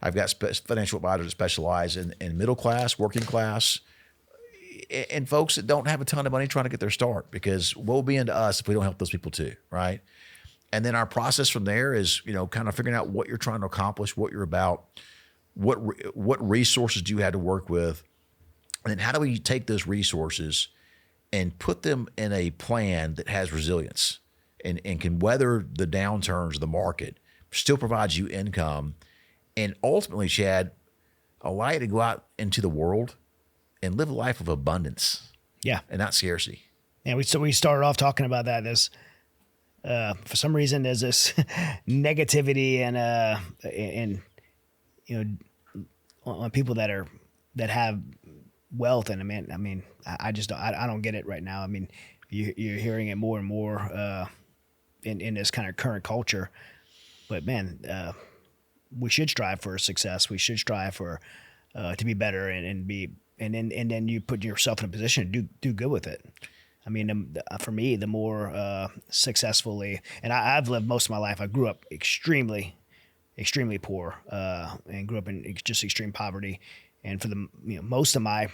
I've got financial advisors that specialize in middle class, working class, and folks that don't have a ton of money trying to get their start, because woe be unto us if we don't help those people too, right? And then our process from there is, kind of figuring out what you're trying to accomplish, what you're about, what resources do you have to work with, and then how do we take those resources and put them in a plan that has resilience and can weather the downturns of the market, still provides you income, and ultimately, Chad, allow you to go out into the world and live a life of abundance. Yeah. And not scarcity. Yeah, we started off talking about that. There's, for some reason, there's this negativity and on people that have wealth, and I mean, I just don't get it right now. I mean, you're hearing it more and more in this kind of current culture. But man, we should strive for success. We should strive for to be better and then you put yourself in a position to do good with it. I mean, for me, the more successfully, and I've lived most of my life. I grew up extremely poor and grew up in just extreme poverty. And for the most of my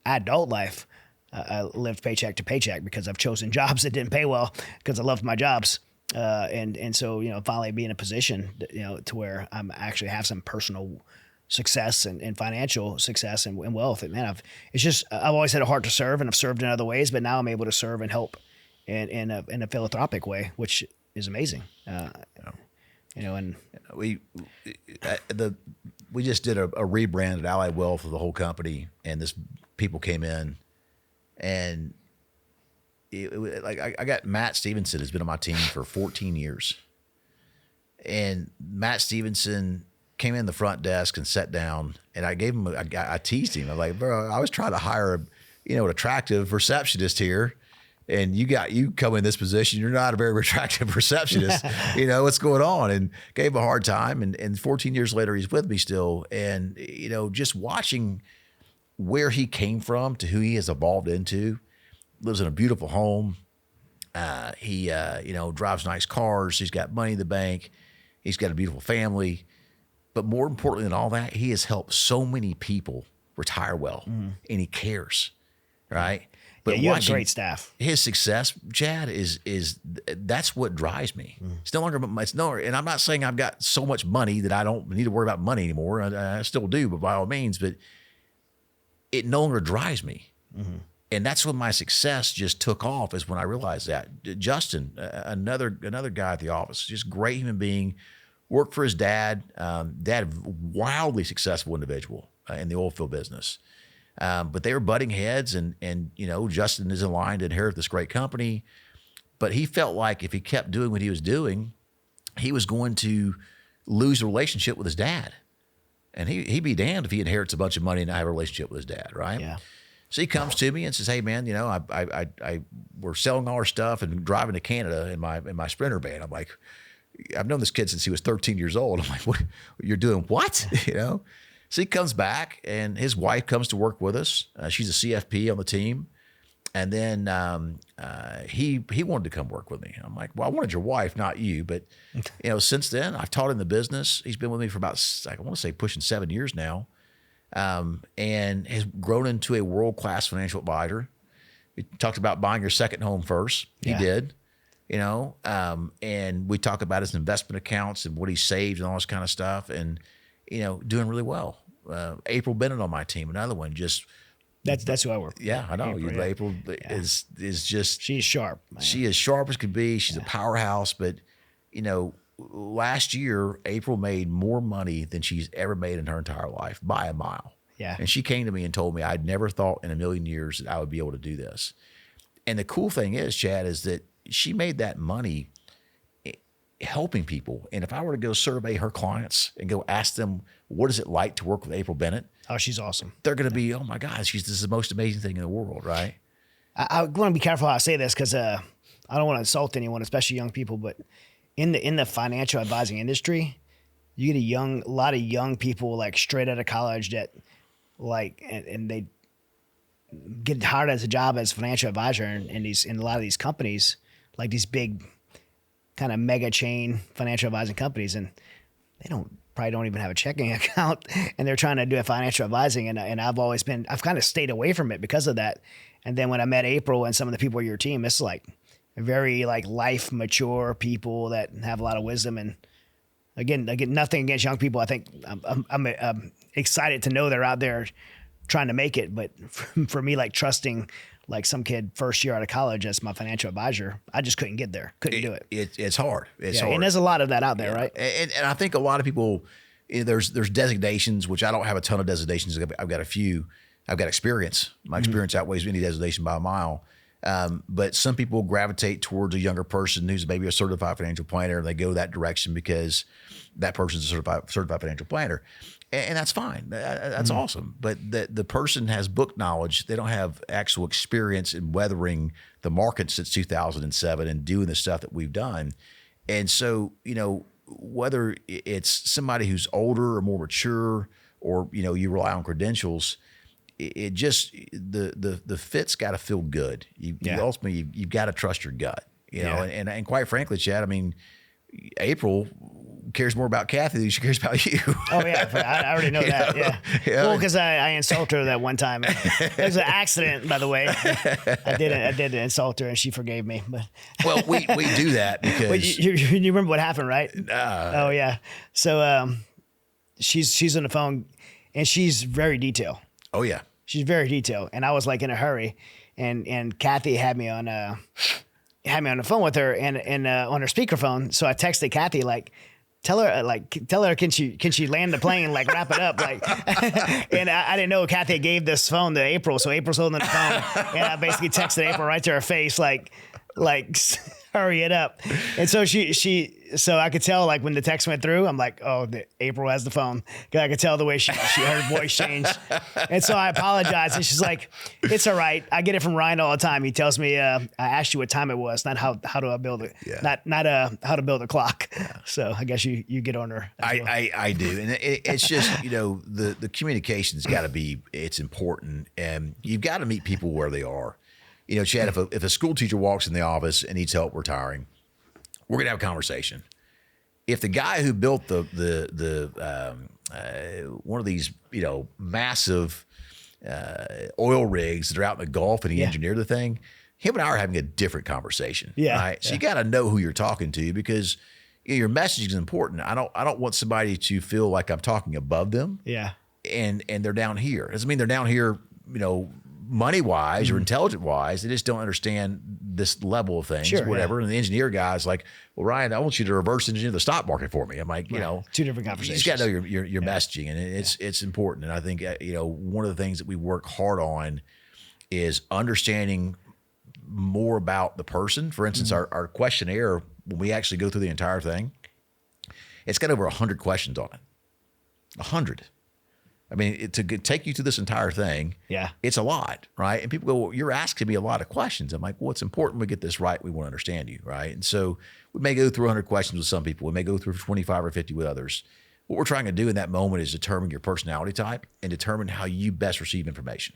adult life, I lived paycheck to paycheck because I've chosen jobs that didn't pay well because I loved my jobs. And so finally be in a position to where I'm actually have some personal success and financial success and wealth. And man, I've always had a heart to serve, and I've served in other ways, but now I'm able to serve and help in a philanthropic way, which is amazing. And we just did a rebrand at Allied Wealth of the whole company, and this people came in, and I got Matt Stevenson has been on my team for 14 years, and Matt Stevenson came in the front desk and sat down, and I gave him I teased him. I'm like, bro, I was trying to hire an attractive receptionist here, and you come in this position, you're not a very attractive receptionist. What's going on? And gave him a hard time. And 14 years later, he's with me still. And, just watching where he came from to who he has evolved into, lives in a beautiful home. He drives nice cars. He's got money in the bank. He's got a beautiful family. But more importantly than all that, he has helped so many people retire well, and he cares. right? But you have great staff. His success, Chad, is that's what drives me. It's no longer, and I'm not saying I've got so much money that I don't need to worry about money anymore. I still do, but by all means, but it no longer drives me. And that's when my success just took off, is when I realized that. Justin, another guy at the office, just great human being, worked for his dad. Dad, wildly successful individual in the oil field business. But they were butting heads, and Justin is in line to inherit this great company. But he felt like if he kept doing what he was doing, he was going to lose a relationship with his dad. And he'd be damned if he inherits a bunch of money and not have a relationship with his dad, right? Yeah. So he comes to me and says, "Hey man, we're selling all our stuff and driving to Canada in my Sprinter van." I'm like, "I've known this kid since he was 13 years old." I'm like, "What? You're doing what?" So he comes back, and his wife comes to work with us. She's a CFP on the team. And then he wanted to come work with me. I'm like, "Well, I wanted your wife, not you." But, since then, I've taught him the business. He's been with me for about, I want to say, pushing 7 years now, and has grown into a world-class financial advisor. We talked about buying your second home first. He did, and we talk about his investment accounts and what he saved and all this kind of stuff, and, doing really well. April Bennett on my team, another one, just... That's who I work with. Yeah, I know. April is just... She's sharp. Man. She is sharp as could be. She's a powerhouse. But, last year, April made more money than she's ever made in her entire life by a mile. Yeah. And she came to me and told me, "I'd never thought in a million years that I would be able to do this." And the cool thing is, Chad, is that she made that money helping people. And if I were to go survey her clients and go ask them, what is it like to work with April Bennett? Oh, she's awesome. They're going to be, "Oh my God, this is the most amazing thing in the world," right? I want to be careful how I say this, because I don't want to insult anyone, especially young people. But in the financial advising industry, you get a lot of young people like straight out of college that and they get hired as a job as a financial advisor in a lot of these companies, like these big kind of mega chain financial advising companies, and they probably don't even have a checking account, and they're trying to do a financial advising. And I've kind of stayed away from it because of that. And then when I met April and some of the people on your team, it's like very life mature people that have a lot of wisdom. And again, nothing against young people. I think I'm excited to know they're out there trying to make it. But for me, trusting some kid first year out of college as my financial advisor, I just couldn't get there. Couldn't do it. It's hard. It's hard. And there's a lot of that out there, right? And I think a lot of people, there's designations, which I don't have a ton of designations. I've got a few. I've got experience. My experience outweighs any designation by a mile. But some people gravitate towards a younger person who's maybe a certified financial planner, and they go that direction because that person's a certified financial planner. And that's fine. That's awesome. But the person has book knowledge. They don't have actual experience in weathering the market since 2007 and doing the stuff that we've done. And so, whether it's somebody who's older or more mature, or, you rely on credentials, it just, the fit's got to feel good. Ultimately, you've got to trust your gut, and quite frankly, Chad, I mean, April cares more about Kathy than she cares about you. Oh yeah, I already know that. Yeah. Well, because I insulted her that one time. It was an accident, by the way. I did insult her, and she forgave me. But well, we do that because well, you remember what happened, right? Oh yeah. So she's on the phone, and she's very detailed. Oh yeah. She's very detailed, and I was in a hurry, and Kathy had me on the phone with her and on her speakerphone. So I texted Kathy tell her can she land the plane, wrap it up, and I didn't know Kathy gave this phone to April, so April's holding the phone, and I basically texted April right to her face hurry it up. And so so I could tell when the text went through, I'm like, oh, April has the phone. Cause I could tell the way her voice changed. And so I apologized, and she's like, "It's all right. I get it from Ryan all the time. He tells me, I asked you what time it was, not how do I build it, not how to build a clock." Yeah. So I guess you get on her. I do. And it's just, the communication's got to be, it's important, and you've got to meet people where they are. Chad, if a school teacher walks in the office and needs help retiring, we're going to have a conversation. If the guy who built the one of these, massive oil rigs that are out in the Gulf and he engineered the thing. Him and I are having a different conversation. Yeah. Right. So you got to know who you're talking to, because your message is important. I don't want somebody to feel like I'm talking above them. Yeah. And they're down here. It doesn't mean they're down here, money wise or intelligent wise. They just don't understand this level of things, whatever. And the engineer guy's like, well, Ryan, I want you to reverse engineer the stock market for me. I'm like, two different conversations. You just got to know your messaging, and it's important. And I think, one of the things that we work hard on is understanding more about the person. For instance, our questionnaire, when we actually go through the entire thing, it's got over 100 questions on it. 100. I mean, to take you through this entire thing, it's a lot, right? And people go, well, you're asking me a lot of questions. I'm like, well, it's important we get this right. We want to understand you, right? And so we may go through 100 questions with some people. We may go through 25 or 50 with others. What we're trying to do in that moment is determine your personality type and determine how you best receive information.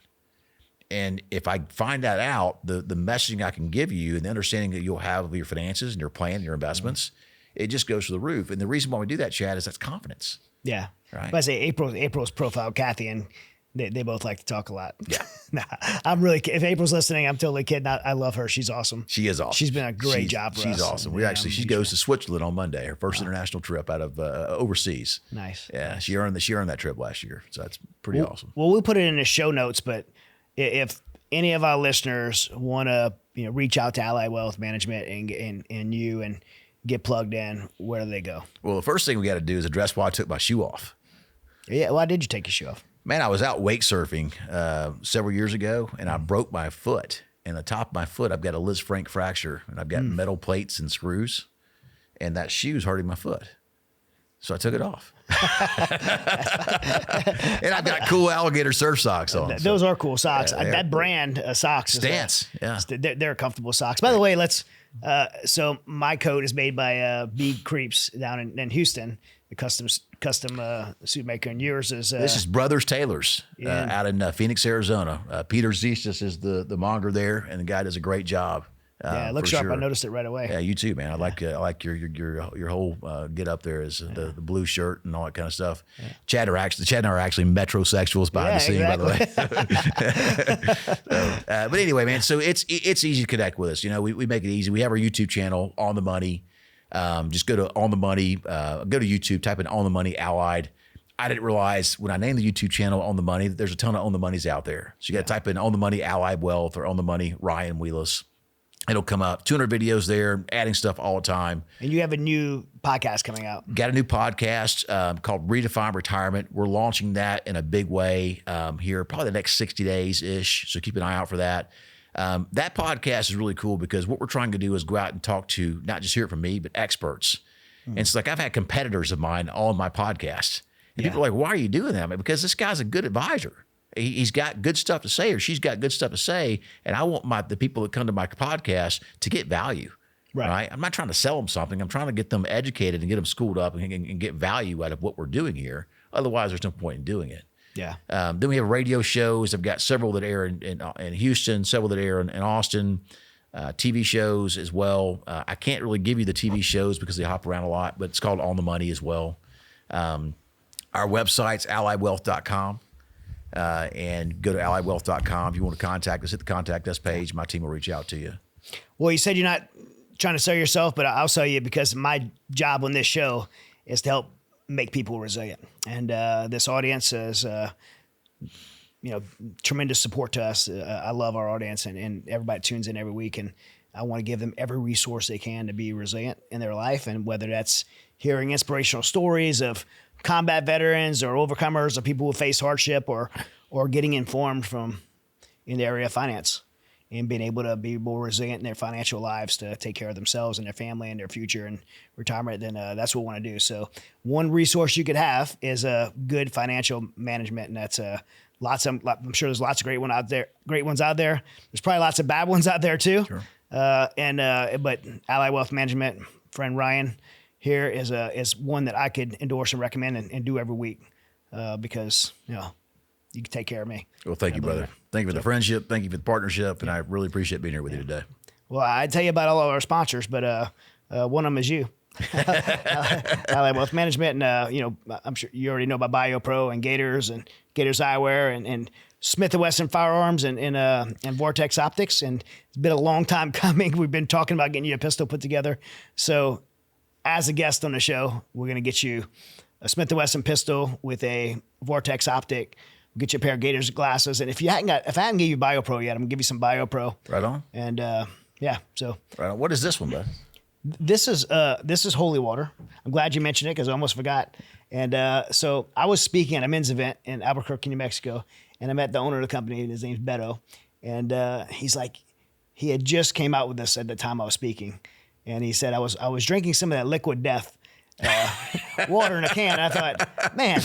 And if I find that out, the messaging I can give you and the understanding that you'll have of your finances and your plan and your investments, it just goes through the roof. And the reason why we do that, Chad, is that's confidence. Yeah. Right. But I say April's profiled Kathy, and they both like to talk a lot. Yeah. Nah, if April's listening, I'm totally kidding. I love her. She's awesome. She is awesome. She's been a great job for us. She's awesome. She goes to Switzerland on Monday, her first international trip out of overseas. Nice. Yeah. She earned that trip last year. So that's pretty awesome. Well, we'll put it in the show notes, but if any of our listeners want to, reach out to Allied Wealth Management and get plugged in, where do they go? Well, the first thing we got to do is address why I took my shoe off. Yeah. Why did you take your shoe off? Man, I was out wake surfing several years ago, and I broke my foot. And the top of my foot, I've got a Liz Frank fracture, and I've got metal plates and screws, and that shoe's hurting my foot. So I took it off. And I've got cool alligator surf socks on. Those are cool socks. That brand of socks. Stance. They're comfortable socks. By the way, so my coat is made by Big Creeps down in Houston, the custom suit maker. And yours is... this is Brothers Tailors out in Phoenix, Arizona. Peter Zistis is the monger there, and the guy does a great job. It looks sharp. Sure. I noticed it right away. Yeah, you too, man. I like your whole get up there is the blue shirt and all that kind of stuff. Yeah. Chad and I are actually metrosexuals behind the scene, by the way. But anyway, man. So it's easy to connect with us. We make it easy. We have our YouTube channel, On the Money. Just go to On the Money. Go to YouTube. Type in On the Money Allied. I didn't realize when I named the YouTube channel On the Money that there's a ton of On the Monies out there. So you got to type in On the Money Allied Wealth or On the Money Ryan Wheless. It'll come up. 200 videos there, adding stuff all the time. And you have a new podcast coming out. Got a new podcast called Redefine Retirement. We're launching that in a big way here, probably the next 60 days-ish. So keep an eye out for that. That podcast is really cool because what we're trying to do is go out and talk to, not just hear it from me, but experts. And it's like I've had competitors of mine on my podcast. And people are like, why are you doing that? I mean, because this guy's a good advisor. He's got good stuff to say, or she's got good stuff to say, and I want the people that come to my podcast to get value. Right? I'm not trying to sell them something. I'm trying to get them educated and get them schooled up and get value out of what we're doing here. Otherwise, there's no point in doing it. Yeah. Then we have radio shows. I've got several that air in Houston, several that air in Austin. TV shows as well. I can't really give you the TV shows because they hop around a lot, but it's called On the Money as well. Our website's alliedwealth.com. And go to alliedwealth.com. If you want to contact us, hit the contact us page. My team will reach out to you. Well, you said you're not trying to sell yourself, but I'll sell you because my job on this show is to help make people resilient. And this audience is, tremendous support to us. I love our audience and everybody tunes in every week. And I want to give them every resource they can to be resilient in their life. And whether that's hearing inspirational stories of combat veterans or overcomers or people who face hardship or getting informed in the area of finance and being able to be more resilient in their financial lives to take care of themselves and their family and their future and retirement, then that's what we want to do. So one resource you could have is a good financial management. And that's I'm sure there's lots of great ones out there. There's probably lots of bad ones out there too. Sure. But Allied Wealth Management, friend Ryan here is one that I could endorse and recommend and do every week because you can take care of me. Well, thank you, brother. Thank you for the friendship. Thank you for the partnership, and I really appreciate being here with you today. Well, I'd tell you about all of our sponsors, but one of them is you. Allied Wealth Management, and I'm sure you already know about BioPro and Gators Eyewear and Smith & Wesson Firearms and Vortex Optics. And it's been a long time coming. We've been talking about getting you a pistol put together. So as a guest on the show, we're going to get you a Smith & Wesson pistol with a Vortex Optic. We'll get you a pair of Gators glasses. And if I haven't given you BioPro yet, I'm going to give you some BioPro. Right on. And so. Right on. What is this one, bud? This is holy water. I'm glad you mentioned it because I almost forgot. And so I was speaking at a men's event in Albuquerque, New Mexico, and I met the owner of the company, and his name's Beto. And he's like, he had just came out with this at the time I was speaking, and he said I was drinking some of that Liquid Death water in a can. And I thought, man,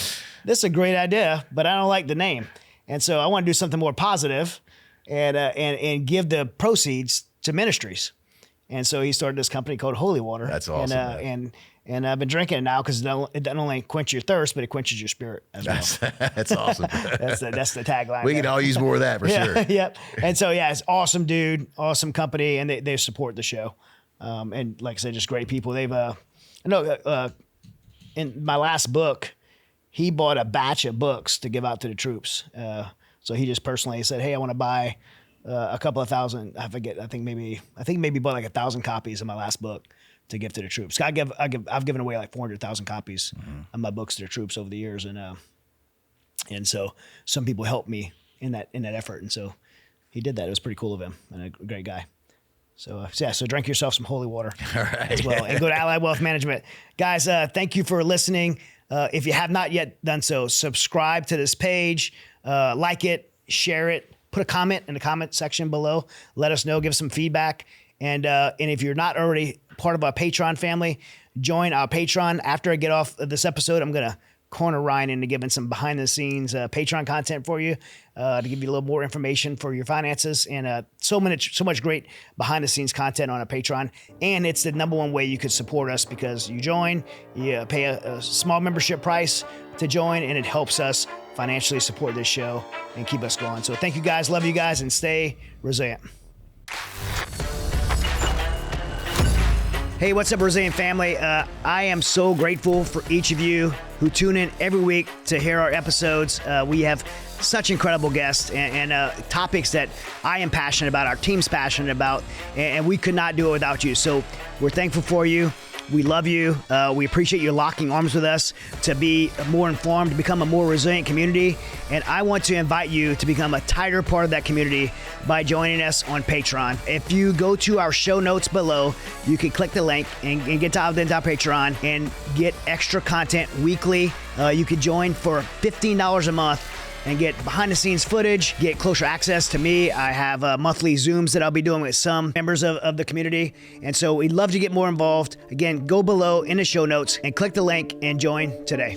this is a great idea, but I don't like the name, and so I want to do something more positive, and give the proceeds to ministries. And so he started this company called Holy Water. That's awesome. And I've been drinking it now because it doesn't only quench your thirst, but it quenches your spirit as well. That's awesome. that's the tagline. We can all use more of that for sure. Yep. And so, it's awesome, dude. Awesome company. And they support the show. And like I said, just great people. They've, in my last book, he bought a batch of books to give out to the troops. So he just personally said, hey, I want to buy a couple of thousand. I forget. I think maybe bought like 1,000 copies of my last book to give to the troops. I've given away like 400,000 copies of my books to the troops over the years, and so some people helped me in that effort, and so he did that. It was pretty cool of him, and a great guy. So so drink yourself some holy water as well, and go to Allied Wealth Management, guys. Thank you for listening. If you have not yet done so, subscribe to this page, like it, share it. Put a comment in the comment section below. Let us know. Give us some feedback. And if you're not already part of our Patreon family, join our Patreon. After I get off of this episode, I'm going to corner Ryan into giving some behind-the-scenes Patreon content for you to give you a little more information for your finances. And so much great behind-the-scenes content on a Patreon. And it's the number one way you could support us because you join, you pay a small membership price to join, and it helps us financially support this show and keep us going. So thank you guys. Love you guys, and stay resilient. Hey, what's up, Resilient family? I am so grateful for each of you who tune in every week to hear our episodes. We have such incredible guests and topics that I am passionate about, our team's passionate about, and we could not do it without you. So we're thankful for you. We love you. We appreciate you locking arms with us to be more informed, to become a more resilient community. And I want to invite you to become a tighter part of that community by joining us on Patreon. If you go to our show notes below, you can click the link and get dialed into our Patreon and get extra content weekly. You could join for $15 a month and get behind-the-scenes footage, get closer access to me. I have monthly Zooms that I'll be doing with some members of the community. And so we'd love to get more involved. Again, go below in the show notes and click the link and join today.